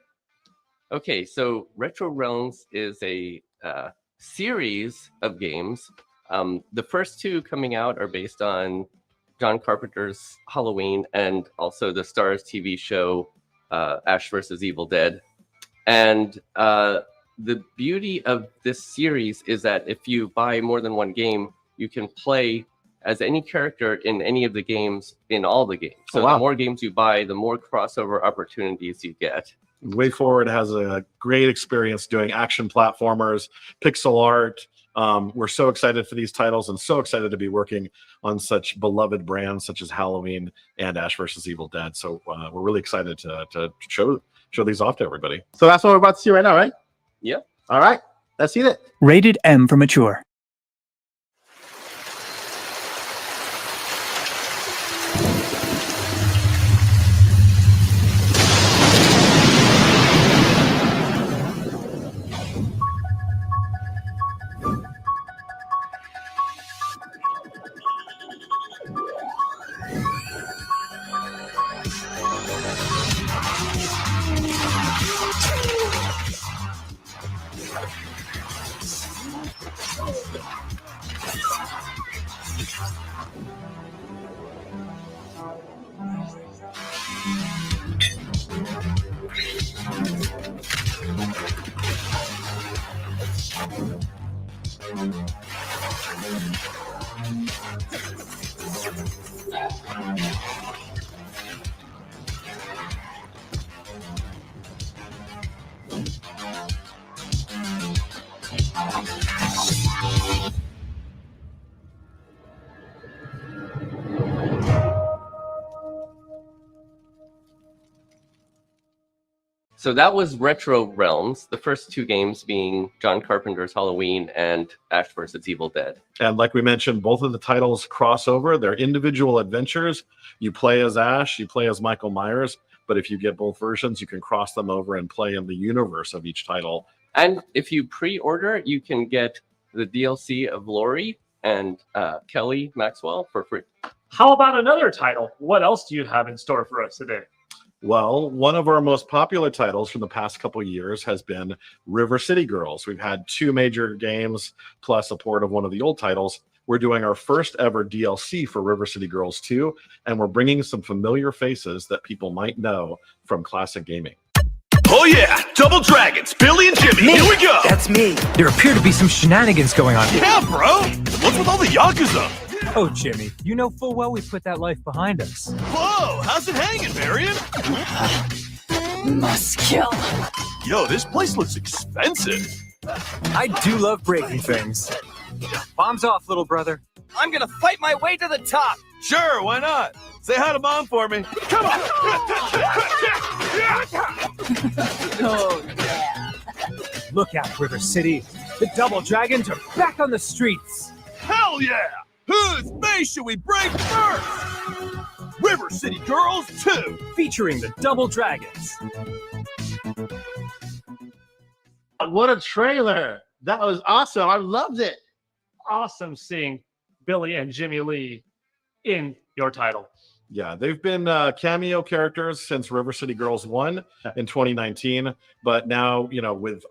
Okay, so Retro Realms is a series of games. The first two coming out are based on John Carpenter's Halloween and also the Starz TV show Ash vs. Evil Dead. And the beauty of this series is that if you buy more than one game, you can play as any character in any of the games, in all the games. So the more games you buy, the more crossover opportunities you get. Way Forward has a great experience doing action platformers, pixel art. We're so excited for these titles and so excited to be working on such beloved brands such as Halloween and Ash vs. Evil Dead. So we're really excited to show these off to everybody. So that's what we're about to see right now, right? Yep. All right, let's see it. Rated M for mature. So that was Retro Realms, the first two games being John Carpenter's Halloween and Ash vs. Evil Dead. And like we mentioned, both of the titles cross over. They're individual adventures. You play as Ash, you play as Michael Myers, but if you get both versions, you can cross them over and play in the universe of each title. And if you pre-order, you can get the DLC of Lori and Kelly Maxwell for free. How about another title? What else do you have in store for us today? Well, one of our most popular titles from the past couple of years has been River City Girls. We've had two major games plus a port of one of the old titles. We're doing our first ever DLC for River City Girls 2, and we're bringing some familiar faces that people might know from classic gaming. Oh yeah, Double Dragons, Billy and Jimmy, Me. here we go! That's me. There appear to be some shenanigans going on here. Yeah, bro! What's with all the Yakuza? Oh, Jimmy, you know full well we put that life behind us. Whoa, how's it hanging, Marion? Must kill. Yo, this place looks expensive. I do love breaking things. Bombs off, little brother. I'm gonna fight my way to the top. Sure, why not? Say hi to Mom for me. Come on! Oh, yeah. Look out, River City. The Double Dragons are back on the streets. Hell yeah! Whose base should we break first? River City Girls 2. Featuring the Double Dragons. What a trailer! That was awesome. I loved it. Awesome seeing Billy and Jimmy Lee in your title. Yeah, they've been cameo characters since River City Girls 1 in 2019. But now, with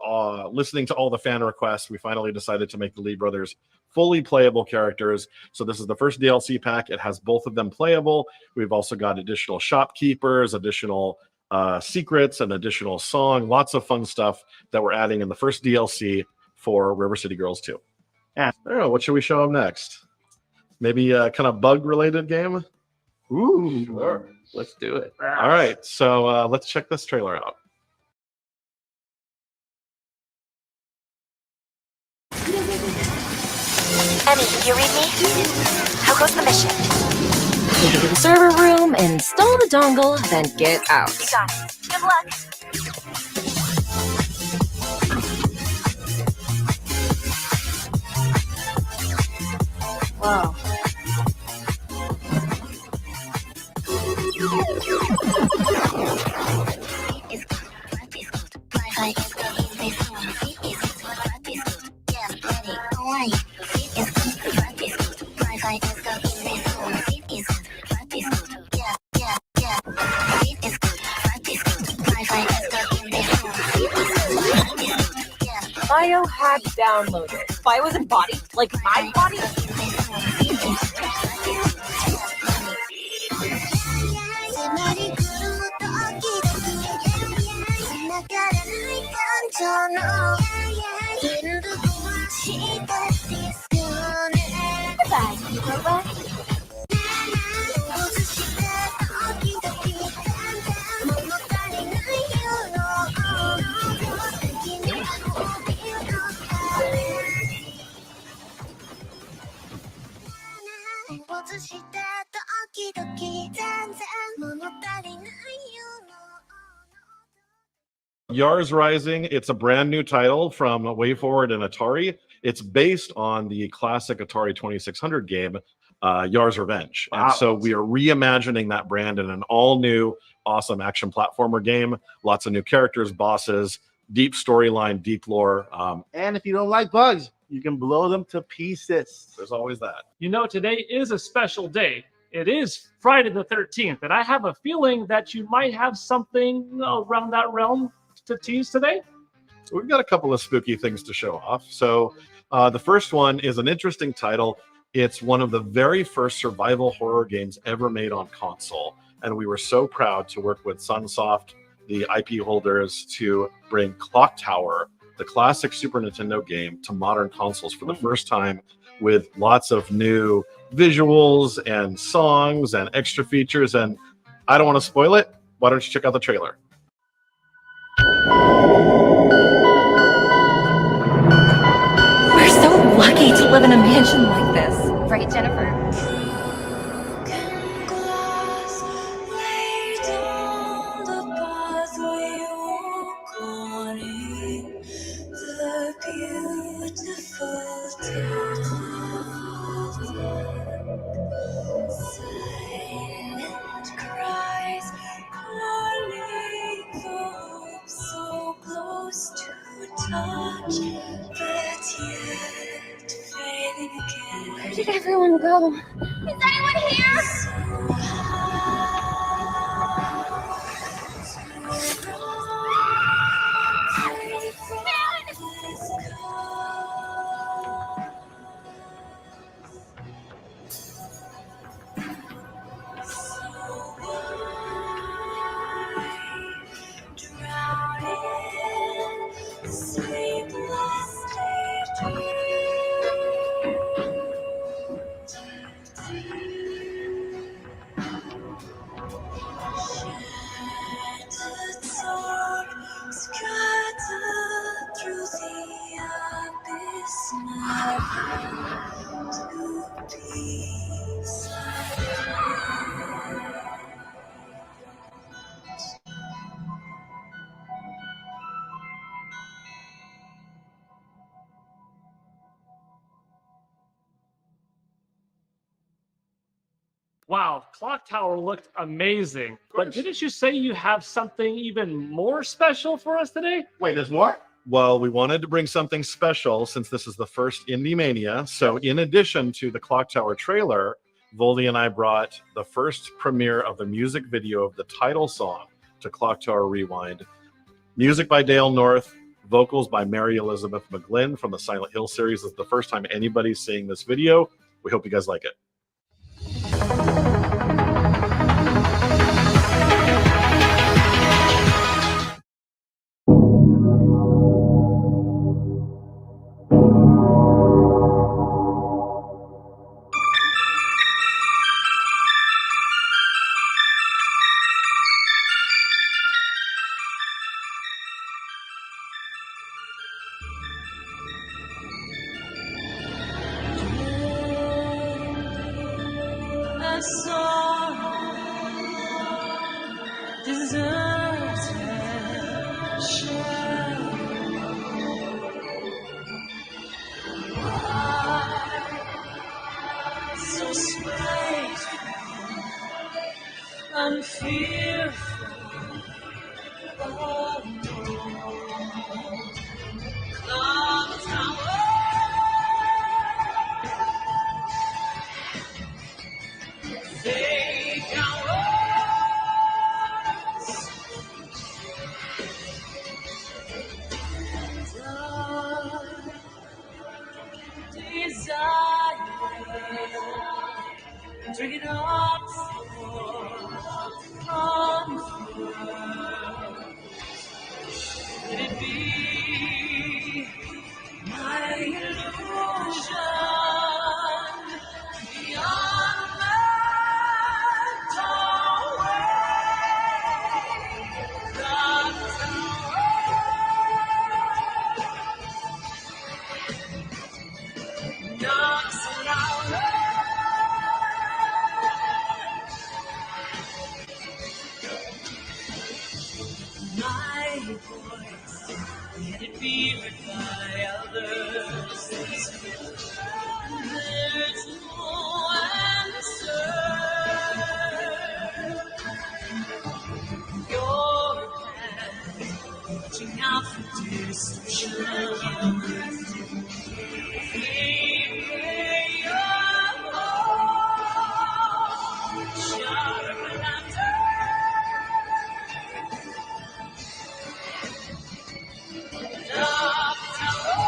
listening to all the fan requests, we finally decided to make the Lee brothers fully playable characters. So this is the first DLC pack. It has both of them playable. We've also got additional shopkeepers, additional secrets, an additional song, lots of fun stuff that we're adding in the first DLC for River City Girls 2. Yeah. I don't know, what should we show them next? Maybe a kind of bug-related game? Ooh. Sure. Let's do it. All right, so let's check this trailer out. Emmy, you read me? How goes the mission? Need to get the server room, install the dongle, then get out. You got it. Good luck. Wow. Biohack downloaded. Bio is embodied? Like my body? Yars Rising, it's a brand new title from WayForward and Atari. It's based on the classic Atari 2600 game, Yars Revenge. Wow. And so we are reimagining that brand in an all-new, awesome action platformer game. Lots of new characters, bosses, deep storyline, deep lore. And if you don't like bugs, you can blow them to pieces. There's always that. Today is a special day. It is Friday the 13th, and I have a feeling that you might have something around that realm to tease today. We've got a couple of spooky things to show off. So the first one is an interesting title. It's one of the very first survival horror games ever made on console. And we were so proud to work with Sunsoft, the IP holders, to bring Clock Tower, the classic Super Nintendo game, to modern consoles for the first time, with lots of new visuals and songs and extra features. And I don't want to spoil it. Why don't you check out the trailer? We're so lucky to live in a mansion like this. Right, Jennifer? Where did everyone go? Is anyone here? Wow, Clock Tower looked amazing. But didn't you say you have something even more special for us today? Wait, there's more? Well, we wanted to bring something special since this is the first IndieMania. So in addition to the Clock Tower trailer, Voldy and I brought the first premiere of the music video of the title song to Clock Tower Rewind. Music by Dale North, vocals by Mary Elizabeth McGlynn from the Silent Hill series. This is the first time anybody's seeing this video. We hope you guys like it. A song deserted shell. So straight and fearful. Oh, Clock Tower. Take ours. Desire, drink it up for comfort. Let it be my illusion beyond that doorway. Clock Tower knocks louder. My voice, let it be heard by others. There's no answer. Your hand reaching out for destruction. Ray of hope, sharp laughter. Clock Tower.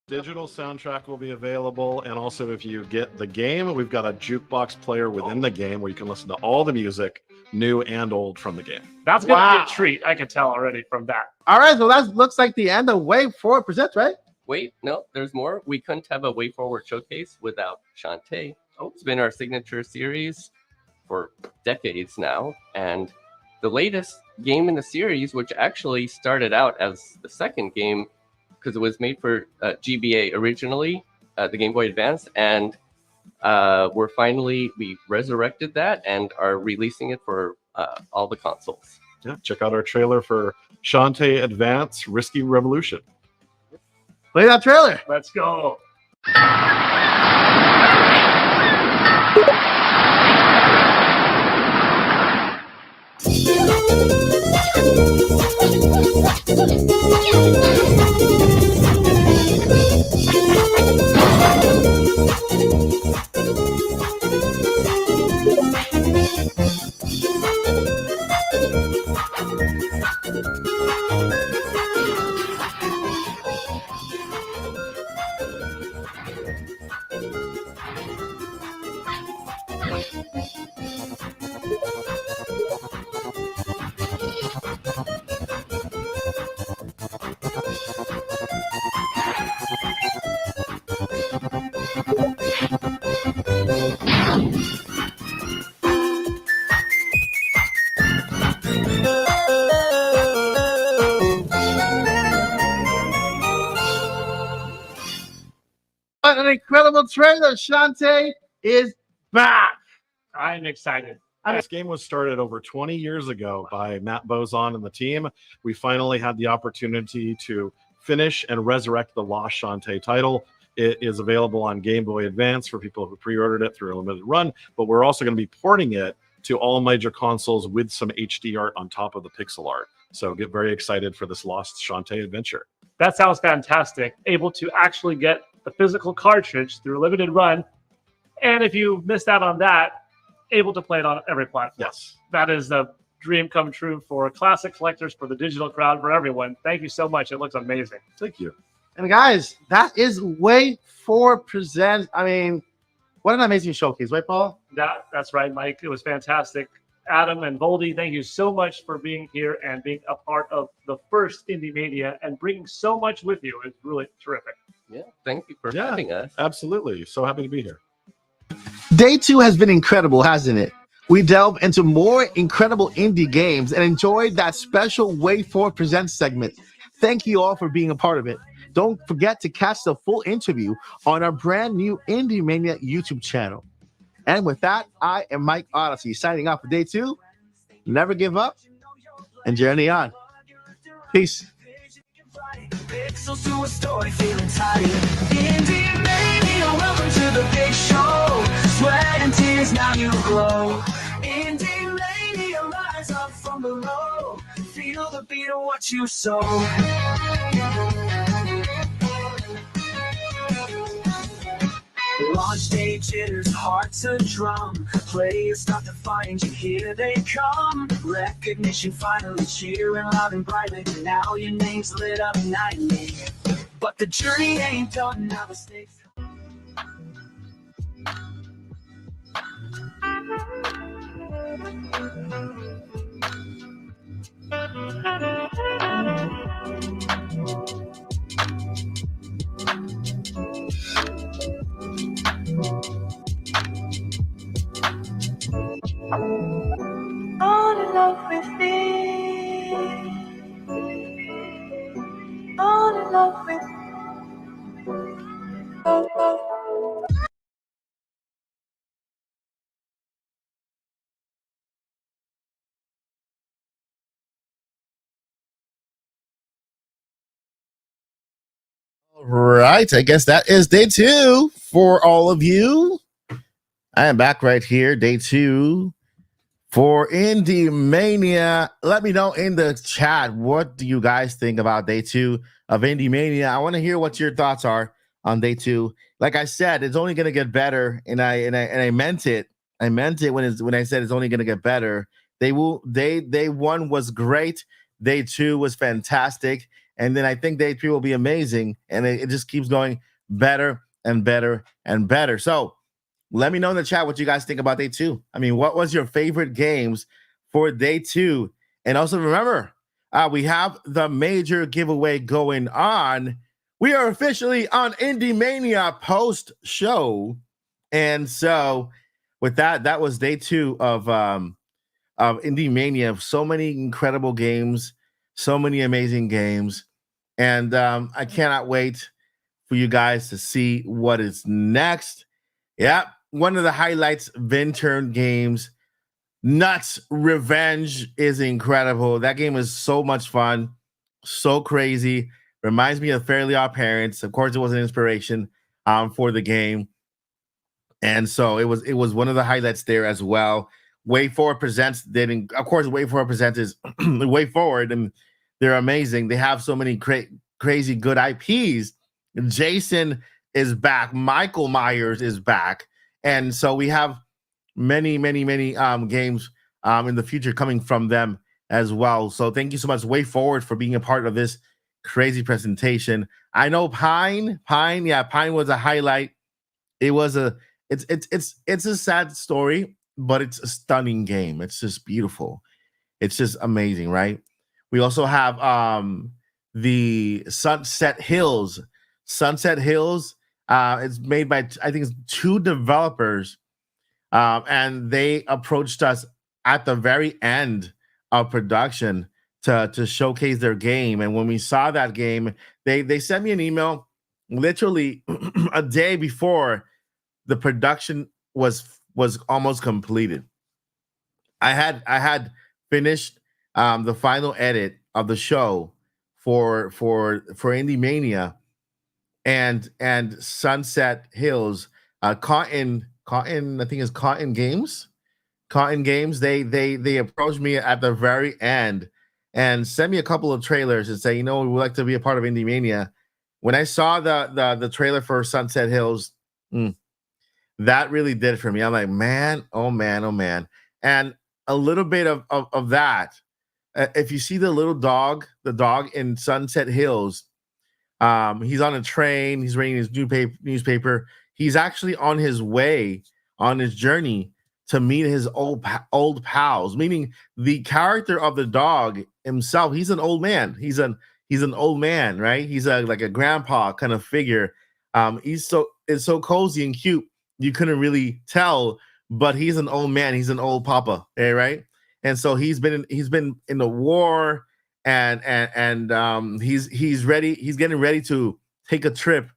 Digital soundtrack will be available, and also if you get the game, we've got a jukebox player within the game where you can listen to all the music, new and old, from the game. That's gonna Wow. be a treat. I can tell already from that. All right, so that looks like the end of Wave 4 Presents, right? Wait, no, there's more. We couldn't have a Way Forward showcase without Shantae. It's been our signature series for decades now, and the latest game in the series, which actually started out as the second game because it was made for GBA originally, the Game Boy Advance, and we resurrected that and are releasing it for all the consoles. Yeah, check out our trailer for Shantae Advance Risky Revolution. Play that trailer. Let's go. What an incredible trailer. Shantae is back. I'm excited. This game was started over 20 years ago by Matt Bozon and the team. We finally had the opportunity to finish and resurrect the lost Shantae title. It is available on Game Boy Advance for people who pre-ordered it through a limited run, but we're also going to be porting it to all major consoles with some HD art on top of the pixel art. So get very excited for this lost Shantae adventure. That sounds fantastic. Able to actually get the physical cartridge through a limited run. And if you missed out on that, able to play it on every platform. Yes. That is the dream come true for classic collectors, for the digital crowd, for everyone. Thank you so much. It looks amazing. Thank you. And guys, that is Way 4 Presents. I mean, what an amazing showcase, right, Paul? That's right, Mike. It was fantastic. Adam and Voldy, thank you so much for being here and being a part of the first IndieMania and bringing so much with you. It's really terrific. Yeah, thank you for having us. Absolutely. So happy to be here. Day 2 has been incredible, hasn't it? We delve into more incredible indie games and enjoyed that special Way 4 Presents segment. Thank you all for being a part of it. Don't forget to catch the full interview on our brand new IndieMania YouTube channel. And with that, I am Mike Odyssey signing off for Day 2. Never give up and journey on. Peace. Pixels to a story, feeling tired. IndieMania, welcome to the big show. Sweat and tears, now you glow. IndieMania, rise up from below. Feel the beat of what you sow. Launch day jitters, hearts a drum. Players start to find you, here they come. Recognition finally cheering loud and brightly. Now your name's lit up nightly. But the journey ain't done, now the stakes. All in love with me. All in love with All right, I guess that is Day 2 for all of you. I am back right here, Day 2 for IndieMania. Let me know in the chat, what do you guys think about Day 2 of IndieMania? I want to hear what your thoughts are on Day 2. Like I said, it's only going to get better, and I meant it. I meant it when I said it's only going to get better. Day 1 was great. Day 2 was fantastic. And then I think Day 3 will be amazing. And it just keeps going better and better and better. So let me know in the chat what you guys think about Day 2. I mean, what was your favorite games for Day 2? And also remember, we have the major giveaway going on. We are officially on IndieMania post-show. And so with that, that was Day 2 of IndieMania. So many incredible games, so many amazing games. And I cannot wait for you guys to see what is next. Yeah, one of the highlights, Vinturn games. Nuts Revenge is incredible. That game is so much fun, so crazy. Reminds me of Fairly Odd Parents. Of course, it was an inspiration for the game. And so it was one of the highlights there as well. Way Forward Presents did, of course, Way Forward Presents is Way Forward, and they're amazing. They have so many crazy good IPs. Jason is back. Michael Myers is back. And so we have many games in the future coming from them as well. So thank you so much, Way Forward, for being a part of this crazy presentation. I know Pine was a highlight. It's a sad story, but it's a stunning game. It's just beautiful. It's just amazing, right? We also have the Sunset Hills. Sunset Hills, it's made by, I think it's 2 developers, and they approached us at the very end of production to showcase their game. And when we saw that game, they sent me an email literally a day before the production was almost completed. I had finished the final edit of the show for IndieMania and Sunset Hills, Cotton, I think it's Cotton Games. Cotton Games, they approached me at the very end and sent me a couple of trailers and say, we would like to be a part of IndieMania. When I saw the trailer for Sunset Hills, that really did it for me. I'm like, man, oh man, oh man. And a little bit of that. If you see the little dog, the dog in Sunset Hills, he's on a train, he's reading his newspaper. He's actually on his way, on his journey to meet his old pals, meaning the character of the dog himself. He's an old man. He's an old man, right? He's like a grandpa kind of figure. It's so cozy and cute. You couldn't really tell, but he's an old man. He's an old papa, right? And so he's been in the war, and he's ready. He's getting ready to take a trip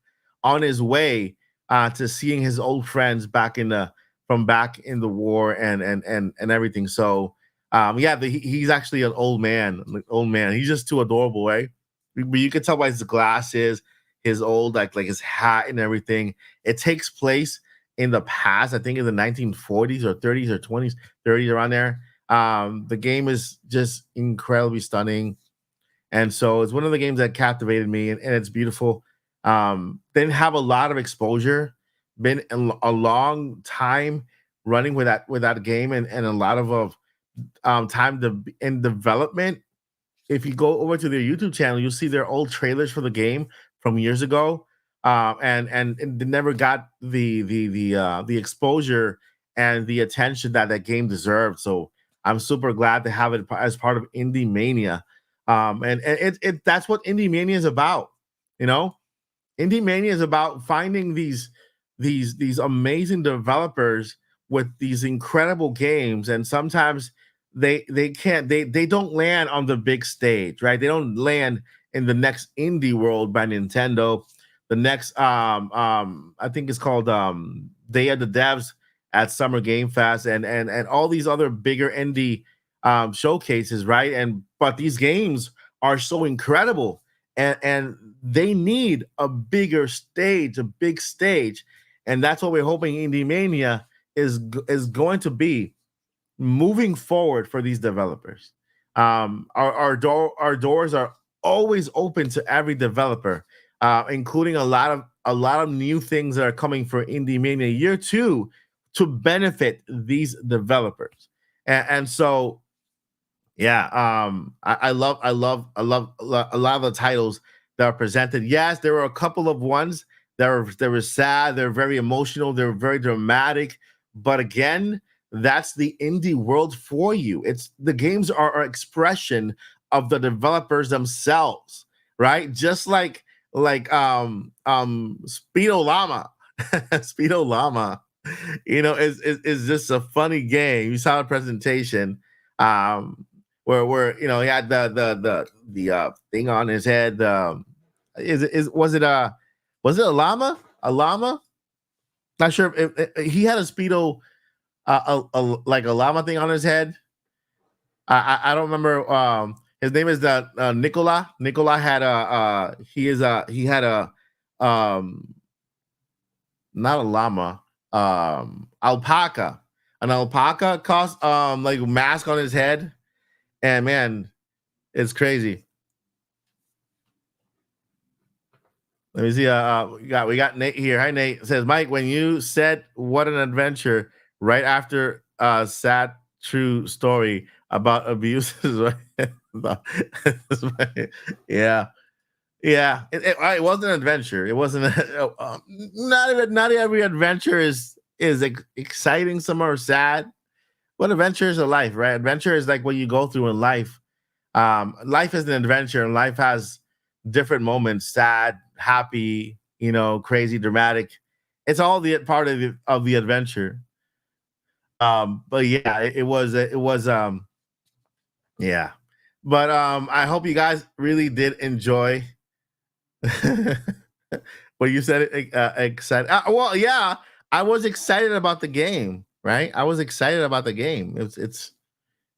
on his way to seeing his old friends back in the war and everything. So he's actually an old man. He's just too adorable, right? But you can tell by his glasses, his old like his hat and everything. It takes place in the past, I think in the 1940s or 30s or 20s, 30s, around there. The game is just incredibly stunning. And so it's one of the games that captivated me, and it's beautiful. Didn't have a lot of exposure, been a long time running with that game, and a lot of time in development. If you go over to their YouTube channel, you'll see their old trailers for the game from years ago. And they never got the exposure and the attention that game deserved. So I'm super glad to have it as part of IndieMania. And that's what IndieMania is about. IndieMania is about finding these amazing developers with these incredible games, and sometimes they don't land on the big stage, right? They don't land in the next indie world by Nintendo. The next I think it's called Day of the Devs at Summer Game Fest, and all these other bigger indie showcases, right? But these games are so incredible, and they need a bigger stage, a big stage, and that's what we're hoping IndieMania is going to be moving forward for these developers. Our doors are always open to every developer, including a lot of new things that are coming for IndieMania Year 2 to benefit these developers. And so, I love a lot of the titles that are presented. Yes, there were a couple of ones that were sad, they're very emotional, they're very dramatic, but again, that's the indie world for you. It's the games are an expression of the developers themselves, right? Just like Speedo Llama. Speedo Llama, is just a funny game. You saw the presentation where he had the thing on his head. Was it a llama? A llama? Not sure if he had a Speedo like a llama thing on his head. I don't remember. His name is Nicola. Nicola had not a llama, alpaca. An alpaca cost like mask on his head, and man, it's crazy. Let me see. We got Nate here. Hi, Nate. It says, Mike, when you said "what an adventure" right after sad true story about abuses, yeah. It wasn't an adventure. It wasn't. Not every adventure is exciting. Some are sad. What adventure is a life, right? Adventure is like what you go through in life. Life is an adventure, and life has different moments: sad, happy, crazy, dramatic. It's all the part of the adventure. But yeah, it was yeah. But I hope you guys really did enjoy. Well, you said it excited. Well, yeah, I was excited about the game, right? I was excited about the game. It's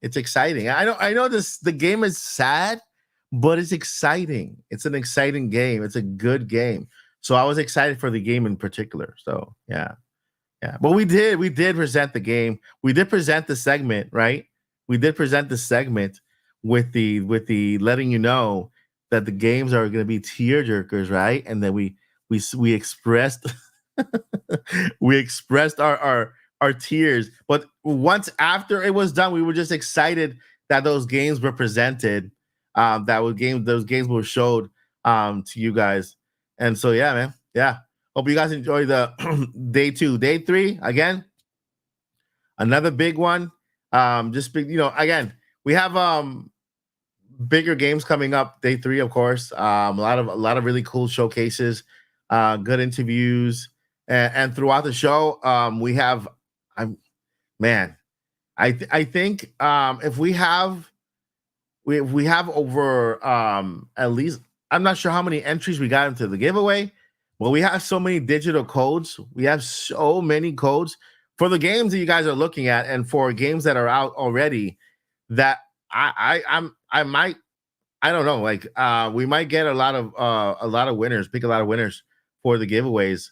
It's exciting. I know the game is sad, but it's exciting. It's an exciting game. It's a good game. So I was excited for the game in particular. So yeah. But we did present the game. We did present the segment, right? We did present the segment with the letting you know that the games are going to be tearjerkers, right? And then we expressed we expressed our tears. But once after it was done, we were just excited that those games were presented. Those games were showed to you guys. And so yeah, man. Yeah. Hope you guys enjoy the day 2. Day 3, again, another big one. Again, we have bigger games coming up. Day 3, of course. A lot of really cool showcases, good interviews, and throughout the show, we have. I think if we have over at least, I'm not sure how many entries we got into the giveaway. Well, we have so many digital codes. We have so many codes for the games that you guys are looking at, and for games that are out already. That I don't know. Like we might get a lot of winners. Pick a lot of winners for the giveaways,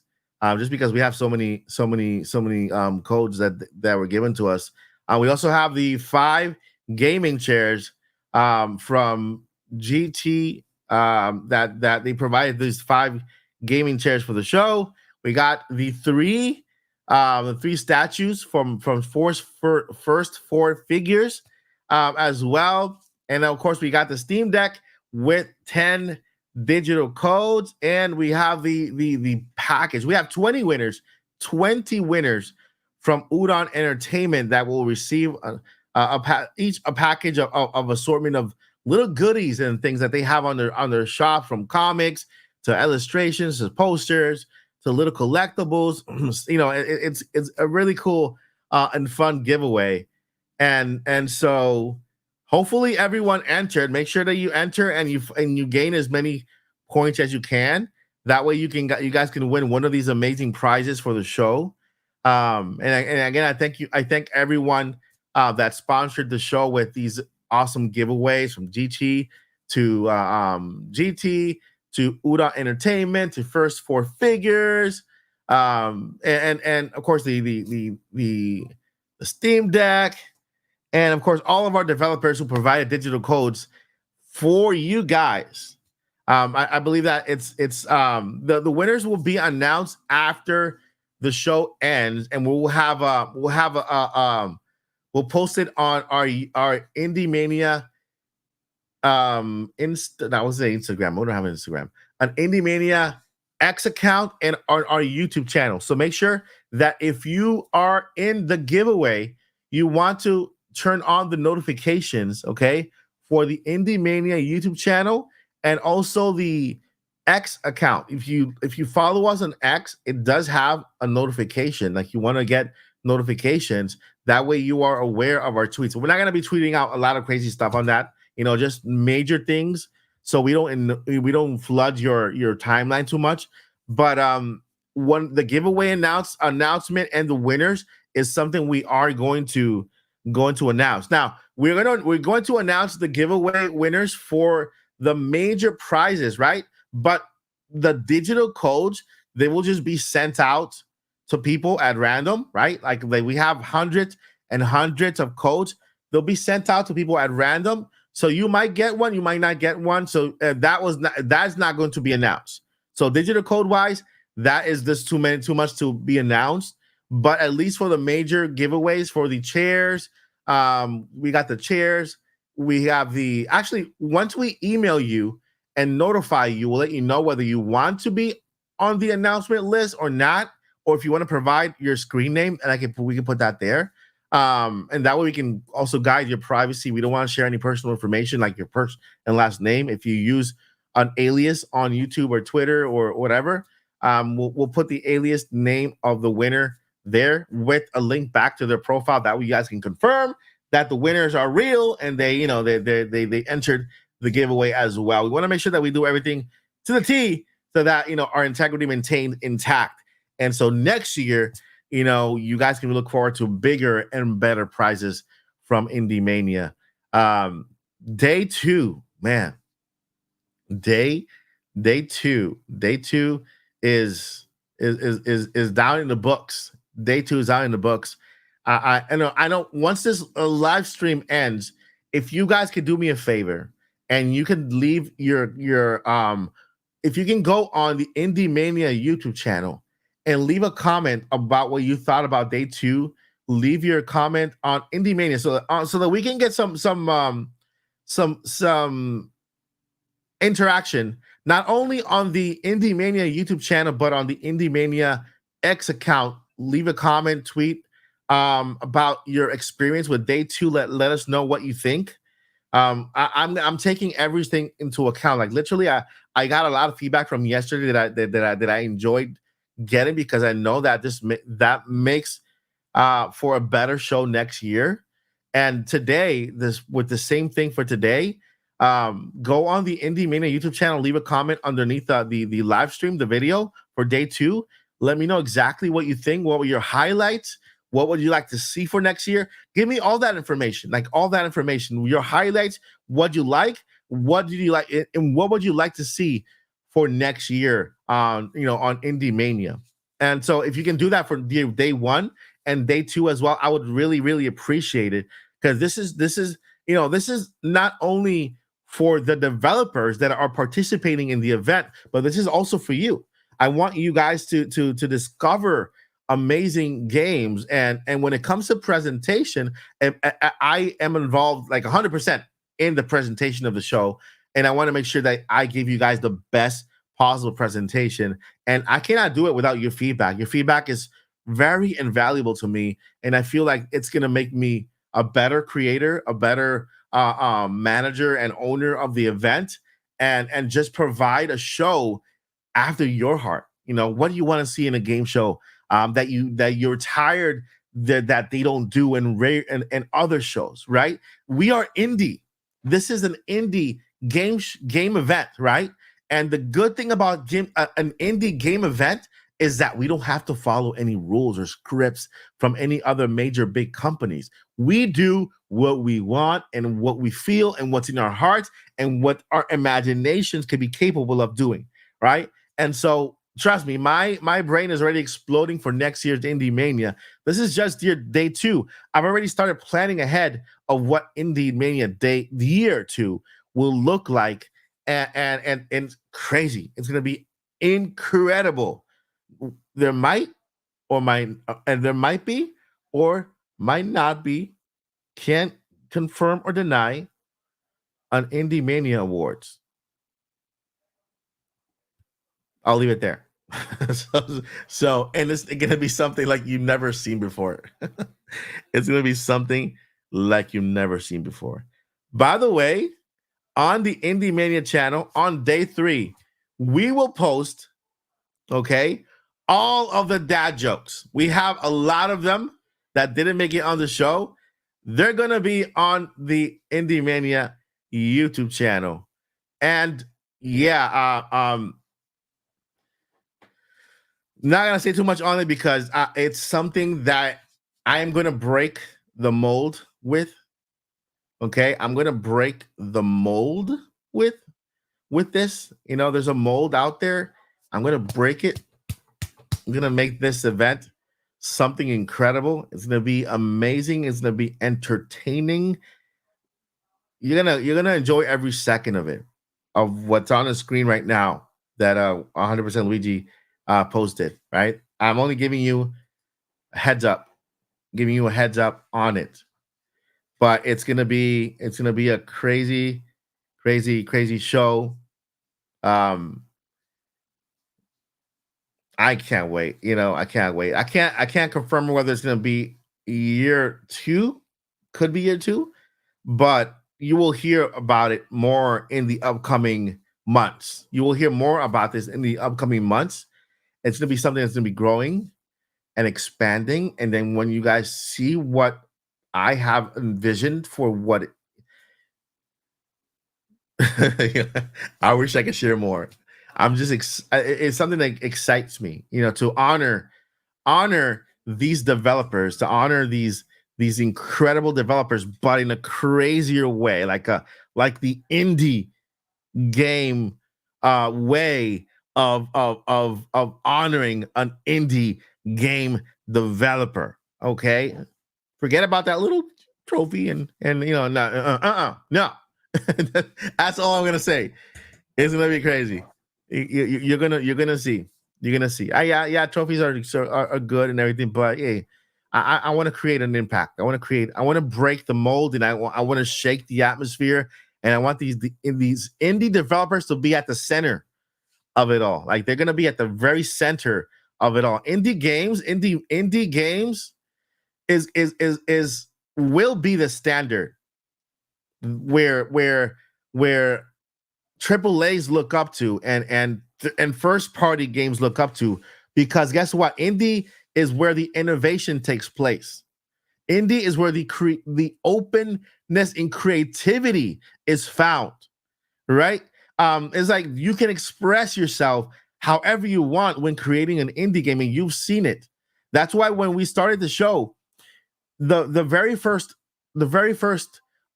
just because we have so many codes that were given to us. We also have the 5 gaming chairs from GT that they provided these 5 gaming chairs for the show. We got the 3 statues from first 4 figures as well, and of course we got the Steam Deck with 10 digital codes, and we have the package. We have 20 winners from Udon Entertainment that will receive each a package of assortment of little goodies and things that they have on their shop, from comics to illustrations, to posters, to little collectibles. It's a really cool and fun giveaway, and so hopefully everyone entered. Make sure that you enter and you gain as many points as you can. That way you guys can win one of these amazing prizes for the show. And again, I thank everyone that sponsored the show with these awesome giveaways, from GT to to Udon Entertainment, to First 4 Figures, and of course the Steam Deck, and of course all of our developers who provided digital codes for you guys. I believe that it's the winners will be announced after the show ends, and we'll post it on our IndieMania Instagram. We don't have an Instagram. An IndieMania X account and on our YouTube channel. So make sure that if you are in the giveaway, you want to turn on the notifications, okay, for the IndieMania YouTube channel and also the X account. If you follow us on X, it does have a notification. Like, you want to get notifications. That way you are aware of our tweets. We're not going to be tweeting out a lot of crazy stuff on that. Just major things, so we don't flood your timeline too much. But the giveaway announcement and the winners is something we are going to announce. Now we're going to announce the giveaway winners for the major prizes, right? But the digital codes, they will just be sent out to people at random, right? Like we have hundreds and hundreds of codes. They'll be sent out to people at random. So you might get one, you might not get one. So that's not going to be announced. So digital code wise, that is just too much to be announced. But at least for the major giveaways, for the chairs, we got the chairs. We have once we email you and notify you, we'll let you know whether you want to be on the announcement list or not, or if you want to provide your screen name, and we can put that there. And that way we can also guide your privacy. We don't want to share any personal information like your first and last name. If you use an alias on YouTube or Twitter or whatever, we'll put the alias name of the winner there with a link back to their profile. That way you guys can confirm that the winners are real and they entered the giveaway as well. We want to make sure that we do everything to the T so that our integrity maintained intact. And so next year, you guys can look forward to bigger and better prizes from IndieMania. Day two, man. Day two is down in the books. Day two is out in the books. I know once this live stream ends, if you guys could do me a favor and you can leave your if you can go on the IndieMania YouTube channel and leave a comment about what you thought about day two, leave your comment on IndieMania so that we can get some interaction, not only on the IndieMania YouTube channel, but on the IndieMania X account. Leave a comment, tweet about your experience with day two. Let us know what you think. I'm taking everything into account. Like literally, I got a lot of feedback from yesterday that I enjoyed getting, because I know that that makes for a better show next year. And today, with the same thing for today, go on the IndieMania YouTube channel, leave a comment underneath the live stream, the video for day two. Let me know exactly what you think. What were your highlights? What would you like to see for next year? Give me all that information, your highlights, what you like, what did you like, and what would you like to see for next year on IndieMania. And so if you can do that for day one and day two as well, I would really, really appreciate it, because this is not only for the developers that are participating in the event, but this is also for you. I want you guys to discover amazing games, and when it comes to presentation, I am involved like 100% in the presentation of the show, and I want to make sure that I give you guys the best possible presentation, and I cannot do it without your feedback. Your feedback is very invaluable to me, and I feel like it's going to make me a better creator, a better manager and owner of the event, and just provide a show after your heart. What do you want to see in a game show that you're tired that they don't do in other shows, right? We are indie. This is an indie game event, right? And the good thing about an indie game event is that we don't have to follow any rules or scripts from any other major big companies. We do what we want and what we feel and what's in our hearts and what our imaginations can be capable of doing, right? And so trust me, my brain is already exploding for next year's IndieMania. This is just day two. I've already started planning ahead of what IndieMania year two will look like, and crazy. It's going to be incredible. There might be or might not be, can't confirm or deny, an IndieMania Awards. I'll leave it there. so and it's going to be something like you've never seen before. It's going to be something like you've never seen before. By the way, on the IndieMania channel on day 3, we will post, all of the dad jokes. We have a lot of them that didn't make it on the show. They're going to be on the IndieMania YouTube channel. And not gonna say too much on it because it's something that I am gonna break the mold with. Okay, I'm gonna break the mold with this. There's a mold out there. I'm gonna break it. I'm gonna make this event something incredible. It's gonna be amazing. It's gonna be entertaining. You're gonna enjoy every second of it, of what's on the screen right now that 100% Luigi posted, right? I'm only giving you a heads up, on it. But it's gonna be a crazy show. I can't wait. I can't wait. I can't confirm whether it's gonna be year 2, could be year 2, but you will hear about it more in the upcoming months. You will hear more about this in the upcoming months. It's going to be something that's going to be growing and expanding. And then when you guys see what I have envisioned for what I wish I could share more. I'm just it's something that excites me, to honor these developers, to honor these these incredible developers, but in a crazier way, like the indie game way of honoring an indie game developer. Okay, forget about that little trophy and no. That's all I'm gonna say. It's gonna be crazy. You're gonna see. You're gonna see. Yeah. Trophies are good and everything, but hey, I want to create an impact. I want to break the mold, and I want to shake the atmosphere, and I want these indie developers to be at the center of it all. Like they're gonna be at the very center of it all. Indie games is will be the standard where triple A's look up to and first party games look up to, because guess what? Indie is where the innovation takes place. Indie is where the openness and creativity is found, right? It's like you can express yourself however you want when creating an indie game, and you've seen it. That's why when we started the show, the very first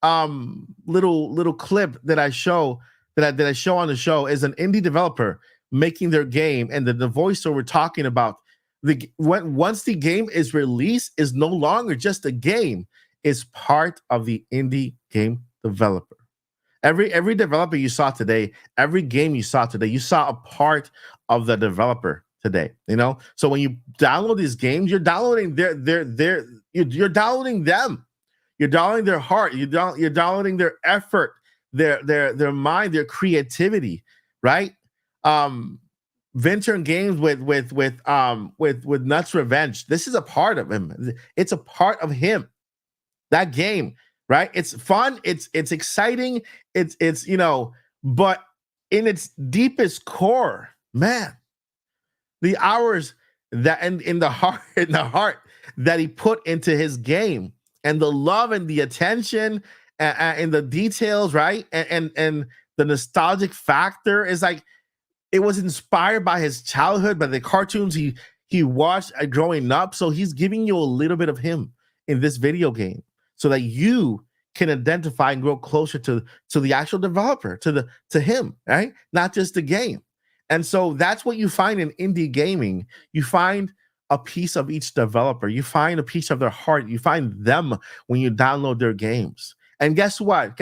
little clip that I show that I show on the show is an indie developer making their game, and the voiceover talking about once the game is released, is no longer just a game, is part of the indie game developer. Every developer you saw today, every game you saw today, you saw a part of the developer today. So when you download these games, you're downloading you're downloading them. You're downloading their heart. You're downloading their effort, their mind, their creativity, right? Venture Games with Nuts Revenge. This is a part of him. It's a part of him. That game, right? It's fun. It's exciting. It's but in its deepest core, man, the hours that and in the heart that he put into his game, and the love and the attention and the details, right? And the nostalgic factor is like, it was inspired by his childhood, by the cartoons he watched growing up. So he's giving you a little bit of him in this video game, so that you can identify and grow closer to the actual developer, to him, right? Not just the game. And so that's what you find in indie gaming. You find a piece of each developer. You find a piece of their heart. You find them when you download their games. And guess what?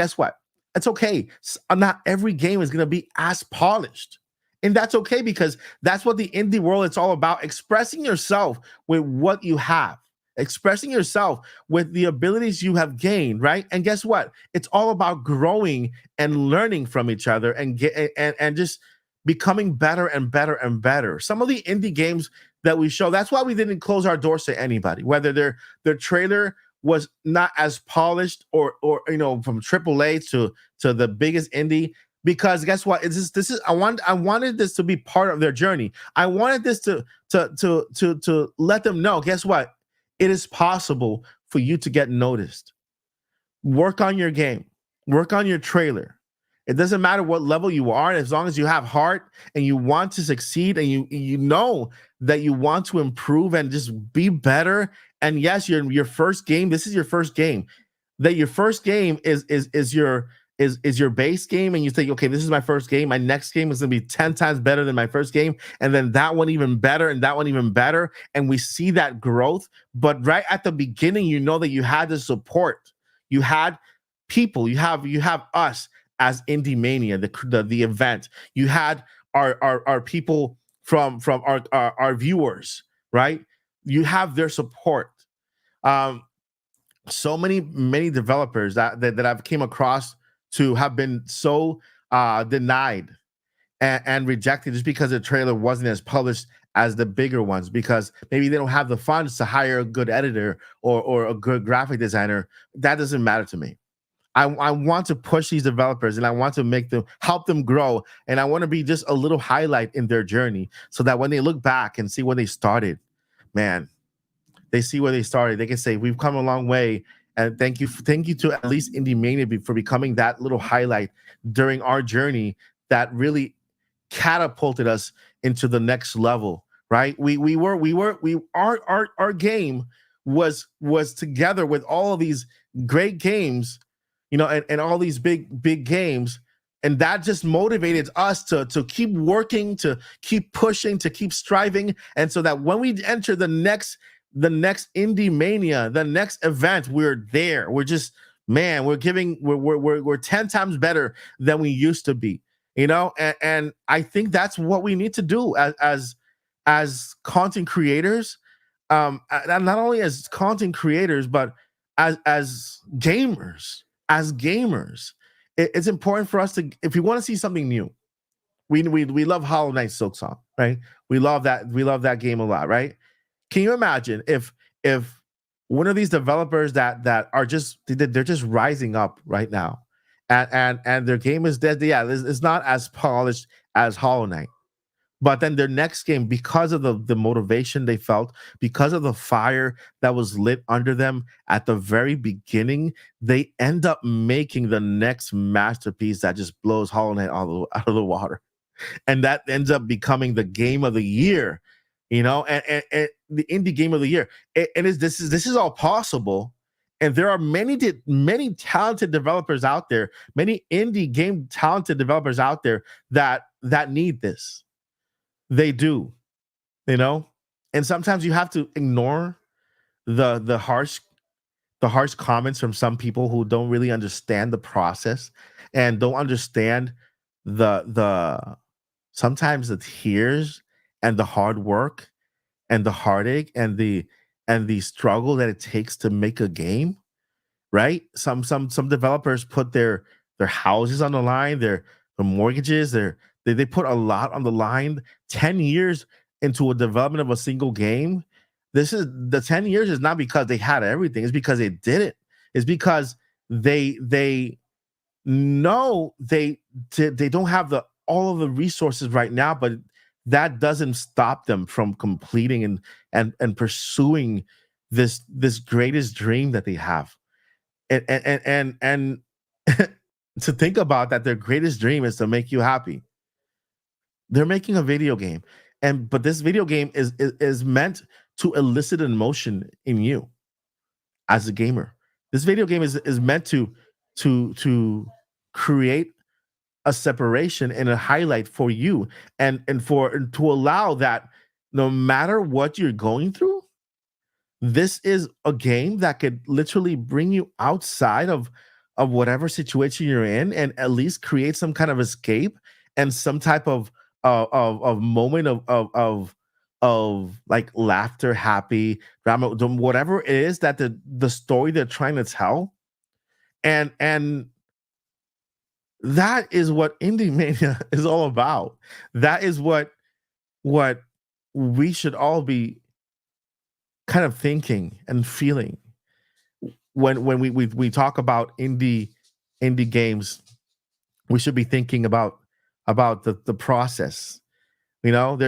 It's okay. Not every game is going to be as polished. And that's okay, because that's what the indie world is all about. Expressing yourself with what you have. Expressing yourself with the abilities you have gained, right? And guess what? It's all about growing and learning from each other and just becoming better and better and better. Some of the indie games that we show, that's why we didn't close our doors to anybody, whether their trailer was not as polished or from AAA to the biggest indie, because guess what? This is I wanted this to be part of their journey. I wanted this to let them know, guess what? It is possible for you to get noticed. Work on your game. Work on your trailer. It doesn't matter what level you are, as long as you have heart and you want to succeed, and you know that you want to improve and just be better. And yes, your first game. This is your first game. That your first game is your base game, and you think, okay, this is my first game. My next game is gonna be 10 times better than my first game, and then that one even better, and that one even better. And we see that growth. But right at the beginning, you know that you had the support. You had people. You have us as IndieMania, the event. You had our people from our viewers, right? You have their support. So many developers that I've came across to have been so denied and rejected just because the trailer wasn't as published as the bigger ones, because maybe they don't have the funds to hire a good editor or a good graphic designer. That doesn't matter to me. I want to push these developers, and I want to help them grow, and I want to be just a little highlight in their journey, so that when they look back and see where they started, man, they see where they started. They can say, we've come a long way. And thank you to at least IndieMania for becoming that little highlight during our journey that really catapulted us into the next level, right? Our game was together with all of these great games, and all these big games, and that just motivated us to keep working, to keep pushing, to keep striving, and so that when we enter the next IndieMania, the next event, we're there. We're just, man, we're 10 times better than we used to be, and I think that's what we need to do as content creators, not only as content creators, but as gamers. It's important for us to, if we want to see something new, we love Hollow Knight Silksong, right? We love that game a lot, right? Can you imagine if one of these developers that are they're just rising up right now, and their game is dead? Yeah, it's not as polished as Hollow Knight, but then their next game, because of the motivation they felt, because of the fire that was lit under them at the very beginning, they end up making the next masterpiece that just blows Hollow Knight out of the water, and that ends up becoming the game of the year. And the indie game of the year. This is all possible, and there are many talented developers out there, many indie game talented developers out there that need this. They do, and sometimes you have to ignore the harsh comments from some people who don't really understand the process and don't understand the sometimes the tears and the hard work and the heartache and the struggle that it takes to make a game, right? Some developers put their houses on the line, their mortgages, they put a lot on the line. 10 years into a development of a single game. The 10 years is not because they had everything, it's because they did it. It's because they know they don't have all of the resources right now, but that doesn't stop them from completing and pursuing this greatest dream that they have. And to think about that, their greatest dream is to make you happy. They're making a video game, but this video game is meant to elicit an emotion in you as a gamer. This video game is meant to create a separation and a highlight for you, and to allow that no matter what you're going through, this is a game that could literally bring you outside of whatever situation you're in, and at least create some kind of escape and some type of moment of like laughter, happy drama, whatever it is that the story they're trying to tell, and that is what IndieMania is all about. That is what we should all be kind of thinking and feeling when we talk about indie games. We should be thinking about the process. They don't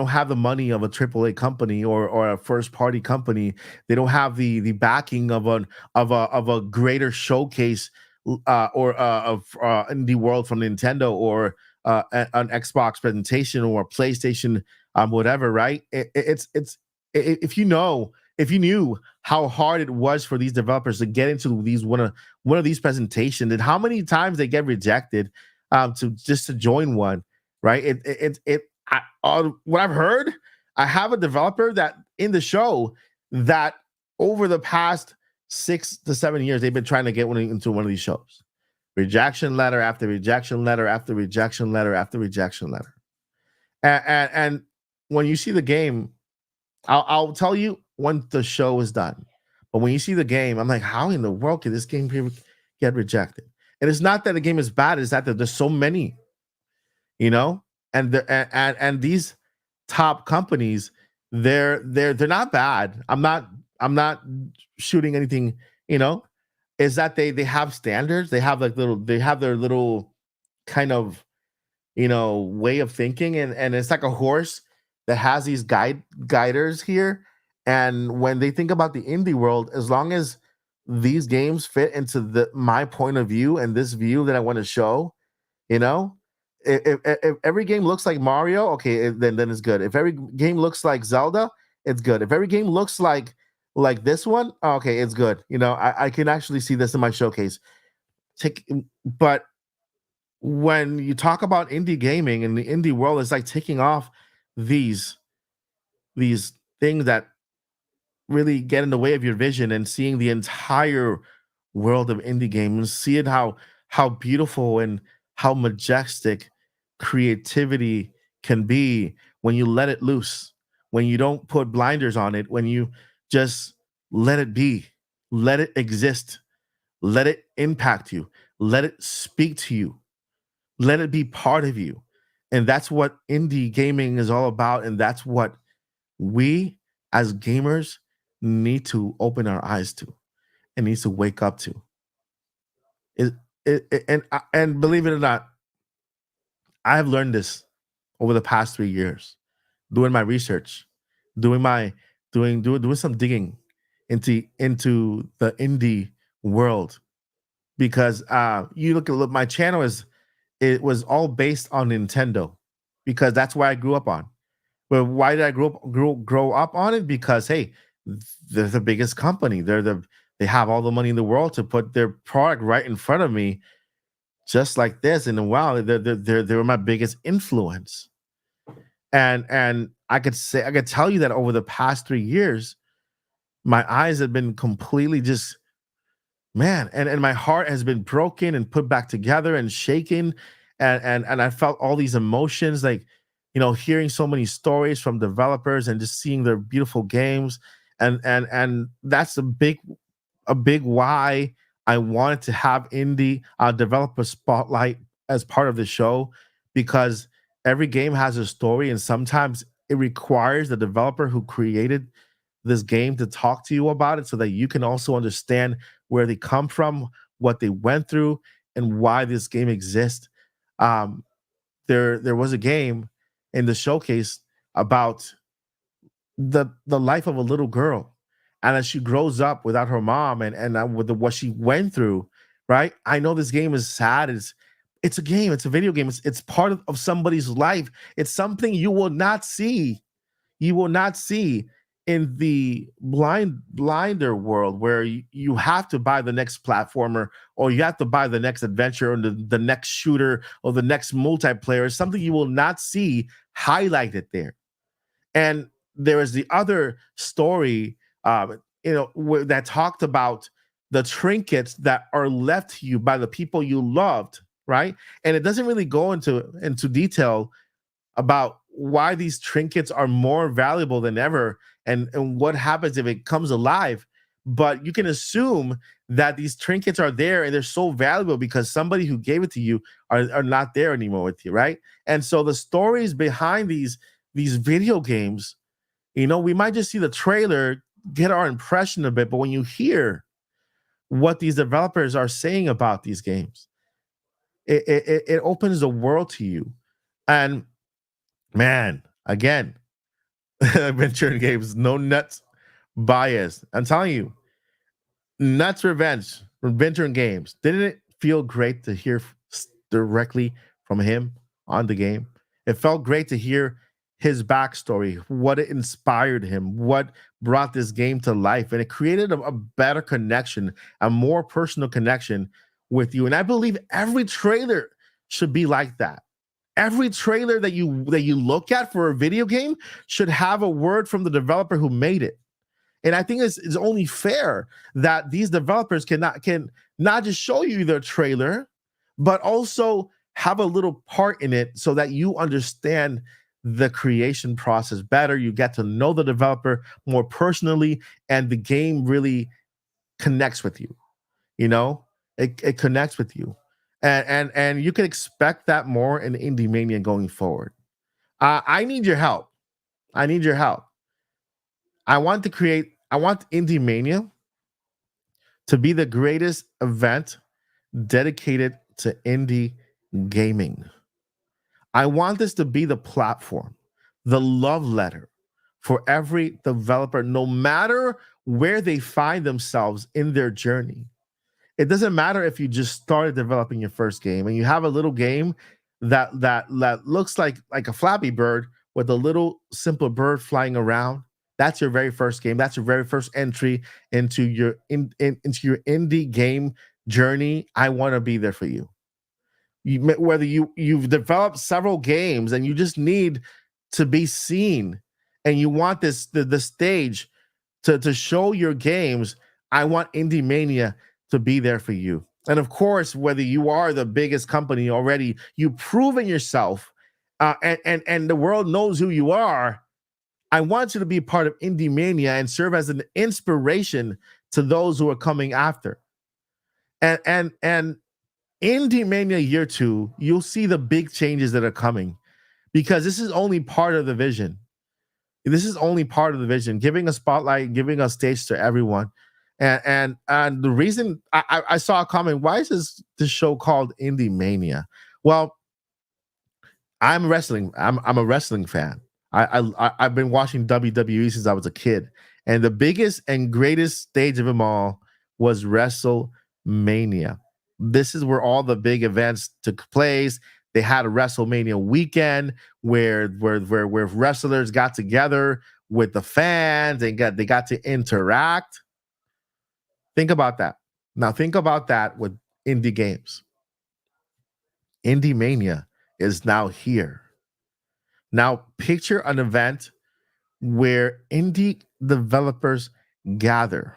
have the money of a AAA company or a first party company. They don't have the backing of a greater showcase or of indie world from Nintendo or an Xbox presentation or a PlayStation, whatever, right? If you knew how hard it was for these developers to get into these one of these presentations, and how many times they get rejected to join one, right? What I've heard, I have a developer that in the show that over the past 6 to 7 years, they've been trying to get into one of these shows. Rejection letter after rejection letter after rejection letter after rejection letter. And when you see the game, I'll tell you when the show is done. But when you see the game, I'm like, how in the world could this game get rejected? And it's not that the game is bad, it's that there's so many, and these top companies, they're not bad. I'm not shooting anything, is that they have standards. They have their little kind of, way of thinking, and it's like a horse that has these guiders here. And when they think about the indie world, as long as these games fit into my point of view and this view that I want to show, if every game looks like Mario, okay, then it's good. If every game looks like Zelda, it's good. If every game looks like Like this one, okay, it's good. I can actually see this in my showcase. But when you talk about indie gaming and the indie world, it's like taking off these these things that really get in the way of your vision and seeing the entire world of indie games, seeing how beautiful and how majestic creativity can be when you let it loose, when you don't put blinders on it, when you just let it be, let it exist, let it impact you, let it speak to you, let it be part of you. And that's what indie gaming is all about. And that's what we as gamers need to open our eyes to and needs to wake up to. And believe it or not, I have learned this over the past 3 years, doing my research, doing some digging into the indie world. Because you look at my channel it was all based on Nintendo, because that's where I grew up on. Well, why did I grow up on it? Because hey, they're the biggest company. They have all the money in the world to put their product right in front of me, just like this. And wow, they were my biggest influence. And I could tell you that over the past 3 years, my eyes have been completely just, man, and my heart has been broken and put back together and shaken. And I felt all these emotions, like, hearing so many stories from developers and just seeing their beautiful games. And that's a big why I wanted to have indie developer spotlight as part of the show, because every game has a story, and sometimes it requires the developer who created this game to talk to you about it, so that you can also understand where they come from, what they went through, and why this game exists. There was a game in the showcase about the life of a little girl, and as she grows up without her mom, and with what she went through, right? I know this game is sad. It's a game. It's a video game. It's part of somebody's life. It's something you will not see. You will not see in the blinder world, where you have to buy the next platformer, or you have to buy the next adventure, or the next shooter, or the next multiplayer. Something you will not see highlighted there. And there is the other story, that talked about the trinkets that are left to you by the people you loved, right? And it doesn't really go into detail about why these trinkets are more valuable than ever, and what happens if it comes alive. But you can assume that these trinkets are there and they're so valuable because somebody who gave it to you are not there anymore with you, right? And so the stories behind these video games, we might just see the trailer, get our impression of it, but when you hear what these developers are saying about these games, it opens the world to you. And man, again, adventure games, no nuts bias. I'm telling you, Nuts Revenge, adventure games. Didn't it feel great to hear directly from him on the game? It felt great to hear his backstory, what it inspired him, what brought this game to life, and it created a better connection, a more personal connection with you. And I believe every trailer should be like that. Every trailer that you look at for a video game should have a word from the developer who made it. And I think it's only fair that these developers can not just show you their trailer, but also have a little part in it, so that you understand the creation process better. You get to know the developer more personally, and the game really connects with you. It connects with you. And you can expect that more in IndieMania going forward. I need your help. I need your help. I want IndieMania to be the greatest event dedicated to indie gaming. I want this to be the platform, the love letter for every developer, no matter where they find themselves in their journey. It doesn't matter if you just started developing your first game and you have a little game that looks like a Flappy Bird with a little simple bird flying around. That's your very first game. That's your very first entry into your into your indie game journey. I want to be there for you. Whether you've developed several games and you just need to be seen, and you want the stage to show your games, I want IndieMania to be there for you. And of course, whether you are the biggest company already, you've proven yourself, and the world knows who you are. I want you to be a part of IndieMania and serve as an inspiration to those who are coming after. And IndieMania Year 2, you'll see the big changes that are coming, because this is only part of the vision. This is only part of the vision, giving a spotlight, giving a stage to everyone. And the reason I saw a comment, why is this show called IndieMania? Well, I'm wrestling. I'm a wrestling fan. I've been watching WWE since I was a kid, and the biggest and greatest stage of them all was WrestleMania. This is where all the big events took place. They had a WrestleMania weekend where wrestlers got together with the fans and they got to interact. Think about that. Now think about that with indie games. IndieMania is now here. Now picture an event where indie developers gather.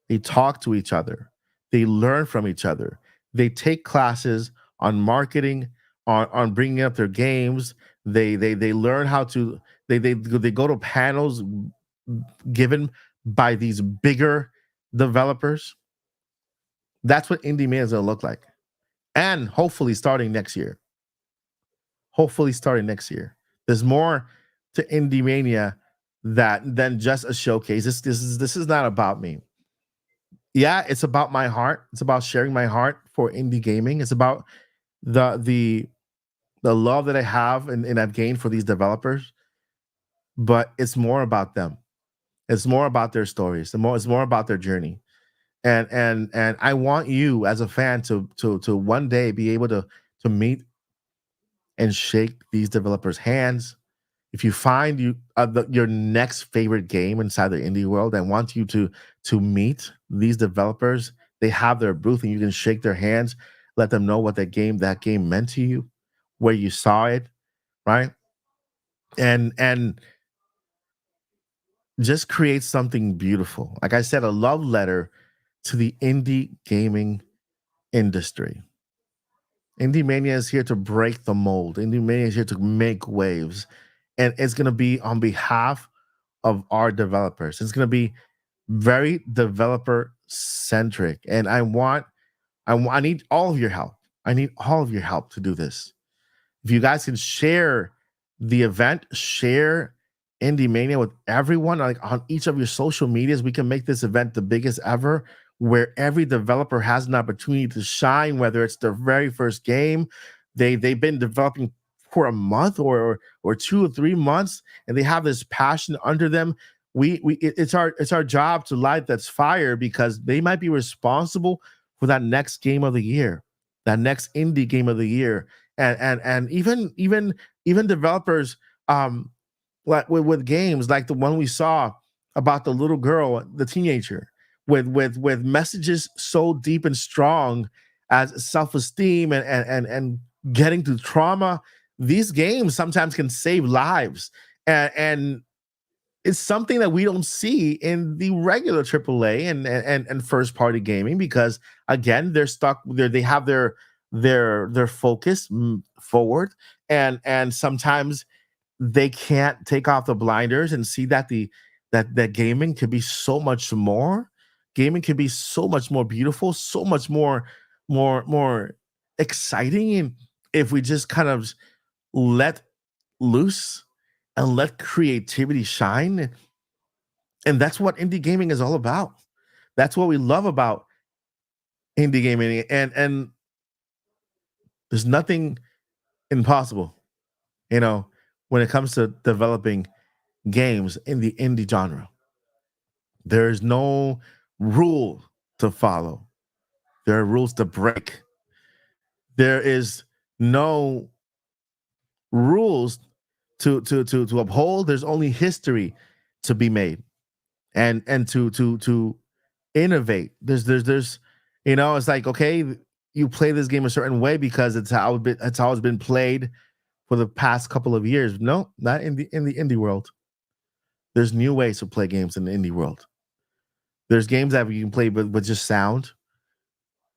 They talk to each other. They learn from each other. They take classes on marketing, on bringing up their games. They learn how to. They go to panels given by these bigger developers. That's what IndieMania is going to look like, and hopefully starting next year. There's more to IndieMania than just a showcase. This is not about me. Yeah, it's about my heart. It's about sharing my heart for indie gaming. It's about the love that I have and I've gained for these developers. But it's more about them. It's more about their stories. It's more about their journey. And I want you as a fan to one day be able to meet and shake these developers' hands. If you find your next favorite game inside the indie world, I want you to meet these developers. They have their booth and you can shake their hands, let them know what that game meant to you, where you saw it, right? And just create something beautiful. Like I said, a love letter to the indie gaming industry. IndieMania is here to break the mold. IndieMania is here to make waves. And it's going to be on behalf of our developers. It's going to be very developer centric. And I need all of your help. I need all of your help to do this. If you guys can share the event, share IndieMania with everyone, like on each of your social medias, we can make this event the biggest ever, where every developer has an opportunity to shine, whether it's their very first game. They've been developing for a month or 2 or 3 months, and they have this passion under them. It's our job to light that fire, because they might be responsible for that next game of the year, that next indie game of the year, and even developers like with games like the one we saw about the little girl, the teenager, with messages so deep and strong as self-esteem and getting through trauma. These games sometimes can save lives, and it's something that we don't see in the regular AAA and first party gaming, because again, they're stuck there. They have their focus forward, and sometimes they can't take off the blinders and see that that gaming could be so much more. Gaming can be so much more beautiful, so much more exciting, and if we just kind of let loose and let creativity shine. And that's what indie gaming is all about. That's what we love about indie gaming. And there's nothing impossible, when it comes to developing games in the indie genre. There is no rule to follow. There are rules to break. There is no rules to uphold. There's only history to be made and to innovate. There's it's like, okay, you play this game a certain way because it's how it's been played for the past couple of years. No, not in the indie world. There's new ways to play games in the indie world. There's games that you can play with just sound,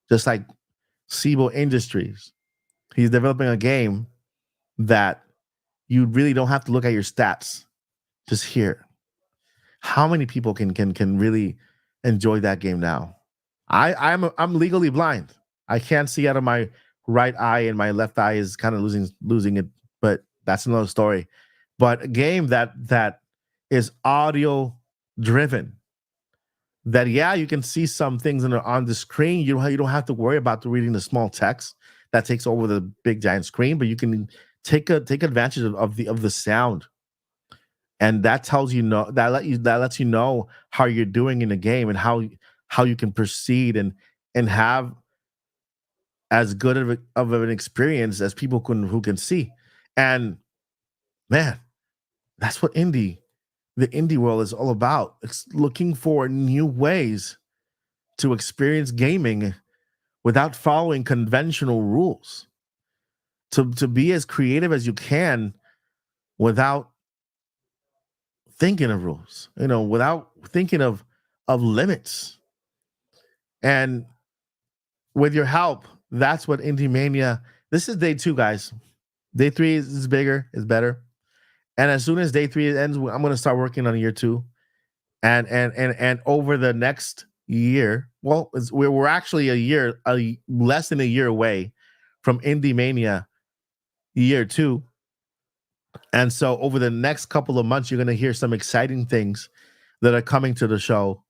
just like Sibo Industries. He's developing a game that you really don't have to look at your stats. Just hear it. How many people can really enjoy that game now? I'm legally blind. I can't see out of my right eye, and my left eye is kind of losing it. But that's another story. But a game that is audio driven. That you can see some things on the screen. You don't have to worry about reading the small text that takes over the big giant screen, but you can take advantage of the sound, and that tells you that lets you know how you're doing in the game and how you can proceed and have as good of an experience as people who can see. And man, that's what the indie world is all about. It's looking for new ways to experience gaming without following conventional rules. To be as creative as you can without thinking of rules, without thinking of limits. And with your help, that's what IndieMania. This is day 2, guys. Day 3 is bigger, is better. And as soon as day 3 ends, I'm going to start working on year 2, and over the next year. Well, we're actually less than a year away from IndieMania year 2, and so over the next couple of months, you're going to hear some exciting things that are coming to the show.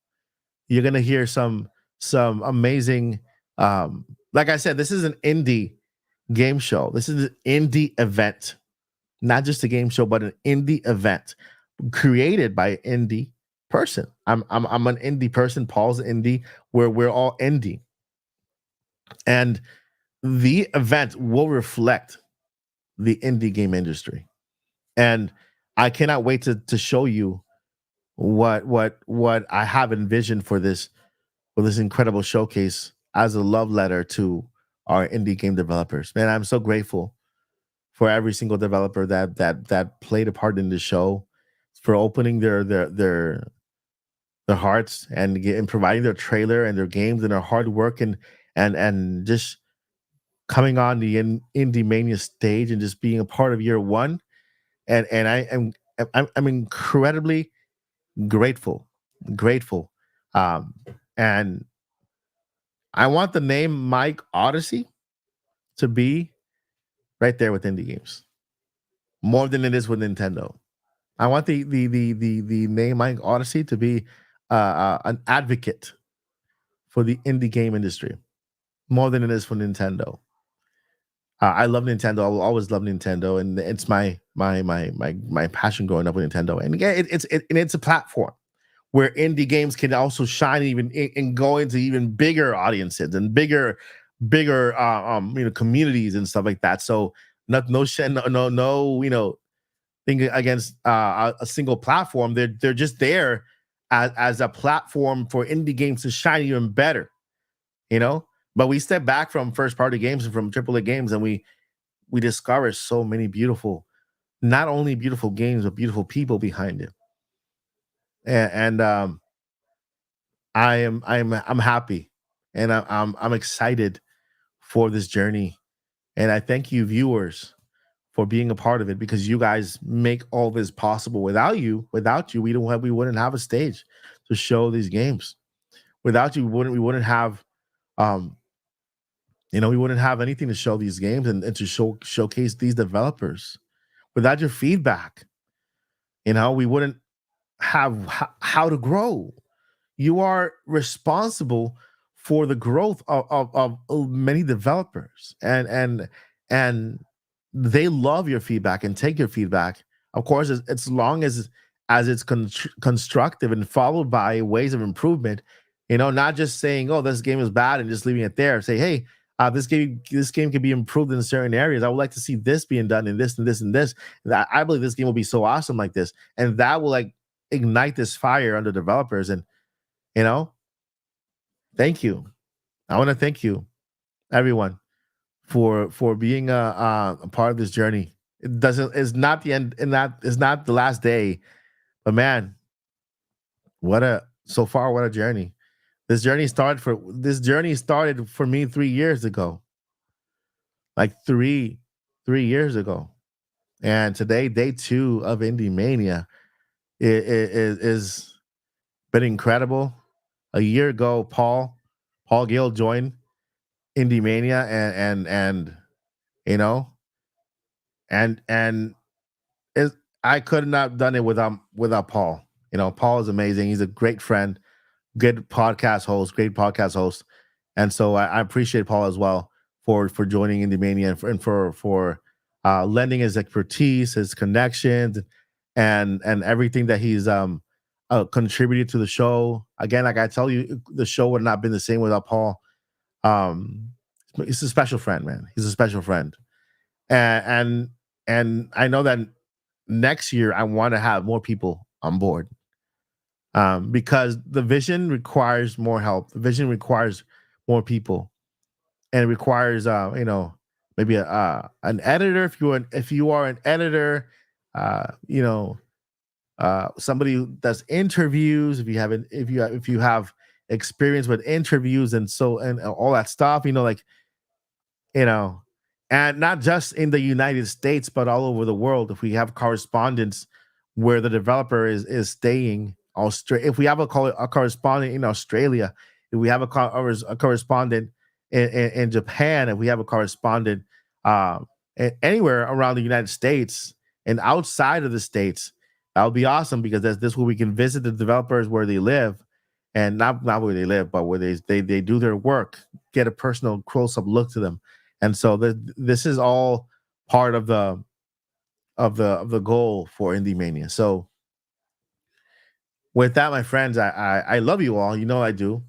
You're going to hear some amazing. Like I said, this is an indie game show. This is an indie event. Not just a game show, but an indie event created by an indie person. I'm an indie person. Paul's indie. We're all indie, and the event will reflect the indie game industry. And I cannot wait to show you what I have envisioned for this incredible showcase as a love letter to our indie game developers. Man, I'm so grateful for every single developer that played a part in the show, for opening their hearts and providing their trailer and their games and their hard work and just coming on the IndieMania stage and just being a part of year 1. And I'm incredibly grateful. And I want the name Mike Odyssey to be right there with indie games, more than it is with Nintendo. I want the name Mike Odyssey to be an advocate for the indie game industry, more than it is for Nintendo. I love Nintendo. I will always love Nintendo, and it's my passion growing up with Nintendo. And again, it's a platform where indie games can also shine even and go into even bigger audiences and bigger communities and stuff like that. So no thing against a single platform. They're just there as a platform for indie games to shine even better, But we step back from first party games and from AAA games, and we discover so many not only beautiful games, but beautiful people behind it. And I'm happy, and I'm excited for this journey, and I thank you, viewers, for being a part of it, because you guys make all this possible. Without you, we wouldn't have a stage to show these games. Without you, we wouldn't have we wouldn't have anything to show these games and to showcase these developers. Without your feedback, we wouldn't have how to grow. You are responsible for the growth of many developers, and they love your feedback and take your feedback. Of course, as long as it's constructive and followed by ways of improvement. Not just saying, "Oh, this game is bad," and just leaving it there. Say, "Hey, this game can be improved in certain areas. I would like to see this being done in this and this and this. I believe this game will be so awesome like this," and that will ignite this fire under developers. And thank you. I want to thank you, everyone, for being a part of this journey. It's not the end, and that is not the last day, but man, what a journey. This journey started for me 3 years ago. Like three years ago. And today, day 2 of IndieMania is been incredible. A year ago, Paul Gale joined IndieMania, and I could not have done it without Paul. Paul is amazing. He's a great friend, great podcast host. And so I appreciate Paul as well for joining IndieMania and for lending his expertise, his connections, and everything that he's contributed to the show. Again, like I tell you, the show would not have been the same without Paul. He's a special friend, man. He's a special friend, and I know that next year I want to have more people on board, because the vision requires more help. The vision requires more people, and it requires maybe an editor if you are an editor, somebody who does interviews, if you have experience with interviews and all that stuff, and not just in the United States, but all over the world. If we have correspondents where the developer is staying, if we have a correspondent in Australia, if we have a correspondent in Japan, if we have a correspondent anywhere around the United States and outside of the States, that would be awesome, because this where we can visit the developers where they live, and not where they live, but where they do their work, get a personal close-up look to them. And so this is all part of the goal for IndieMania. So with that, my friends, I love you all. I do.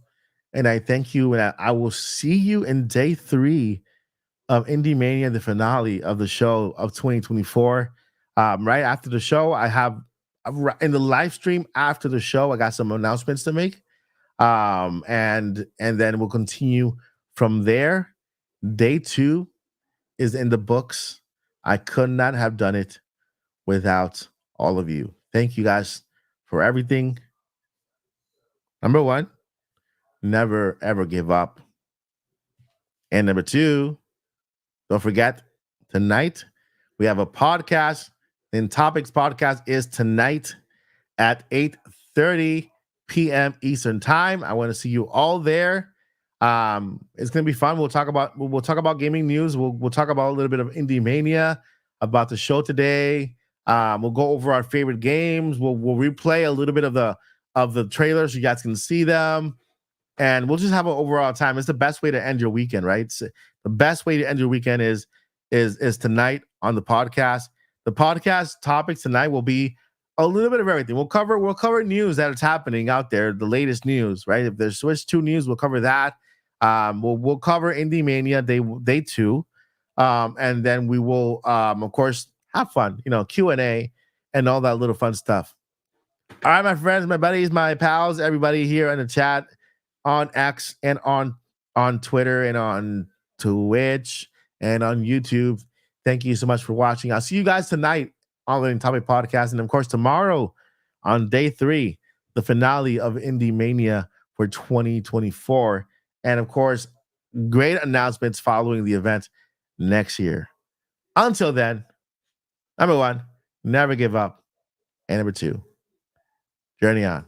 And I thank you. And I will see you in day 3 of IndieMania, the finale of the show of 2024. Right after the show, I have in the live stream after the show, I got some announcements to make. And then we'll continue from there. Day 2 is in the books. I could not have done it without all of you. Thank you guys for everything. Number 1, never ever give up. And number 2, don't forget, tonight we have a podcast. And Topics podcast is tonight at 8:30 p.m. Eastern time. I want to see you all there. It's gonna be fun. We'll talk about gaming news. We'll talk about a little bit of IndieMania, about the show today. We'll go over our favorite games. We'll replay a little bit of the trailers so you guys can see them, and we'll just have an overall time. It's the best way to end your weekend, right? The best way to end your weekend is tonight on the podcast. The podcast topics tonight will be a little bit of everything. We'll cover news that is happening out there, the latest news, right? If there's Switch 2 news, we'll cover that. We'll cover IndieMania day 2, and then we will of course have fun, Q&A and all that little fun stuff. All right, my friends, my buddies, my pals, everybody here in the chat, on X and on Twitter and on Twitch and on YouTube. Thank you so much for watching. I'll see you guys tonight on the Topic Podcast, and of course tomorrow on day 3, the finale of IndieMania for 2024, and of course great announcements following the event next year. Until then, number 1, never give up, and number 2, journey on.